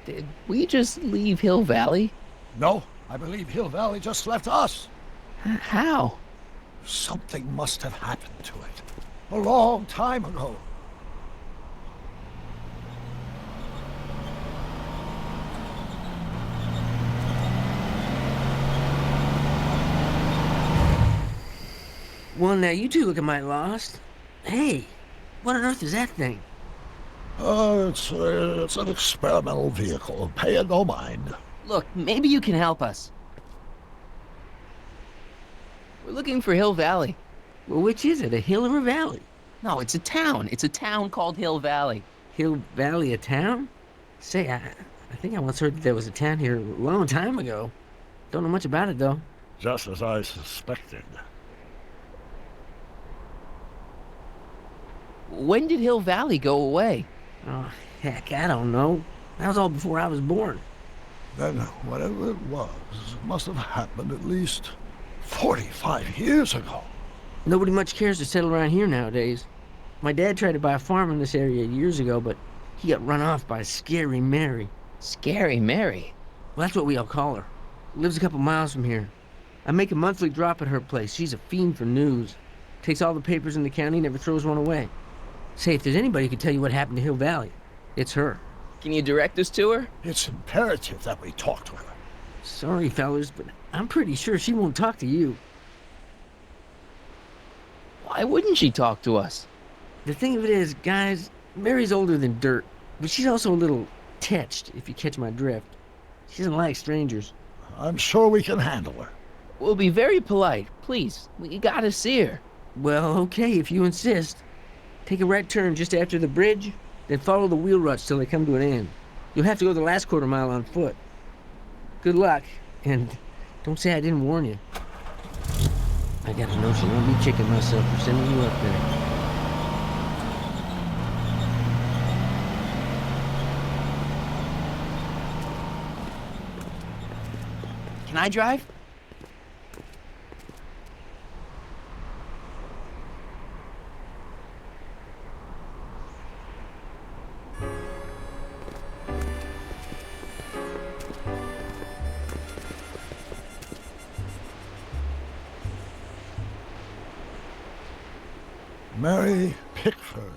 [SPEAKER 1] Did we just leave Hill Valley?
[SPEAKER 3] No, I believe Hill Valley just left us.
[SPEAKER 1] How?
[SPEAKER 3] Something must have happened to it. A long time ago.
[SPEAKER 18] Well, now you two look at my lost. Hey, what on earth is that thing?
[SPEAKER 3] It's an experimental vehicle. Pay it no mind.
[SPEAKER 1] Look, maybe you can help us. We're looking for Hill Valley.
[SPEAKER 18] Well, which is it, a hill or a valley?
[SPEAKER 1] No, it's a town. It's a town called Hill Valley.
[SPEAKER 18] Hill Valley, a town? Say, I think I once heard that there was a town here a long time ago. Don't know much about it, though.
[SPEAKER 3] Just as I suspected.
[SPEAKER 1] When did Hill Valley go away?
[SPEAKER 18] Oh, heck, I don't know. That was all before I was born.
[SPEAKER 3] Then whatever it was must have happened at least 45 years ago.
[SPEAKER 18] Nobody much cares to settle around here nowadays. My dad tried to buy a farm in this area years ago, but he got run off by Scary Mary.
[SPEAKER 1] Scary Mary?
[SPEAKER 18] Well, that's what we all call her. Lives a couple miles from here. I make a monthly drop at her place. She's a fiend for news. Takes all the papers in the county, never throws one away. Say, if there's anybody who can tell you what happened to Hill Valley, it's her.
[SPEAKER 1] Can you direct us to her?
[SPEAKER 3] It's imperative that we talk to her.
[SPEAKER 18] Sorry, fellas, but I'm pretty sure she won't talk to you.
[SPEAKER 1] Why wouldn't she talk to us?
[SPEAKER 18] The thing of it is, guys, Mary's older than dirt, but she's also a little tetched, if you catch my drift. She doesn't like strangers.
[SPEAKER 3] I'm sure we can handle her.
[SPEAKER 1] We'll be very polite. Please, we gotta see her.
[SPEAKER 18] Well, okay, if you insist. Take a right turn just after the bridge, then follow the wheel ruts till they come to an end. You'll have to go the last quarter mile on foot. Good luck, and don't say I didn't warn you. I got a notion I'll be kicking myself for sending you up there.
[SPEAKER 1] Can I drive?
[SPEAKER 3] Mary Pickford.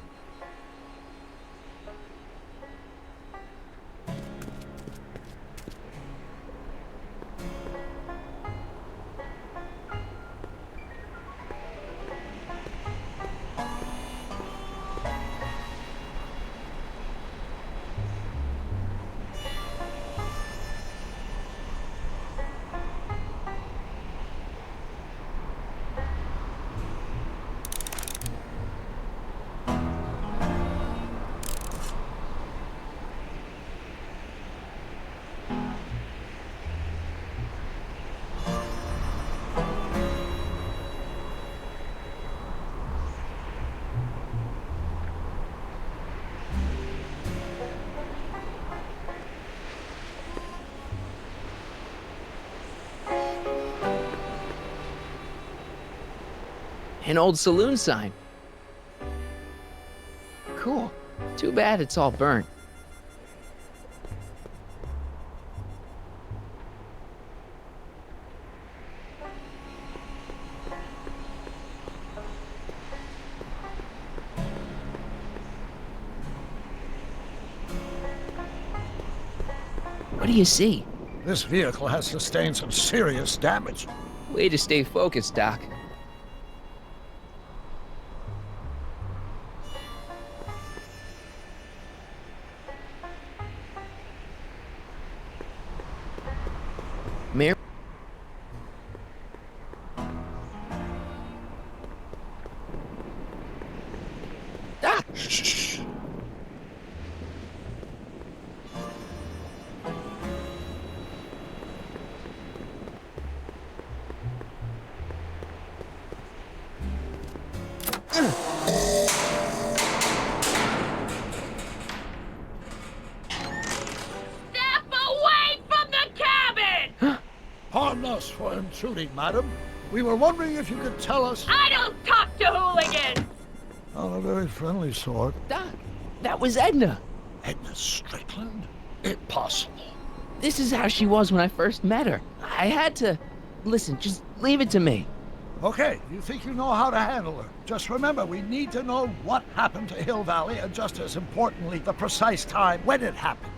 [SPEAKER 1] An old saloon sign. Cool. Too bad it's all burnt. What do you see?
[SPEAKER 3] This vehicle has sustained some serious damage.
[SPEAKER 1] Way to stay focused, Doc. Mary? Ah! Shh.
[SPEAKER 3] Pardon us for intruding, madam. We were wondering if you could tell us...
[SPEAKER 19] I don't talk to hooligans!
[SPEAKER 3] Not a very friendly sort.
[SPEAKER 1] Doc, that was Edna.
[SPEAKER 3] Edna Strickland? Impossible.
[SPEAKER 1] This is how she was when I first met her. I had to... Listen, just leave it to me.
[SPEAKER 3] Okay, you think you know how to handle her. Just remember, we need to know what happened to Hill Valley, and just as importantly, the precise time when it happened.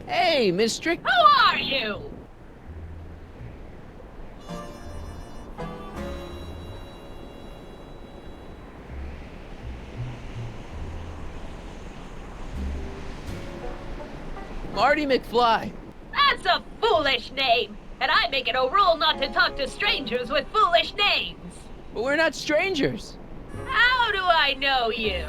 [SPEAKER 1] Hey, Miss Strick...
[SPEAKER 19] Who are you?
[SPEAKER 1] Marty McFly.
[SPEAKER 19] That's a foolish name, and I make it a rule not to talk to strangers with foolish names.
[SPEAKER 1] But we're not strangers.
[SPEAKER 19] How do I know you?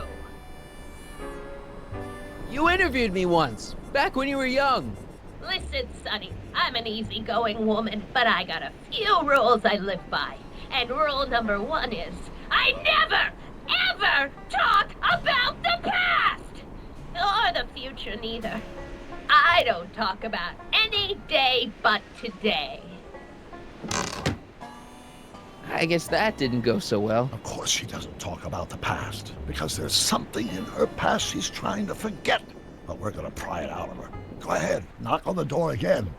[SPEAKER 1] You interviewed me once, back when you were young.
[SPEAKER 19] Listen, Sonny, I'm an easygoing woman, but I got a few rules I live by. And rule number 1 is, I never, ever talk about the past! Or the future, neither. I don't talk about any day but today.
[SPEAKER 1] I guess that didn't go so well.
[SPEAKER 3] Of course she doesn't talk about the past, because there's something in her past she's trying to forget. But we're gonna pry it out of her. Go ahead, knock on the door again.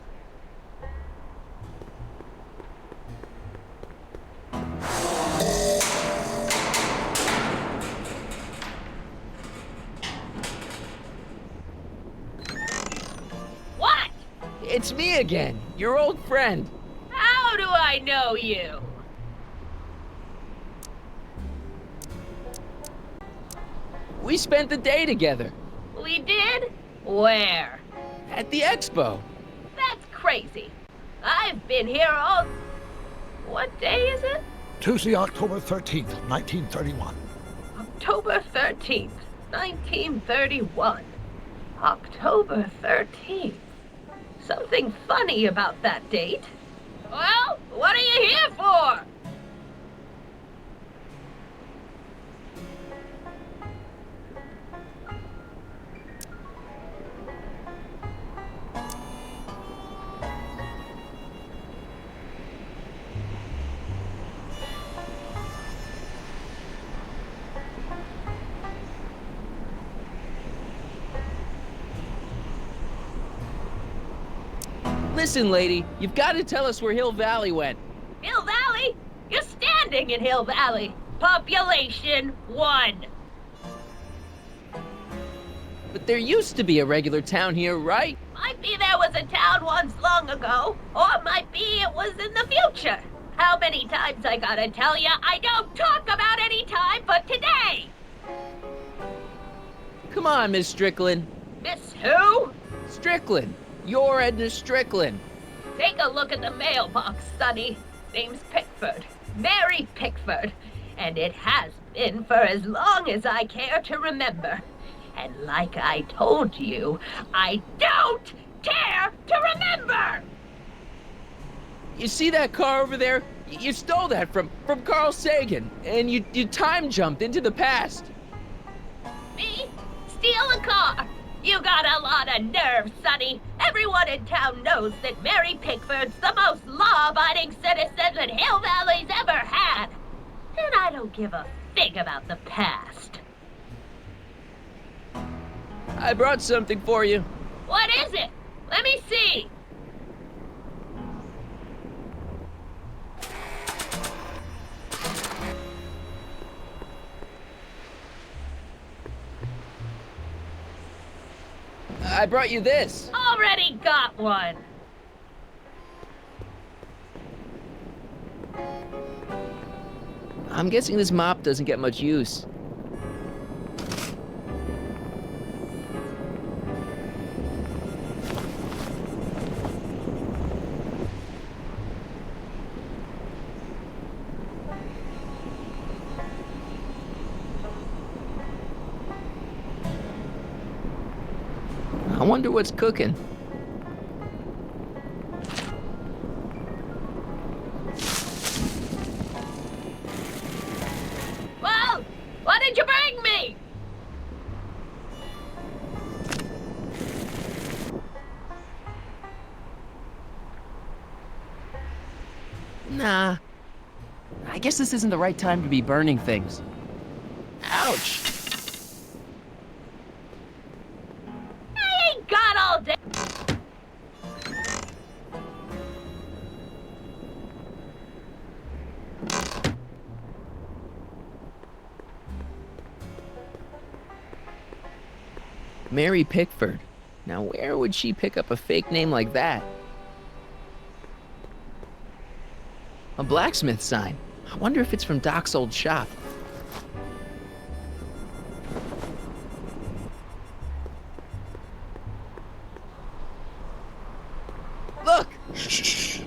[SPEAKER 19] What?
[SPEAKER 1] It's me again, your old friend.
[SPEAKER 19] How do I know you?
[SPEAKER 1] We spent the day together.
[SPEAKER 19] We did? Where?
[SPEAKER 1] At the expo.
[SPEAKER 19] That's crazy. I've been here all... What day is it?
[SPEAKER 3] Tuesday, October 13th, 1931.
[SPEAKER 19] October 13th, 1931. October 13th. Something funny about that date. Well, what are you here for?
[SPEAKER 1] Listen, lady, you've got to tell us where Hill Valley went.
[SPEAKER 19] Hill Valley? You're standing in Hill Valley. Population 1.
[SPEAKER 1] But there used to be a regular town here, right?
[SPEAKER 19] Might be there was a town once long ago, or might be it was in the future. How many times I gotta tell ya I don't talk about any time but today?
[SPEAKER 1] Come on, Miss Strickland.
[SPEAKER 19] Miss who?
[SPEAKER 1] Strickland. You're Edna Strickland.
[SPEAKER 19] Take a look at the mailbox, Sonny. Name's Pickford. Mary Pickford. And it has been for as long as I care to remember. And like I told you, I don't care to remember!
[SPEAKER 1] You see that car over there? You stole that from Carl Sagan, and you time jumped into the past.
[SPEAKER 19] Me? Steal a car? You got a lot of nerve, Sonny. Everyone in town knows that Mary Pickford's the most law-abiding citizen that Hill Valley's ever had. And I don't give a fig about the past.
[SPEAKER 1] I brought something for you.
[SPEAKER 19] What is it? Let me see.
[SPEAKER 1] I brought you this.
[SPEAKER 19] Already got one.
[SPEAKER 1] I'm guessing this mop doesn't get much use. I wonder what's cooking.
[SPEAKER 19] Well, what did you bring me?
[SPEAKER 5] Nah. I guess this isn't the right time to be burning things. Ouch!
[SPEAKER 19] I ain't got all day.
[SPEAKER 1] Mary Pickford. Now where would she pick up a fake name like that? A blacksmith sign. I wonder if it's from Doc's old shop. Look!
[SPEAKER 3] Shh.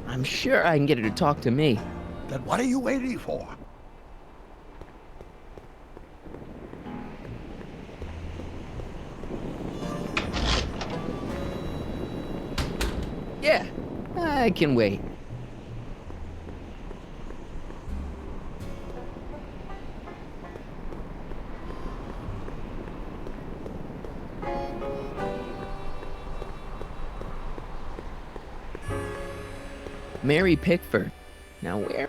[SPEAKER 1] I'm sure I can get her to talk to me.
[SPEAKER 3] Then what are you waiting for?
[SPEAKER 1] Yeah, I can wait. Mary Pickford. Now where?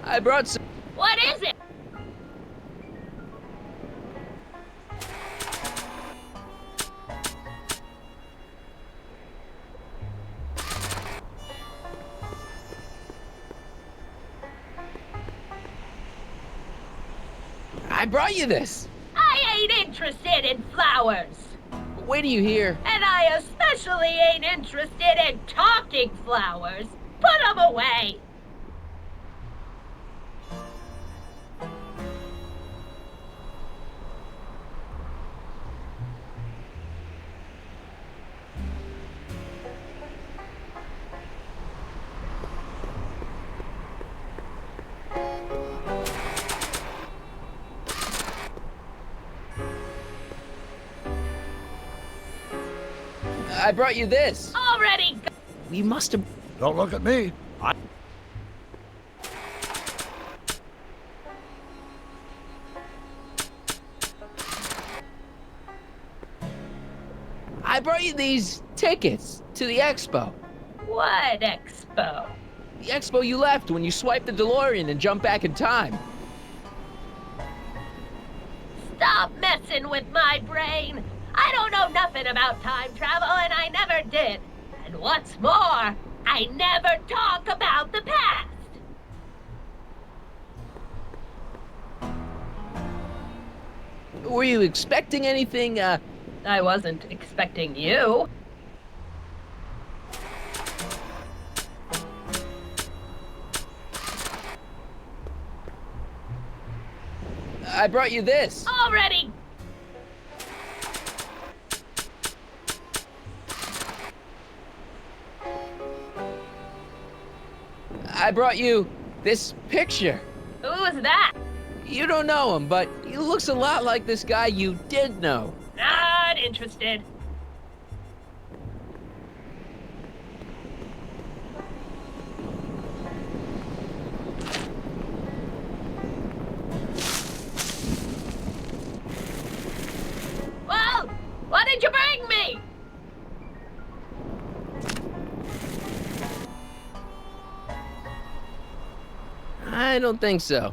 [SPEAKER 1] I brought some.
[SPEAKER 19] What is it?
[SPEAKER 1] I brought you this.
[SPEAKER 19] I ain't interested in flowers.
[SPEAKER 1] But wait till you hear.
[SPEAKER 19] And I especially ain't interested in talking flowers. Put them away.
[SPEAKER 1] I brought you this.
[SPEAKER 19] Already go.
[SPEAKER 1] You must have...
[SPEAKER 3] Don't look at me.
[SPEAKER 1] I brought you these tickets to the expo.
[SPEAKER 19] What expo?
[SPEAKER 1] The expo you left when you swiped the DeLorean and jumped back in time.
[SPEAKER 19] Stop messing with my brain. I don't know nothing about time travel, and I never did. And what's more, I never talk about the past.
[SPEAKER 1] Were you expecting anything,
[SPEAKER 19] I wasn't expecting you.
[SPEAKER 1] I brought you this.
[SPEAKER 19] Already.
[SPEAKER 1] I brought you this picture.
[SPEAKER 19] Who's that?
[SPEAKER 1] You don't know him, but he looks a lot like this guy you did know.
[SPEAKER 19] Not interested. Well, what did you bring me?
[SPEAKER 1] I don't think so.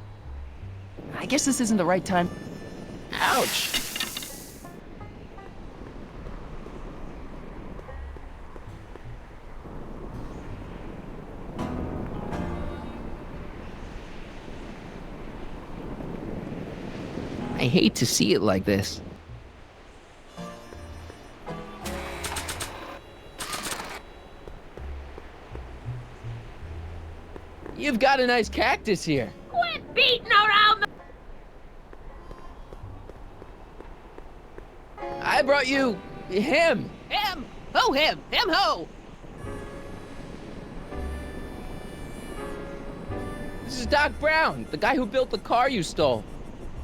[SPEAKER 5] I guess this isn't the right time.
[SPEAKER 1] Ouch! I hate to see it like this. You've got a nice cactus here.
[SPEAKER 19] Quit beating around the...
[SPEAKER 1] I brought you him.
[SPEAKER 19] Him? Who him? Him who?
[SPEAKER 1] This is Doc Brown, the guy who built the car you stole.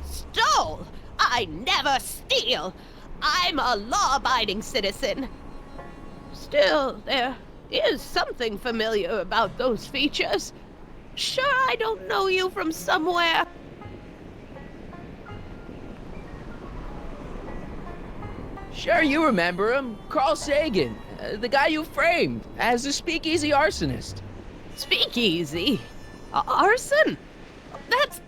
[SPEAKER 19] Stole? I never steal. I'm a law-abiding citizen. Still, there is something familiar about those features. Sure, I don't know you from somewhere.
[SPEAKER 1] Sure, you remember him. Carl Sagan, the guy you framed as a speakeasy arsonist.
[SPEAKER 19] Speakeasy? Arson? That's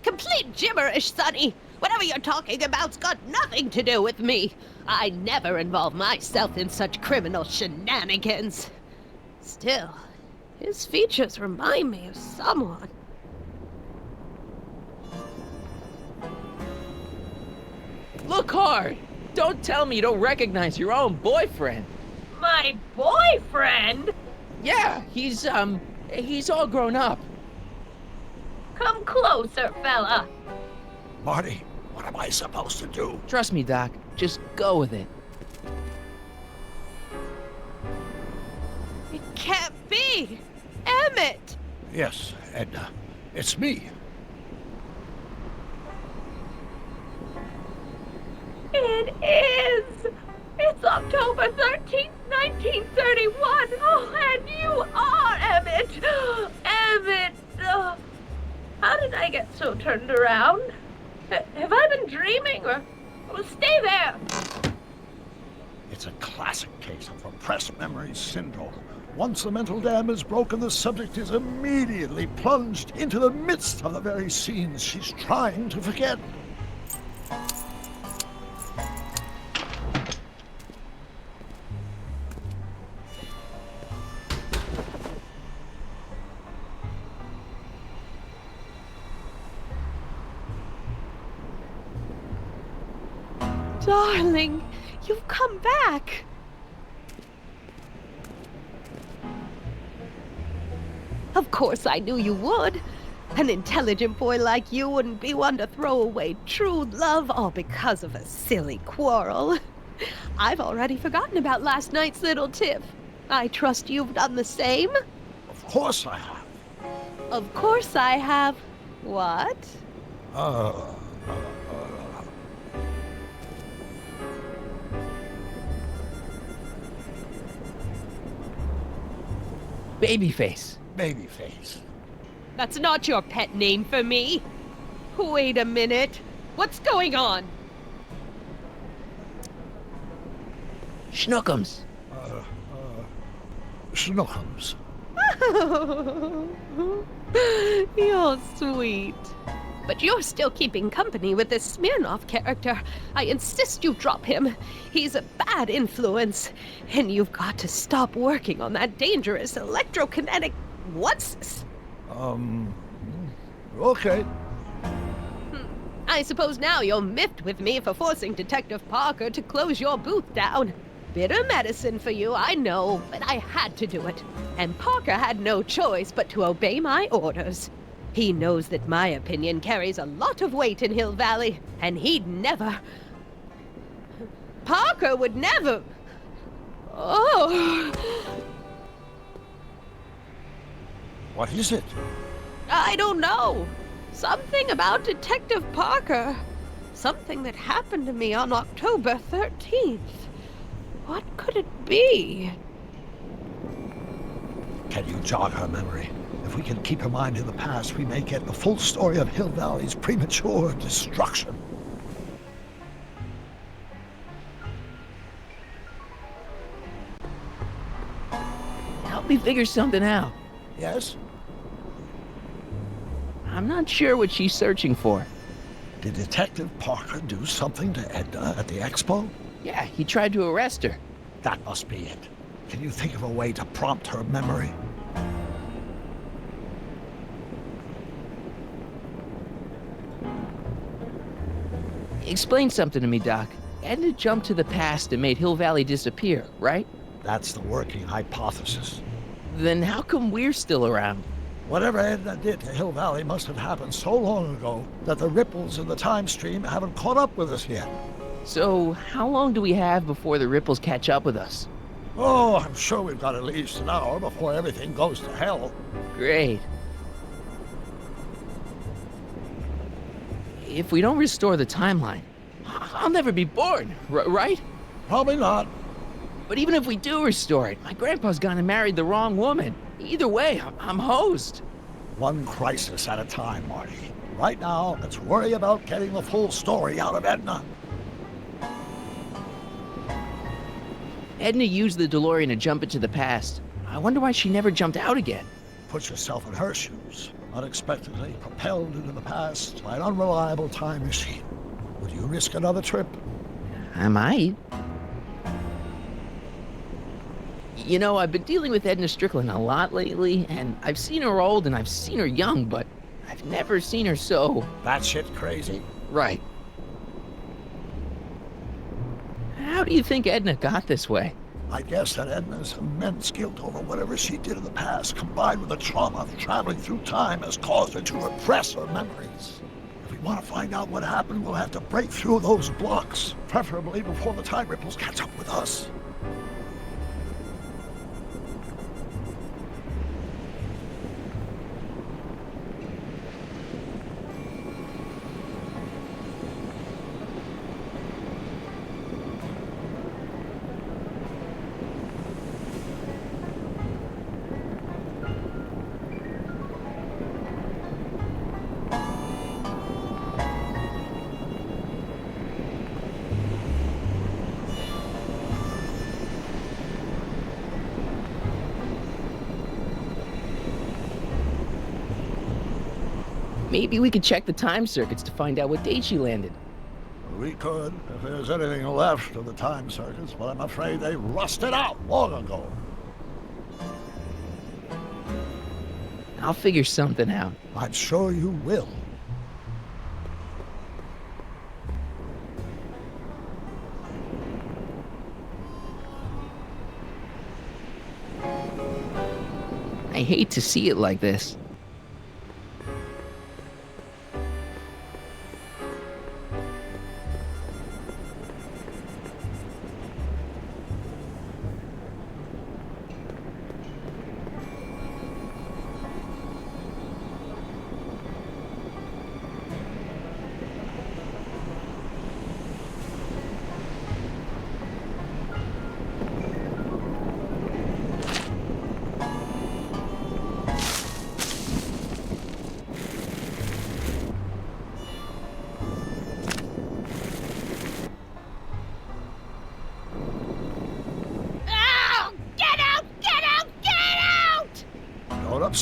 [SPEAKER 19] complete gibberish, Sonny. Whatever you're talking about's got nothing to do with me. I never involve myself in such criminal shenanigans. Still, his features remind me of someone.
[SPEAKER 1] Look hard. Don't tell me you don't recognize your own boyfriend.
[SPEAKER 19] My boyfriend?
[SPEAKER 1] Yeah, he's all grown up.
[SPEAKER 19] Come closer, fella.
[SPEAKER 3] Marty, what am I supposed to do?
[SPEAKER 1] Trust me, Doc. Just go with it.
[SPEAKER 19] It can't be. Emmett!
[SPEAKER 3] Yes, Edna. It's me.
[SPEAKER 19] It is! It's October 13th, 1931! Oh, and you are Emmett! Emmett! How did I get so turned around? Have I been dreaming, or... Stay there!
[SPEAKER 3] It's a classic case of repressed memory syndrome. Once the mental dam is broken, the subject is immediately plunged into the midst of the very scenes she's trying to forget.
[SPEAKER 19] Darling, you've come back. Of course I knew you would. An intelligent boy like you wouldn't be one to throw away true love all because of a silly quarrel. I've already forgotten about last night's little tiff. I trust you've done the same?
[SPEAKER 3] Of course I have.
[SPEAKER 19] Of course I have. What?
[SPEAKER 1] Babyface.
[SPEAKER 3] Babyface.
[SPEAKER 20] That's not your pet name for me. Wait a minute. What's going on?
[SPEAKER 1] Schnookums.
[SPEAKER 3] Schnookums.
[SPEAKER 20] You're sweet. But you're still keeping company with this Smirnoff character. I insist you drop him. He's a bad influence. And you've got to stop working on that dangerous electrokinetic... What's this?
[SPEAKER 3] Okay.
[SPEAKER 20] I suppose now you're miffed with me for forcing Detective Parker to close your booth down. Bitter medicine for you, I know, but I had to do it. And Parker had no choice but to obey my orders. He knows that my opinion carries a lot of weight in Hill Valley, and he'd never... Parker would never... Oh...
[SPEAKER 3] What is it?
[SPEAKER 20] I don't know. Something about Detective Parker. Something that happened to me on October 13th. What could it be?
[SPEAKER 3] Can you jog her memory? If we can keep her mind in the past, we may get the full story of Hill Valley's premature destruction.
[SPEAKER 1] Help me figure something out.
[SPEAKER 3] Yes?
[SPEAKER 1] I'm not sure what she's searching for.
[SPEAKER 3] Did Detective Parker do something to Edna at the expo?
[SPEAKER 1] Yeah, he tried to arrest her.
[SPEAKER 3] That must be it. Can you think of a way to prompt her memory?
[SPEAKER 1] Explain something to me, Doc. Edna jumped to the past and made Hill Valley disappear, right?
[SPEAKER 3] That's the working hypothesis.
[SPEAKER 1] Then how come we're still around?
[SPEAKER 3] Whatever Edna did to Hill Valley must have happened so long ago that the ripples in the time stream haven't caught up with us yet.
[SPEAKER 1] So, how long do we have before the ripples catch up with us?
[SPEAKER 3] Oh, I'm sure we've got at least an hour before everything goes to hell.
[SPEAKER 1] Great. If we don't restore the timeline, I'll never be born, right?
[SPEAKER 3] Probably not.
[SPEAKER 1] But even if we do restore it, my grandpa's gone and married the wrong woman. Either way, I'm hosed.
[SPEAKER 3] One crisis at a time, Marty. Right now, let's worry about getting the full story out of Edna.
[SPEAKER 1] Edna used the DeLorean to jump into the past. I wonder why she never jumped out again.
[SPEAKER 3] Put yourself in her shoes. Unexpectedly propelled into the past by an unreliable time machine. Would you risk another trip?
[SPEAKER 1] I might. You know, I've been dealing with Edna Strickland a lot lately, and I've seen her old and I've seen her young, but I've never seen her so...
[SPEAKER 3] Batshit crazy?
[SPEAKER 1] Right. How do you think Edna got this way?
[SPEAKER 3] I guess that Edna's immense guilt over whatever she did in the past, combined with the trauma of traveling through time, has caused her to repress her memories. If we want to find out what happened, we'll have to break through those blocks, preferably before the time ripples catch up with us.
[SPEAKER 1] Maybe we could check the time circuits to find out what date she landed.
[SPEAKER 3] We could, if there's anything left of the time circuits, but I'm afraid they rusted out long ago.
[SPEAKER 1] I'll figure something out.
[SPEAKER 3] I'm sure you will.
[SPEAKER 1] I hate to see it like this.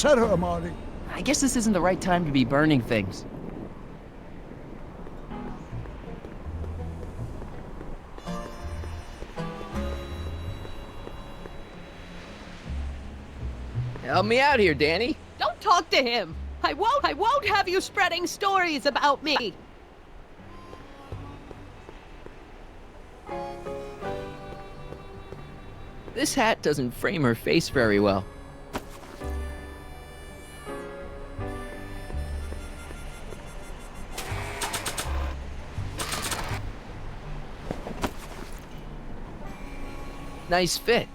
[SPEAKER 3] upset her, Marty.
[SPEAKER 1] I guess this isn't the right time to be burning things. Help me out here, Danny.
[SPEAKER 20] Don't talk to him. I won't have you spreading stories about me.
[SPEAKER 1] This hat doesn't frame her face very well. Nice fit.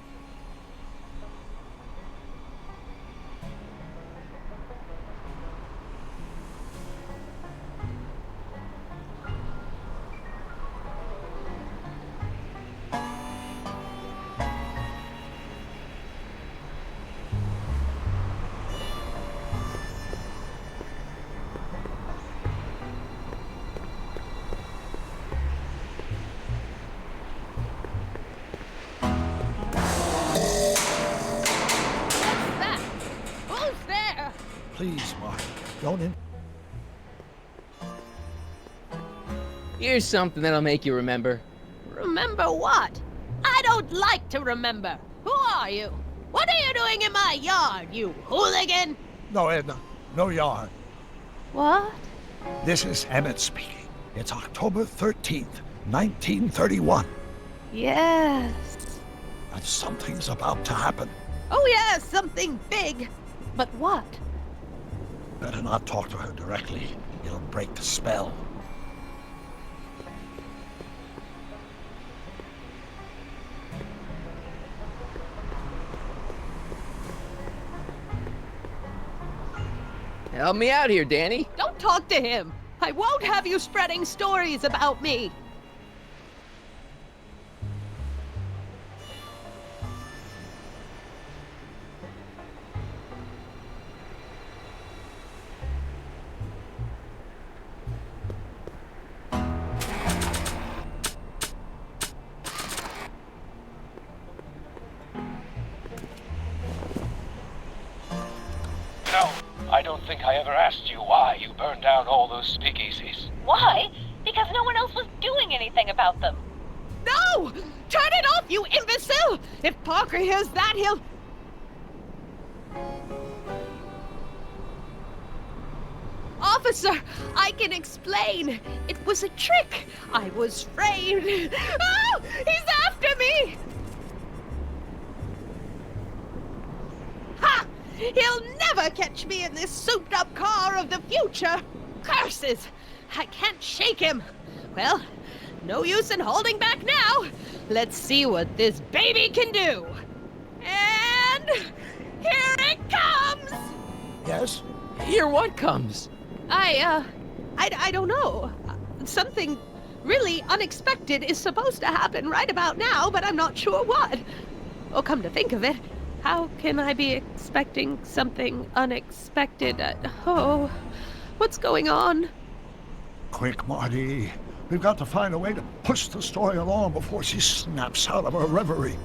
[SPEAKER 3] Please, Marty, don't in...
[SPEAKER 1] Here's something that'll make you remember.
[SPEAKER 20] Remember what? I don't like to remember. Who are you? What are you doing in my yard, you hooligan?
[SPEAKER 3] No, Edna, no yard.
[SPEAKER 20] What?
[SPEAKER 3] This is Emmett speaking. It's October 13th, 1931.
[SPEAKER 20] Yes.
[SPEAKER 3] And something's about to happen.
[SPEAKER 20] Oh yes, something big. But what?
[SPEAKER 3] Better not talk to her directly. It'll break the spell.
[SPEAKER 1] Help me out here, Danny.
[SPEAKER 20] Don't talk to him. I won't have you spreading stories about me.
[SPEAKER 21] No, I don't think I ever asked you why you burned down all those speakeasies.
[SPEAKER 14] Why? Because no one else was doing anything about them.
[SPEAKER 20] No! Turn it off, you imbecile! If Parker hears that, he'll... Officer, I can explain. It was a trick. I was framed. Oh! He's after me! Ha! He'll never catch me in this souped-up car of the future. Curses! I can't shake him. Well, no use in holding back now. Let's see what this baby can do. And here it comes!
[SPEAKER 3] Yes?
[SPEAKER 1] Here what comes?
[SPEAKER 20] I don't know. Something really unexpected is supposed to happen right about now, but I'm not sure what. Oh, come to think of it, how can I be expecting something unexpected? Oh, what's going on?
[SPEAKER 3] Quick, Marty. We've got to find a way to push the story along before she snaps out of her reverie.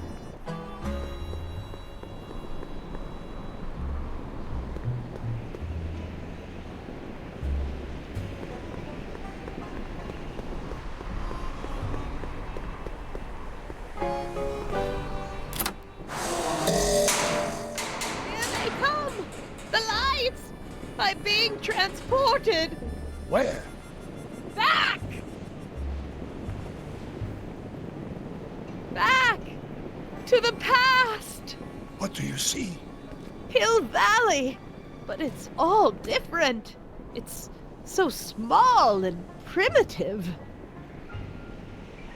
[SPEAKER 20] I'm being transported!
[SPEAKER 3] Where?
[SPEAKER 20] Back! Back! To the past!
[SPEAKER 3] What do you see?
[SPEAKER 20] Hill Valley! But it's all different. It's so small and primitive.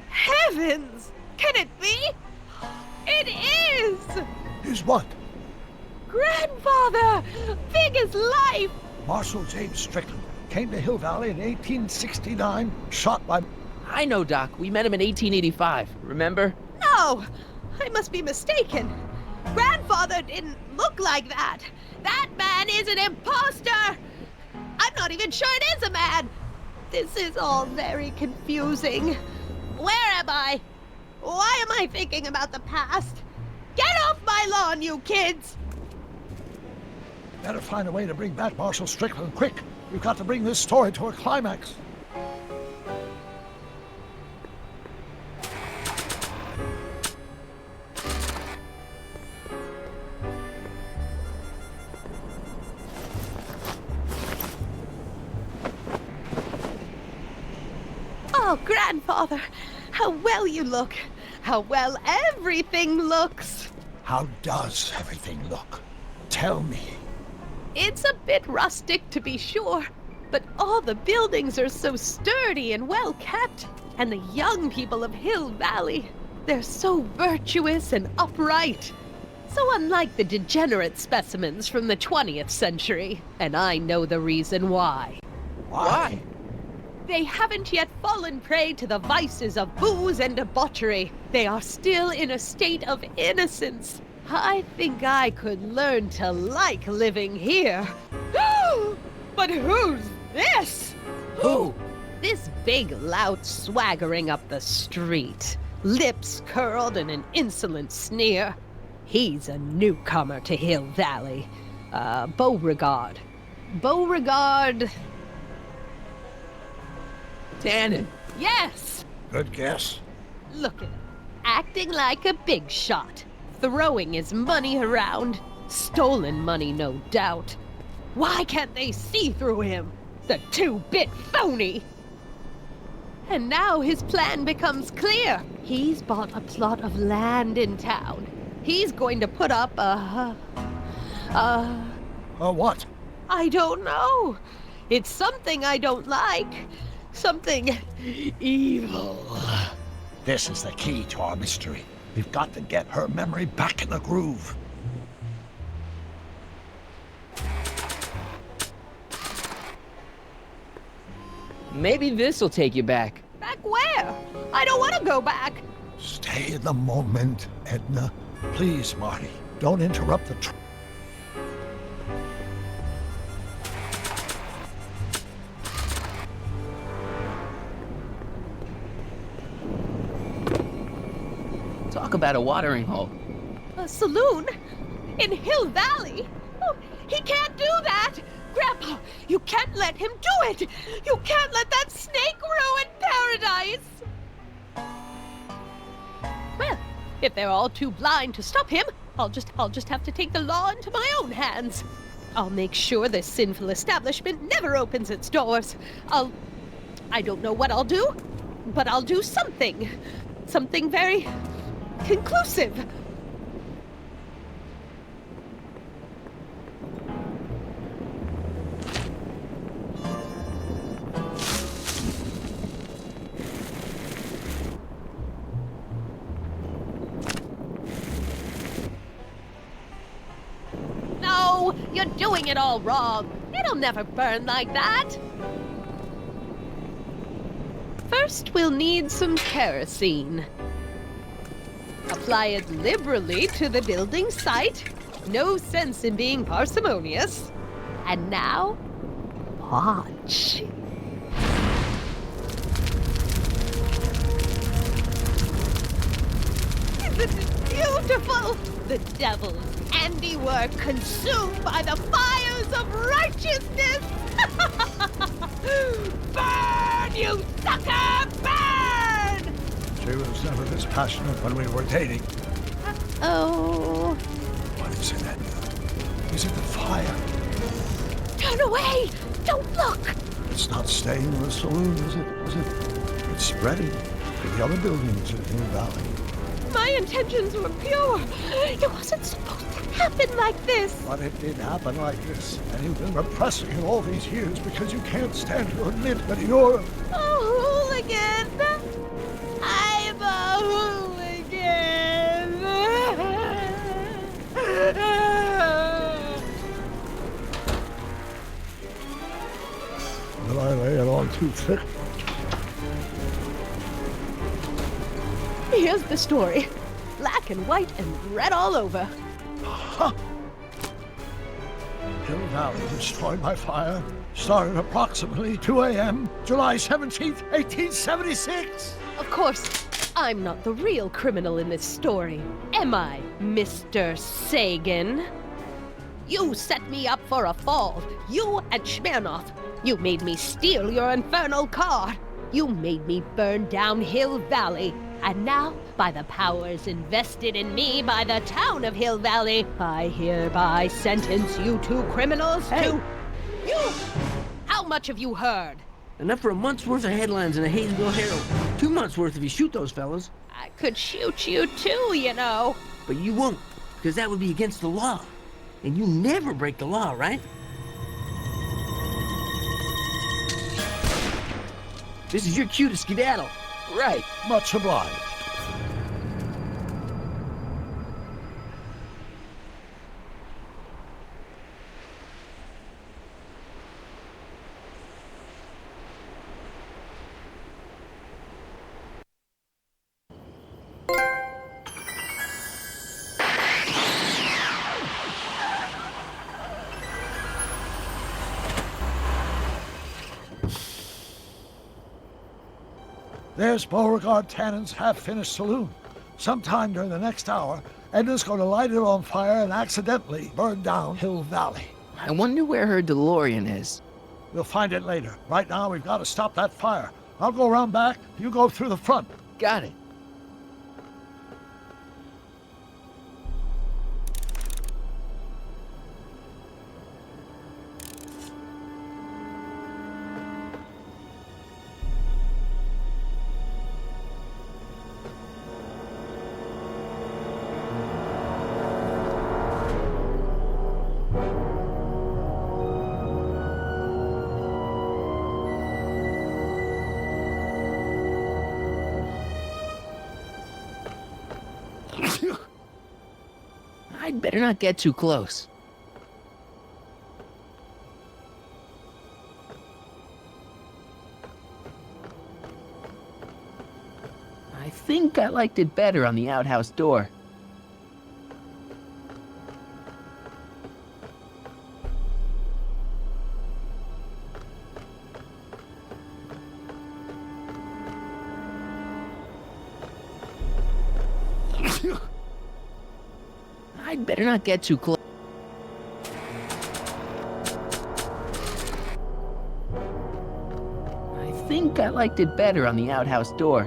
[SPEAKER 20] Heavens! Can it be? It is!
[SPEAKER 3] Is what?
[SPEAKER 20] Grandfather! Big as life!
[SPEAKER 3] Marshal James Strickland came to Hill Valley in 1869, shot by...
[SPEAKER 1] I know, Doc. We met him in 1885, remember?
[SPEAKER 20] No! I must be mistaken. Grandfather didn't look like that. That man is an imposter! I'm not even sure it is a man! This is all very confusing. Where am I? Why am I thinking about the past? Get off my lawn, you kids!
[SPEAKER 3] Better find a way to bring back Marshal Strickland quick. We've got to bring this story to a climax.
[SPEAKER 20] Oh, Grandfather, how well you look. How well everything looks.
[SPEAKER 3] How does everything look? Tell me.
[SPEAKER 20] It's a bit rustic, to be sure, but all the buildings are so sturdy and well kept. And the young people of Hill Valley, they're so virtuous and upright. So unlike the degenerate specimens from the 20th century, and I know the reason why.
[SPEAKER 3] Why?
[SPEAKER 20] They haven't yet fallen prey to the vices of booze and debauchery. They are still in a state of innocence. I think I could learn to like living here. But who's this?
[SPEAKER 3] Who?
[SPEAKER 20] This big lout swaggering up the street, lips curled in an insolent sneer. He's a newcomer to Hill Valley. Beauregard. Beauregard...
[SPEAKER 1] Tannen.
[SPEAKER 20] Yes!
[SPEAKER 3] Good guess.
[SPEAKER 20] Look at him, acting like a big shot, throwing his money around. Stolen money, no doubt. Why can't they see through him? The two-bit phony! And now his plan becomes clear. He's bought a plot of land in town. He's going to put up a
[SPEAKER 3] what?
[SPEAKER 20] I don't know. It's something I don't like. Something evil.
[SPEAKER 3] This is the key to our mystery. We've got to get her memory back in the groove.
[SPEAKER 1] Maybe this'll take you back.
[SPEAKER 20] Back where? I don't want to go back.
[SPEAKER 3] Stay in the moment, Edna. Please, Marty, don't interrupt the
[SPEAKER 1] Talk about a watering hole.
[SPEAKER 20] A saloon? In Hill Valley? Oh, he can't do that! Grandpa, you can't let him do it! You can't let that snake ruin paradise! Well, if they're all too blind to stop him, I'll just have to take the law into my own hands. I'll make sure this sinful establishment never opens its doors. I don't know what I'll do, but I'll do something. Something very conclusive. No, you're doing it all wrong. It'll never burn like that. First, we'll need some kerosene. Apply it liberally to the building site. No sense in being parsimonious. And now, watch. Isn't it beautiful? The devil's handiwork consumed by the fires of righteousness. Burn, you sucker, burn!
[SPEAKER 3] She was never this passionate when we were dating.
[SPEAKER 20] Oh.
[SPEAKER 3] What is it, Edna? Is it the fire?
[SPEAKER 20] Turn away! Don't look!
[SPEAKER 3] It's not staying in the saloon, is it? It's spreading to the other buildings in Hill Valley.
[SPEAKER 20] My intentions were pure. It wasn't supposed to happen like this.
[SPEAKER 3] But it did happen like this, and you've been repressing it all these years because you can't stand to admit that you're...
[SPEAKER 20] A hooligan! I'm a hooligan!
[SPEAKER 3] Will I lay it on too thick?
[SPEAKER 20] Here's the story. Black and white and red all over.
[SPEAKER 3] Huh. Hill Valley destroyed by fire. Started approximately 2 a.m., July 17th, 1876.
[SPEAKER 20] Of course, I'm not the real criminal in this story. Am I, Mr. Sagan? You set me up for a fall. You and Smirnoff. You made me steal your infernal car. You made me burn down Hill Valley. And now, by the powers invested in me by the town of Hill Valley, I hereby sentence you two criminals to... You! How much have you heard?
[SPEAKER 18] Enough for a month's worth of headlines in the Hayesville Herald. 2 months worth if you shoot those fellas.
[SPEAKER 20] I could shoot you too, you know.
[SPEAKER 18] But you won't, because that would be against the law. And you never break the law, right? This is your cue to skedaddle.
[SPEAKER 1] Right.
[SPEAKER 3] Much obliged. There's Beauregard Tannen's half-finished saloon. Sometime during the next hour, Edna's going to light it on fire and accidentally burn down Hill Valley.
[SPEAKER 1] I wonder where her DeLorean is.
[SPEAKER 3] We'll find it later. Right now, we've got to stop that fire. I'll go around back. You go through the front.
[SPEAKER 1] Got it. I'd better not get too close. I think I liked it better on the outhouse door. I'd better not get too close. I think I liked it better on the outhouse door.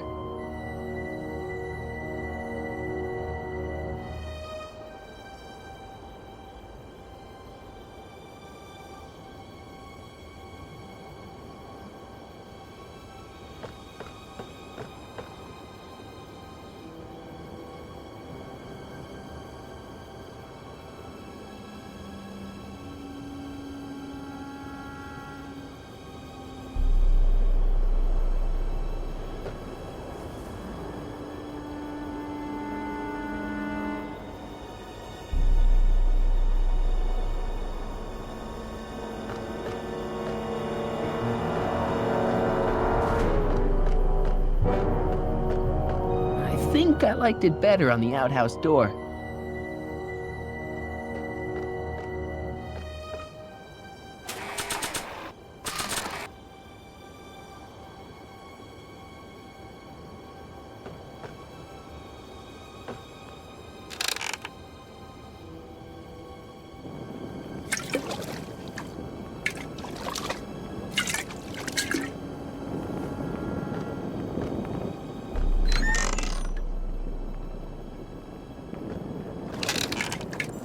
[SPEAKER 1] I think I liked it better on the outhouse door.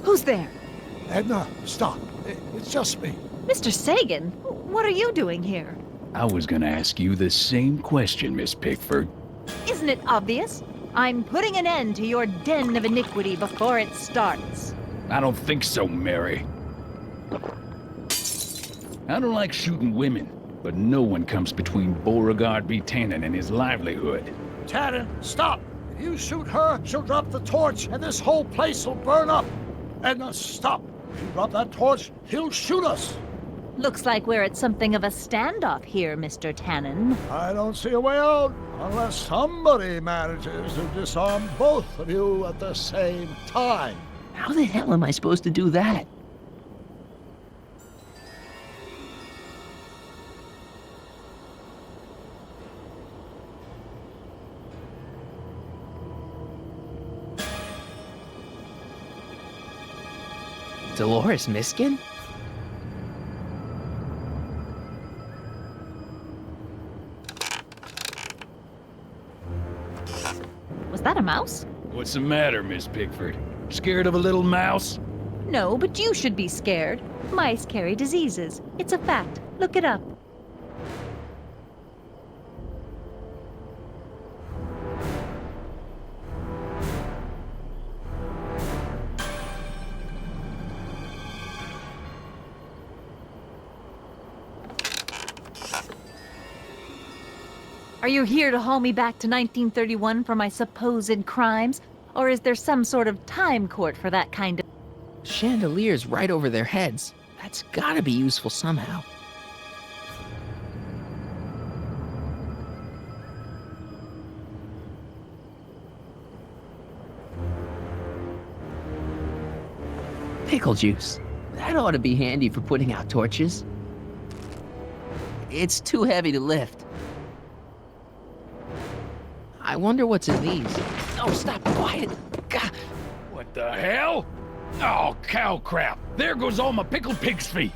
[SPEAKER 10] Who's there?
[SPEAKER 3] Edna, stop. It's just me.
[SPEAKER 10] Mr. Sagan, what are you doing here?
[SPEAKER 9] I was gonna ask you the same question, Miss Pickford.
[SPEAKER 10] Isn't it obvious? I'm putting an end to your den of iniquity before it starts.
[SPEAKER 9] I don't think so, Mary. I don't like shooting women, but no one comes between Beauregard B. Tannen and his livelihood.
[SPEAKER 3] Tannen, stop! If you shoot her, she'll drop the torch, and this whole place will burn up. Edna, stop! If you drop that torch, he'll shoot us.
[SPEAKER 10] Looks like we're at something of a standoff here, Mr. Tannen.
[SPEAKER 3] I don't see a way out unless somebody manages to disarm both of you at the same time.
[SPEAKER 1] How the hell am I supposed to do that? Dolores Miskin?
[SPEAKER 10] Was that a mouse?
[SPEAKER 9] What's the matter, Miss Pickford? Scared of a little mouse?
[SPEAKER 10] No, but you should be scared. Mice carry diseases. It's a fact. Look it up. Are you here to haul me back to 1931 for my supposed crimes? Or is there some sort of time court for that kind of...
[SPEAKER 1] Chandeliers right over their heads. That's gotta be useful somehow. Pickle juice. That ought to be handy for putting out torches. It's too heavy to lift. I wonder what's in these. Oh, stop, quiet. God.
[SPEAKER 9] What the hell? Oh, cow crap! There goes all my pickled pig's feet!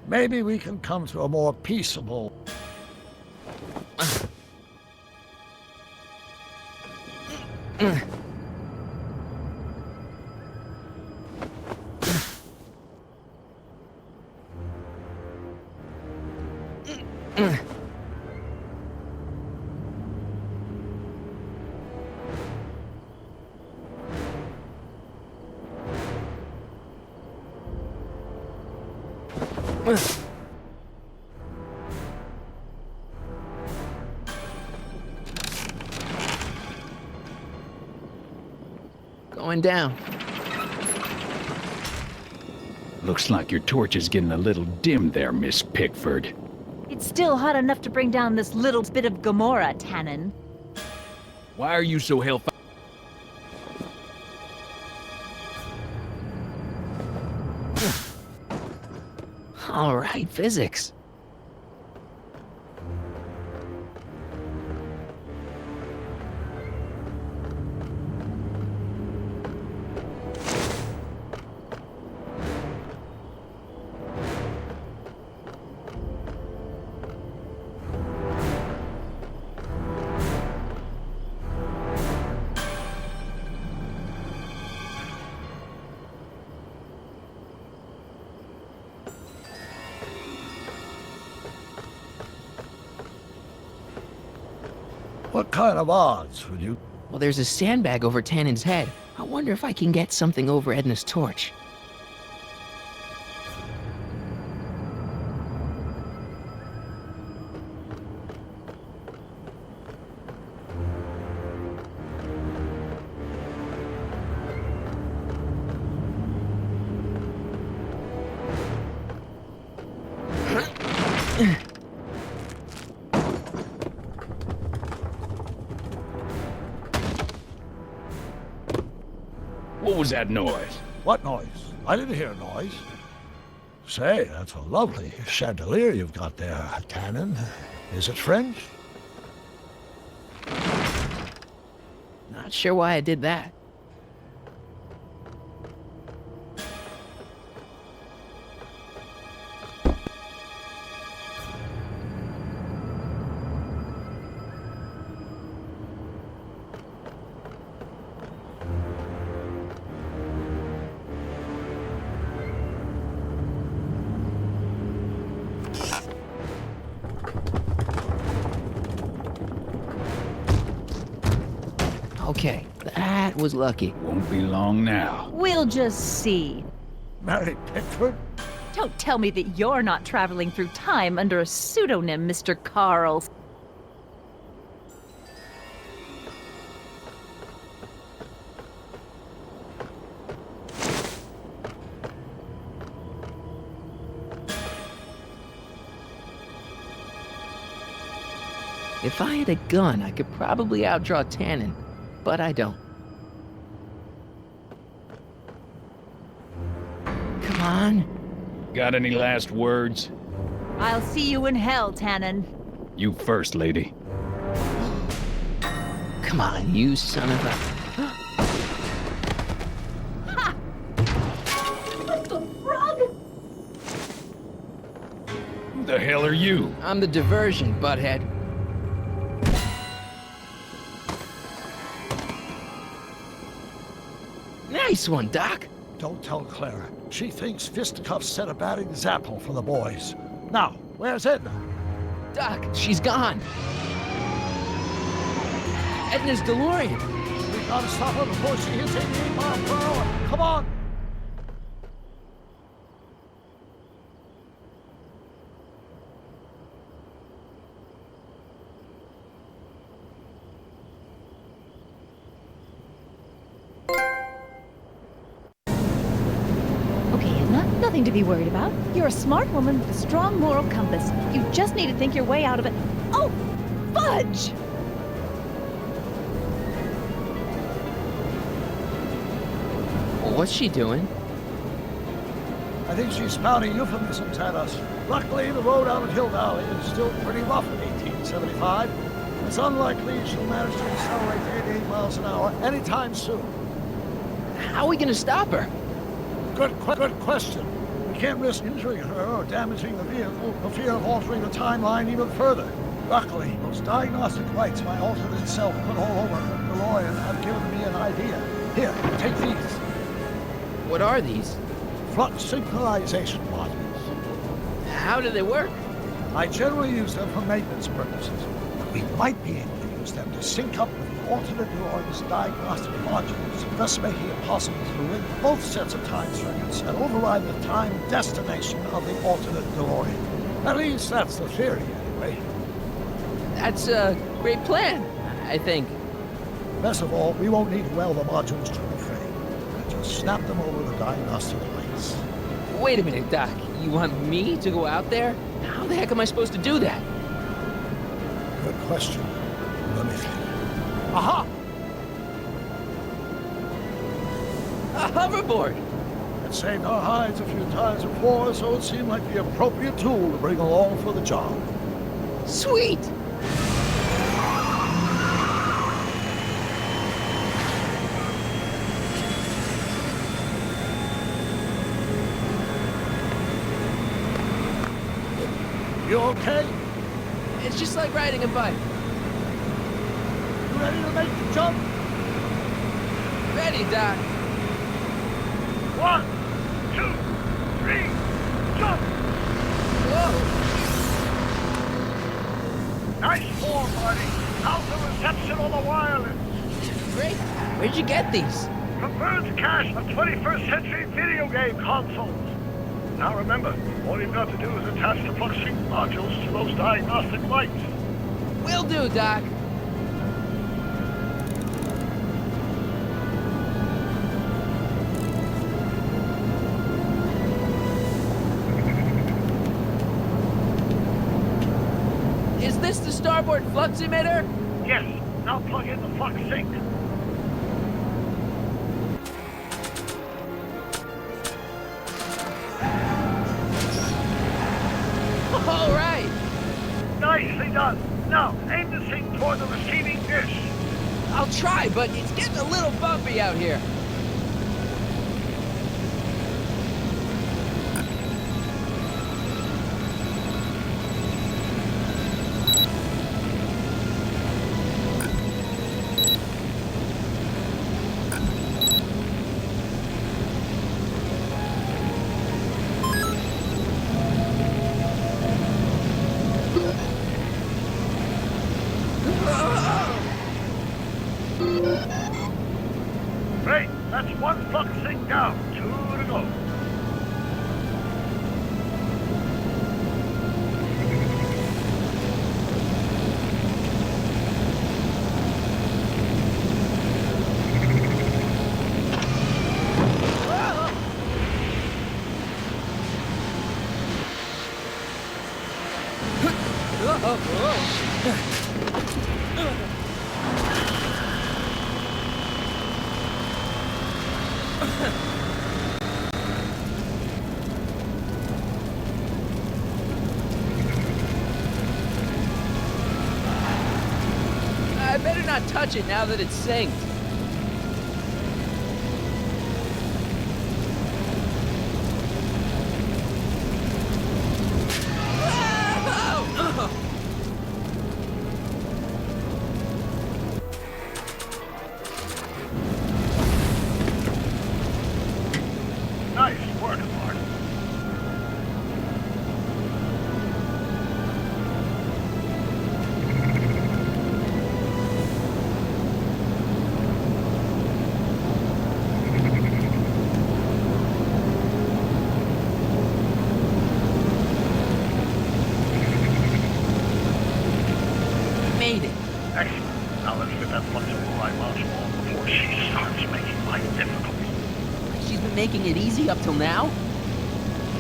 [SPEAKER 3] Maybe we can come to a more peaceable...
[SPEAKER 1] Going down.
[SPEAKER 9] Looks like your torch is getting a little dim there, Miss Pickford.
[SPEAKER 10] It's still hot enough to bring down this little bit of Gomorrah, Tannen.
[SPEAKER 9] Why are you so hellfire?
[SPEAKER 1] All right, physics.
[SPEAKER 3] What kind of odds would you...
[SPEAKER 1] Well, there's a sandbag over Tannen's head. I wonder if I can get something over Edna's torch.
[SPEAKER 9] What was that noise?
[SPEAKER 3] What noise? I didn't hear a noise. Say, that's a lovely chandelier you've got there, Tannen. Is it French?
[SPEAKER 1] Not sure why I did that. Okay, that was lucky.
[SPEAKER 9] Won't be long now.
[SPEAKER 10] We'll just see.
[SPEAKER 3] Mary Pickford?
[SPEAKER 10] Don't tell me that you're not traveling through time under a pseudonym, Mr. Carl.
[SPEAKER 1] If I had a gun, I could probably outdraw Tannen, but I don't. Come on.
[SPEAKER 9] Got any last words?
[SPEAKER 10] I'll see you in hell, Tannen.
[SPEAKER 9] You first, lady.
[SPEAKER 1] Come on, you son of a...
[SPEAKER 19] What the frog?
[SPEAKER 9] Who the hell are you?
[SPEAKER 1] I'm the diversion, butthead. Nice one, Doc.
[SPEAKER 3] Don't tell Clara. She thinks fisticuffs set a bad example for the boys. Now, where's Edna?
[SPEAKER 1] Doc, she's gone. Edna's DeLorean.
[SPEAKER 3] We gotta stop her before she hits 88 miles per hour. Come on!
[SPEAKER 10] Okay, Edna, nothing to be worried about. You're a smart woman with a strong moral compass. You just need to think your way out of it. Oh, fudge!
[SPEAKER 1] What's she doing?
[SPEAKER 3] I think she's spouting euphemisms at us. Luckily, the road out of Hill Valley is still pretty rough in 1875. It's unlikely she'll manage to accelerate to 88 miles an hour anytime soon.
[SPEAKER 1] How are we gonna stop her?
[SPEAKER 3] Good question. We can't risk injuring her or damaging the vehicle for fear of altering the timeline even further. Luckily, those diagnostic lights my alternate self put all over her DeLorean have given me an idea. Here, take these.
[SPEAKER 1] What are these?
[SPEAKER 3] Flux synchronization modules.
[SPEAKER 1] How do they work?
[SPEAKER 3] I generally use them for maintenance purposes, but we might be able to use them to sync up with the alternate DeLorean's diagnostic modules, thus making it possible to link both sets of time circuits and override the time destination of the alternate DeLorean. At least that's the theory, anyway.
[SPEAKER 1] That's a great plan, I think.
[SPEAKER 3] Best of all, we won't need to weld the modules to the frame. We'll just snap them over the diagnostic lights.
[SPEAKER 1] Wait a minute, Doc. You want me to go out there? How the heck am I supposed to do that?
[SPEAKER 3] Good question. Let me think. Aha!
[SPEAKER 1] A hoverboard!
[SPEAKER 3] It saved our hides a few times before, so it seemed like the appropriate tool to bring along for the job.
[SPEAKER 1] Sweet!
[SPEAKER 3] You okay?
[SPEAKER 1] It's just like riding a bike.
[SPEAKER 3] You ready to make the jump?
[SPEAKER 1] Ready, Doc.
[SPEAKER 3] 1, 2, 3, jump!
[SPEAKER 1] Whoa!
[SPEAKER 3] Nice form, buddy. How's the reception on the wireless?
[SPEAKER 1] Great. Where'd you get these?
[SPEAKER 3] From Bird's cache of 21st century video game consoles. Now remember, all you've got to do is attach the flux sync modules to those diagnostic lights.
[SPEAKER 1] Will do, Doc. Is this the starboard flux emitter?
[SPEAKER 3] Yes, now plug in the flux sync.
[SPEAKER 1] All right.
[SPEAKER 3] Nicely done. Now, aim the sync toward the receiving dish.
[SPEAKER 1] I'll try, but it's getting a little bumpy out here.
[SPEAKER 3] Great, that's one flux sync down. 2 to go.
[SPEAKER 1] better not touch it now that it's synced.
[SPEAKER 3] Nice work, Marty.
[SPEAKER 1] Made it.
[SPEAKER 3] Excellent. Now let's get that flexible line module before she starts making life difficult.
[SPEAKER 1] She's been making it easy up till now?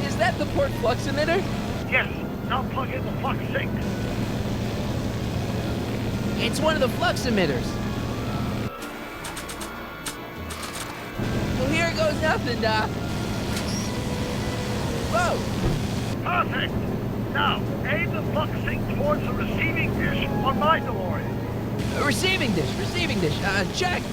[SPEAKER 1] Is that the port flux emitter?
[SPEAKER 3] Yes. Now plug in the flux sink.
[SPEAKER 1] It's one of the flux emitters. Well, here goes nothing, Doc. Whoa!
[SPEAKER 3] Perfect. Now, aim the flux sink towards the receiving dish on my DeLorean.
[SPEAKER 1] Receiving dish, check!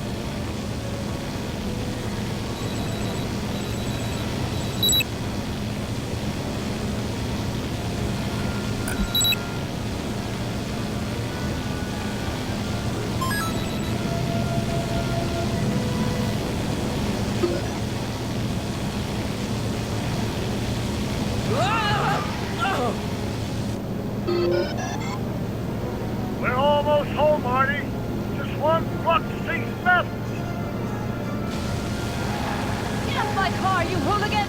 [SPEAKER 3] We're almost home, Marty. Just one flux sink left.
[SPEAKER 10] Get off my car, you hooligan!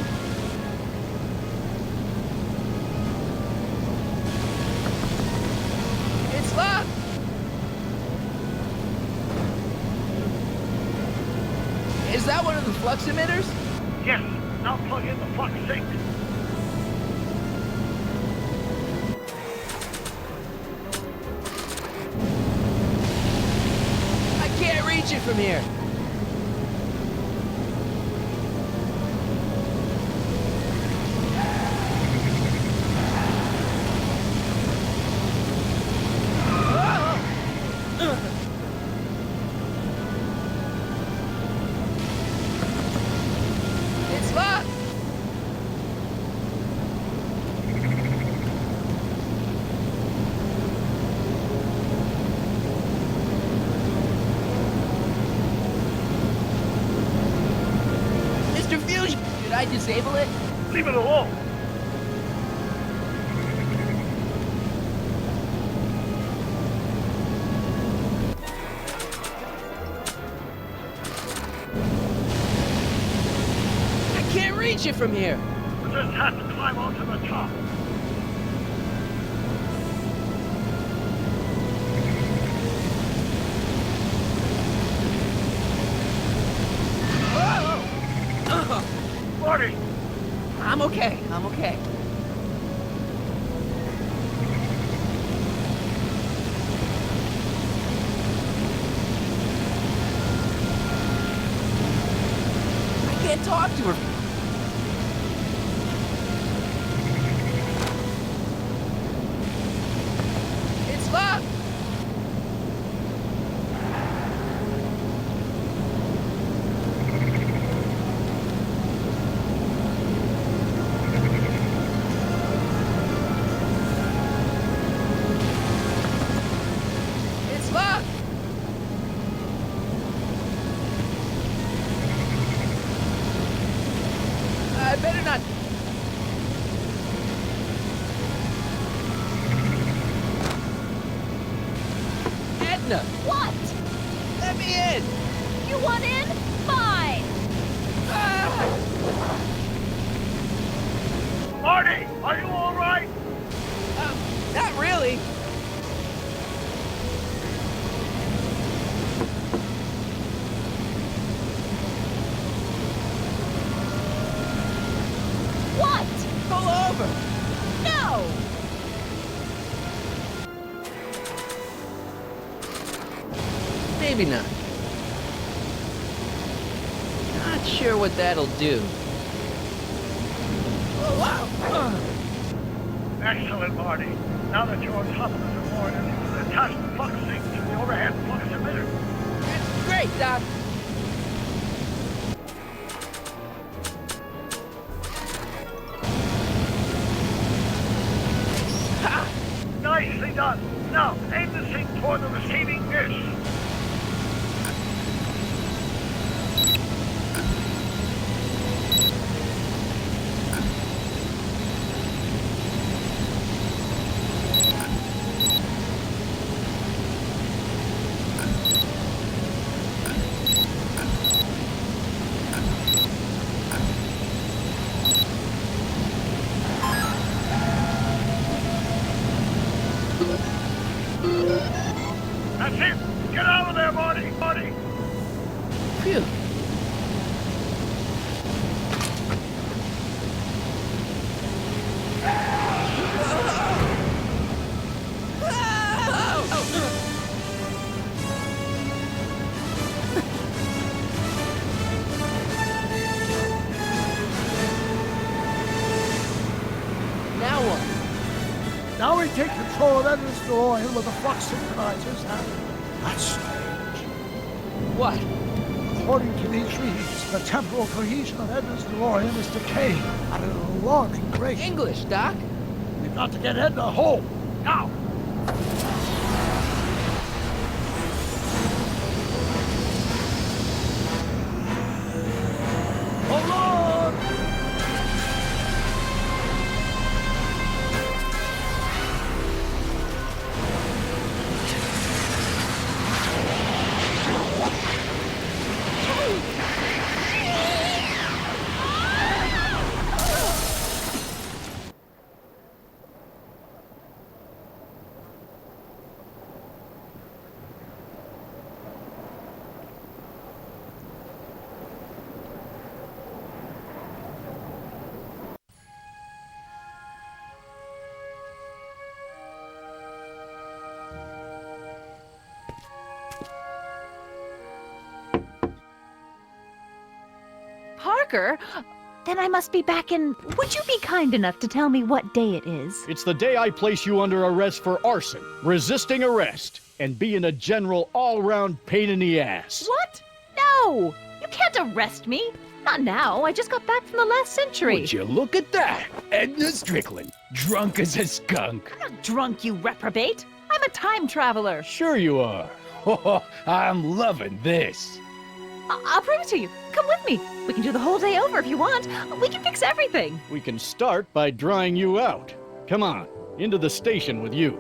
[SPEAKER 1] It's locked! Is that one of the flux emitters?
[SPEAKER 3] Yes. Now plug in the flux sink.
[SPEAKER 1] I can't reach it from here. It's locked. Mr. Fusion, should I disable it?
[SPEAKER 3] Leave it alone.
[SPEAKER 1] I can't reach it from here.
[SPEAKER 3] We just have to climb onto the top. Marty!
[SPEAKER 1] I'm okay. I can't talk to her. It's locked. It's locked. I better not. Edna!
[SPEAKER 10] What?
[SPEAKER 1] Let me in!
[SPEAKER 10] You want in? Fine!
[SPEAKER 3] Marty, are you all right?
[SPEAKER 1] Not really.
[SPEAKER 10] What?
[SPEAKER 1] Pull over!
[SPEAKER 10] No!
[SPEAKER 1] Maybe not. Not sure what that'll do. Oh, wow!
[SPEAKER 3] Excellent, Marty. Now that you're on top of the DeLorean, you can attach the flux sink to the overhead flux emitter.
[SPEAKER 1] right, Doc.
[SPEAKER 3] Nicely done. Now, aim the sink toward the receiving dish. That's it. Get out of there, Marty. Marty.
[SPEAKER 1] Phew. Now what?
[SPEAKER 3] Now we take control of Edna's DeLorean with the flux synchronizers, and that's strange.
[SPEAKER 1] What?
[SPEAKER 3] According to these readings, the temporal cohesion of Edna's DeLorean is decaying at an alarming rate.
[SPEAKER 1] English, Doc.
[SPEAKER 3] We've got to get Edna home, now! Hold on!
[SPEAKER 10] Parker? Then I must be back in... Would you be kind enough to tell me what day it is?
[SPEAKER 9] It's the day I place you under arrest for arson, resisting arrest, and being a general all-round pain in the ass.
[SPEAKER 10] What? No! You can't arrest me. Not now. I just got back from the last century.
[SPEAKER 9] Would you look at that? Edna Strickland, drunk as a skunk.
[SPEAKER 10] I'm not drunk, you reprobate. I'm a time traveler.
[SPEAKER 9] Sure you are. Oh, I'm loving this.
[SPEAKER 10] I'll prove it to you. Come with me. We can do the whole day over if you want. We can fix everything.
[SPEAKER 9] We can start by drying you out. Come on, into the station with you.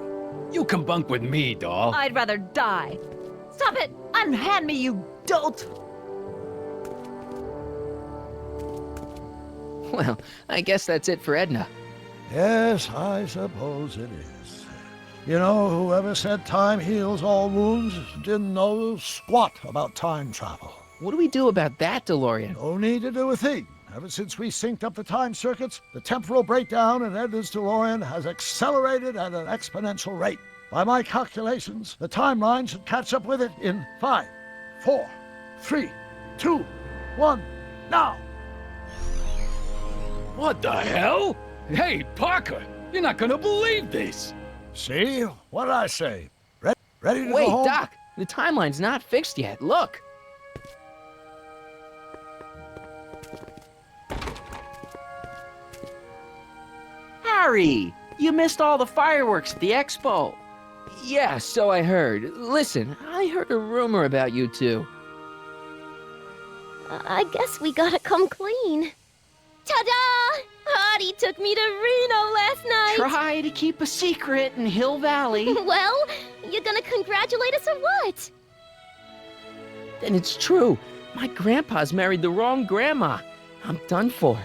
[SPEAKER 7] You can bunk with me, doll.
[SPEAKER 10] I'd rather die. Stop it! Unhand me, you dolt!
[SPEAKER 1] Well, I guess that's it for Edna.
[SPEAKER 3] Yes, I suppose it is. You know, whoever said time heals all wounds didn't know squat about time travel.
[SPEAKER 1] What do we do about that, DeLorean?
[SPEAKER 3] No need to do a thing. Ever since we synced up the time circuits, the temporal breakdown in Edna's DeLorean has accelerated at an exponential rate. By my calculations, the timeline should catch up with it in 5, 4, 3, 2, 1, now!
[SPEAKER 7] What the hell? Hey, Parker, you're not gonna believe this.
[SPEAKER 3] See? What did I say? Ready to
[SPEAKER 1] Wait,
[SPEAKER 3] go home?
[SPEAKER 1] Doc, the timeline's not fixed yet. Look.
[SPEAKER 5] Harry, you missed all the fireworks at the expo.
[SPEAKER 1] Yeah, so I heard. Listen, I heard a rumor about you two.
[SPEAKER 17] I guess we gotta come clean. Ta-da! Hardy took me to Reno last night.
[SPEAKER 5] Try to keep a secret in Hill Valley.
[SPEAKER 17] Well, you gonna congratulate us or what?
[SPEAKER 1] Then it's true. My grandpa's married the wrong grandma. I'm done for.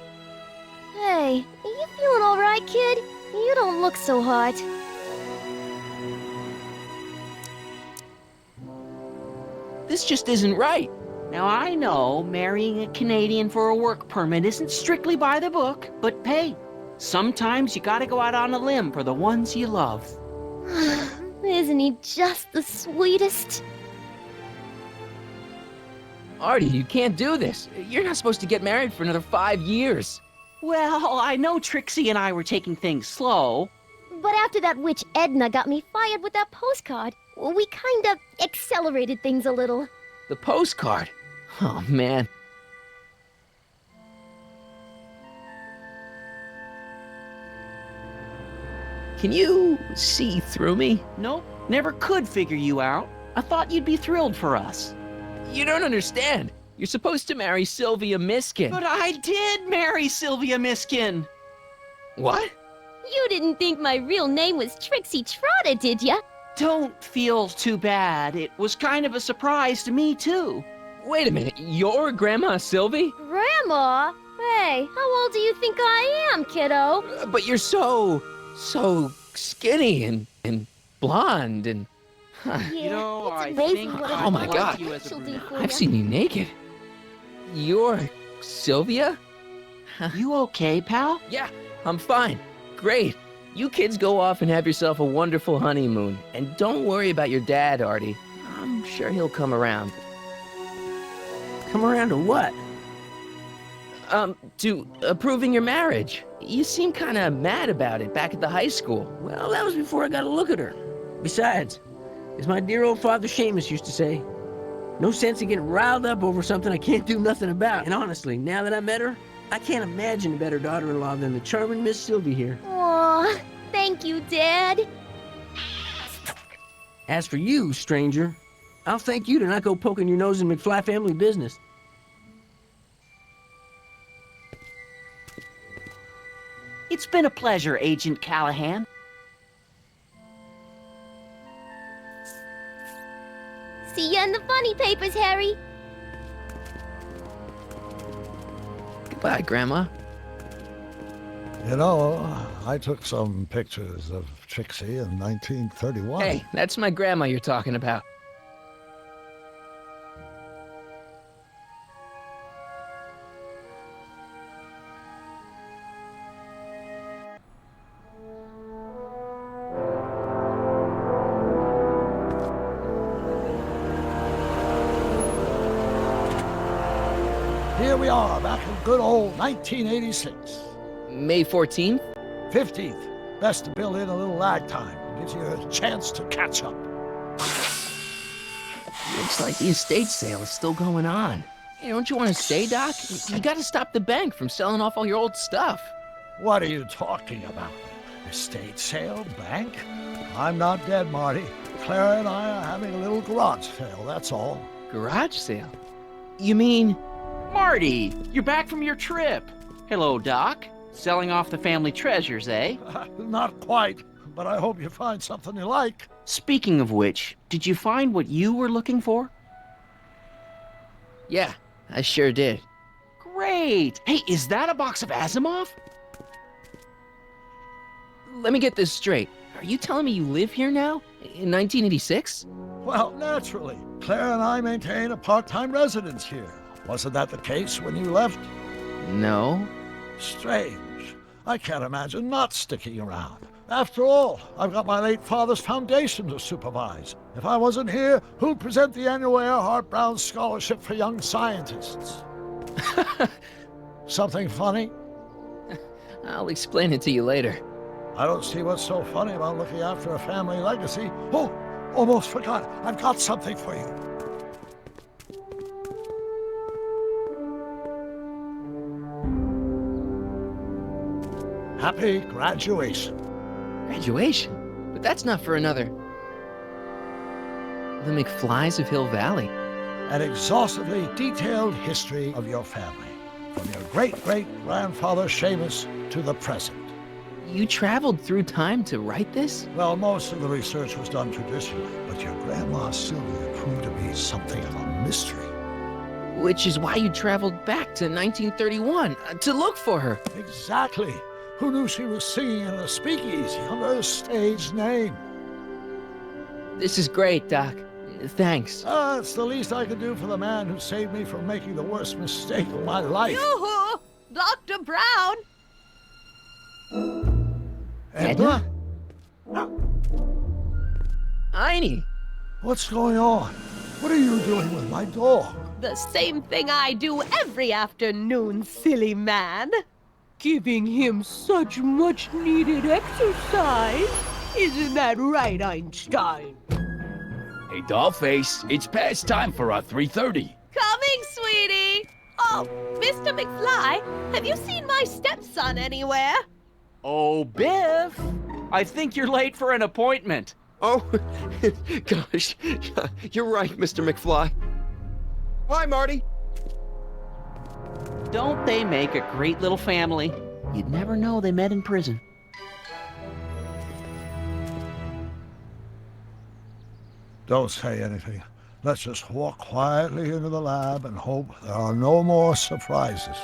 [SPEAKER 17] Hey, you feeling all right, kid? You don't look so hot.
[SPEAKER 1] This just isn't right.
[SPEAKER 5] Now, I know marrying a Canadian for a work permit isn't strictly by the book, but hey, sometimes you gotta go out on a limb for the ones you love.
[SPEAKER 17] Isn't he just the sweetest?
[SPEAKER 1] Artie, you can't do this. You're not supposed to get married for another 5 years.
[SPEAKER 5] Well, I know Trixie and I were taking things slow.
[SPEAKER 17] But after that witch Edna got me fired with that postcard, we kinda accelerated things a little.
[SPEAKER 1] The postcard. Oh, man. Can you see through me?
[SPEAKER 5] Nope, never could figure you out. I thought you'd be thrilled for us.
[SPEAKER 1] You don't understand. You're supposed to marry Sylvia Miskin.
[SPEAKER 5] But I did marry Sylvia Miskin.
[SPEAKER 1] What?
[SPEAKER 17] You didn't think my real name was Trixie Trotter, did ya?
[SPEAKER 5] Don't feel too bad. It was kind of a surprise to me, too.
[SPEAKER 1] Wait a minute, you're Grandma Sylvie?
[SPEAKER 17] Grandma? Hey, how old do you think I am, kiddo?
[SPEAKER 1] But you're so skinny and blonde and...
[SPEAKER 5] You know, I
[SPEAKER 17] amazing
[SPEAKER 5] think
[SPEAKER 17] what
[SPEAKER 1] Oh my God, I've seen you naked. You're Sylvia?
[SPEAKER 5] You okay, pal?
[SPEAKER 1] Yeah, I'm fine. Great. You kids go off and have yourself a wonderful honeymoon. And don't worry about your dad, Artie. I'm sure he'll come around.
[SPEAKER 18] Come around to what?
[SPEAKER 1] To approving your marriage. You seem kind of mad about it back at the high school.
[SPEAKER 18] Well, that was before I got a look at her. Besides, as my dear old father Seamus used to say, no sense in getting riled up over something I can't do nothing about. And honestly, now that I met her, I can't imagine a better daughter-in-law than the charming Miss Sylvie here.
[SPEAKER 17] Aw, thank you, Dad.
[SPEAKER 18] As for you, stranger, I'll thank you to not go poking your nose in McFly family business.
[SPEAKER 5] It's been a pleasure, Agent Callahan.
[SPEAKER 17] See ya in the funny papers, Harry.
[SPEAKER 1] Goodbye, Grandma.
[SPEAKER 3] You know, I took some pictures of Trixie in 1931.
[SPEAKER 1] Hey, that's my grandma you're talking about.
[SPEAKER 3] Here we are, back in good old 1986.
[SPEAKER 1] May 14th?
[SPEAKER 3] 15th. Best to build in a little lag time. Gives you a chance to catch up.
[SPEAKER 1] Looks like the estate sale is still going on. Hey, don't you want to stay, Doc? You gotta stop the bank from selling off all your old stuff.
[SPEAKER 3] What are you talking about? Estate sale? Bank? I'm not dead, Marty. Clara and I are having a little garage sale, that's all.
[SPEAKER 1] Garage sale? You mean...
[SPEAKER 5] Marty, you're back from your trip. Hello, Doc. Selling off the family treasures, eh?
[SPEAKER 3] Not quite, but I hope you find something you like.
[SPEAKER 5] Speaking of which, did you find what you were looking for?
[SPEAKER 1] Yeah, I sure did.
[SPEAKER 5] Great! Hey, is that a box of Asimov?
[SPEAKER 1] Let me get this straight. Are you telling me you live here now? In 1986?
[SPEAKER 3] Well, naturally. Claire and I maintain a part-time residence here. Wasn't that the case when you left?
[SPEAKER 1] No.
[SPEAKER 3] Strange. I can't imagine not sticking around. After all, I've got my late father's foundation to supervise. If I wasn't here, who'd present the annual Earhart Brown Scholarship for Young Scientists? Something funny?
[SPEAKER 1] I'll explain it to you later.
[SPEAKER 3] I don't see what's so funny about looking after a family legacy. Oh, almost forgot. I've got something for you. Happy graduation.
[SPEAKER 1] Graduation? But that's not for another... The McFlys of Hill Valley.
[SPEAKER 3] An exhaustively detailed history of your family, from your great-great-grandfather Seamus to the present.
[SPEAKER 1] You traveled through time to write this?
[SPEAKER 3] Well, most of the research was done traditionally, but your grandma Sylvia proved to be something of a mystery.
[SPEAKER 1] Which is why you traveled back to 1931, to look for her.
[SPEAKER 3] Exactly. Who knew she was singing in a speakeasy under a stage name?
[SPEAKER 1] This is great, Doc. Thanks.
[SPEAKER 3] It's the least I could do for the man who saved me from making the worst mistake of my life.
[SPEAKER 20] Yoo-hoo! Dr. Brown!
[SPEAKER 3] Edna?
[SPEAKER 1] Einie!
[SPEAKER 3] What's going on? What are you doing with my dog?
[SPEAKER 20] The same thing I do every afternoon, silly man. Giving him such much-needed exercise. Isn't that right, Einstein?
[SPEAKER 7] Hey, Dollface, it's past time for our 3:30.
[SPEAKER 20] Coming, sweetie! Oh, Mr. McFly, have you seen my stepson anywhere?
[SPEAKER 5] Oh, Biff! I think you're late for an appointment.
[SPEAKER 1] Oh, gosh. You're right, Mr. McFly. Hi, Marty.
[SPEAKER 5] Don't they make a great little family? You'd never know they met in prison.
[SPEAKER 3] Don't say anything. Let's just walk quietly into the lab and hope there are no more surprises.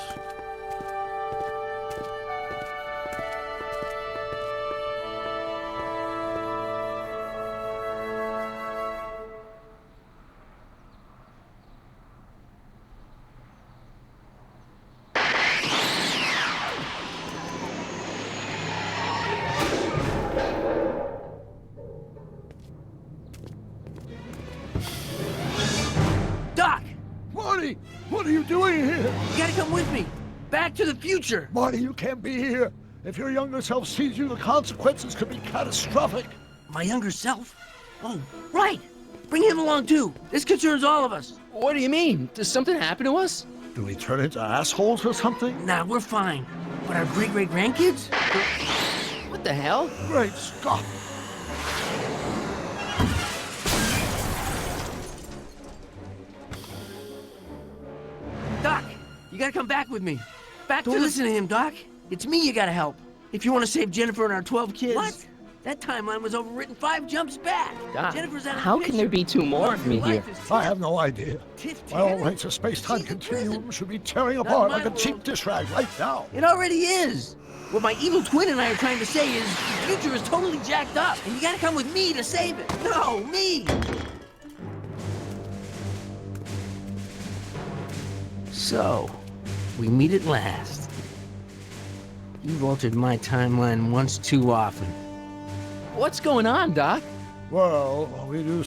[SPEAKER 18] Doc!
[SPEAKER 3] Marty, what are you doing here?
[SPEAKER 18] You gotta come with me. Back to the future.
[SPEAKER 3] Marty, you can't be here. If your younger self sees you, the consequences could be catastrophic.
[SPEAKER 18] My younger self? Oh, right. Bring him along too. This concerns all of us.
[SPEAKER 1] What do you mean? Does something happen to us?
[SPEAKER 3] Do we turn into assholes or something?
[SPEAKER 18] Nah, we're fine. But our great-great-grandkids?
[SPEAKER 1] What the hell?
[SPEAKER 3] Great Scott.
[SPEAKER 18] Doc, you gotta come back with me. Don't listen to him, Doc. It's me you gotta help. If you want to save Jennifer and our 12 kids. What? That timeline was overwritten 5 jumps back.
[SPEAKER 1] Doc,
[SPEAKER 18] Jennifer's out of
[SPEAKER 1] how
[SPEAKER 18] the
[SPEAKER 1] can there be 2 more of me here?
[SPEAKER 3] I have no idea. My all rights of space-time continuum should be tearing apart like a cheap dish rag right now.
[SPEAKER 18] It already is. What my evil twin and I are trying to say is the future is totally jacked up, and you gotta come with me to save it. No, me! So, we meet at last. You've altered my timeline once too often.
[SPEAKER 1] What's going on, Doc?
[SPEAKER 3] Well, we do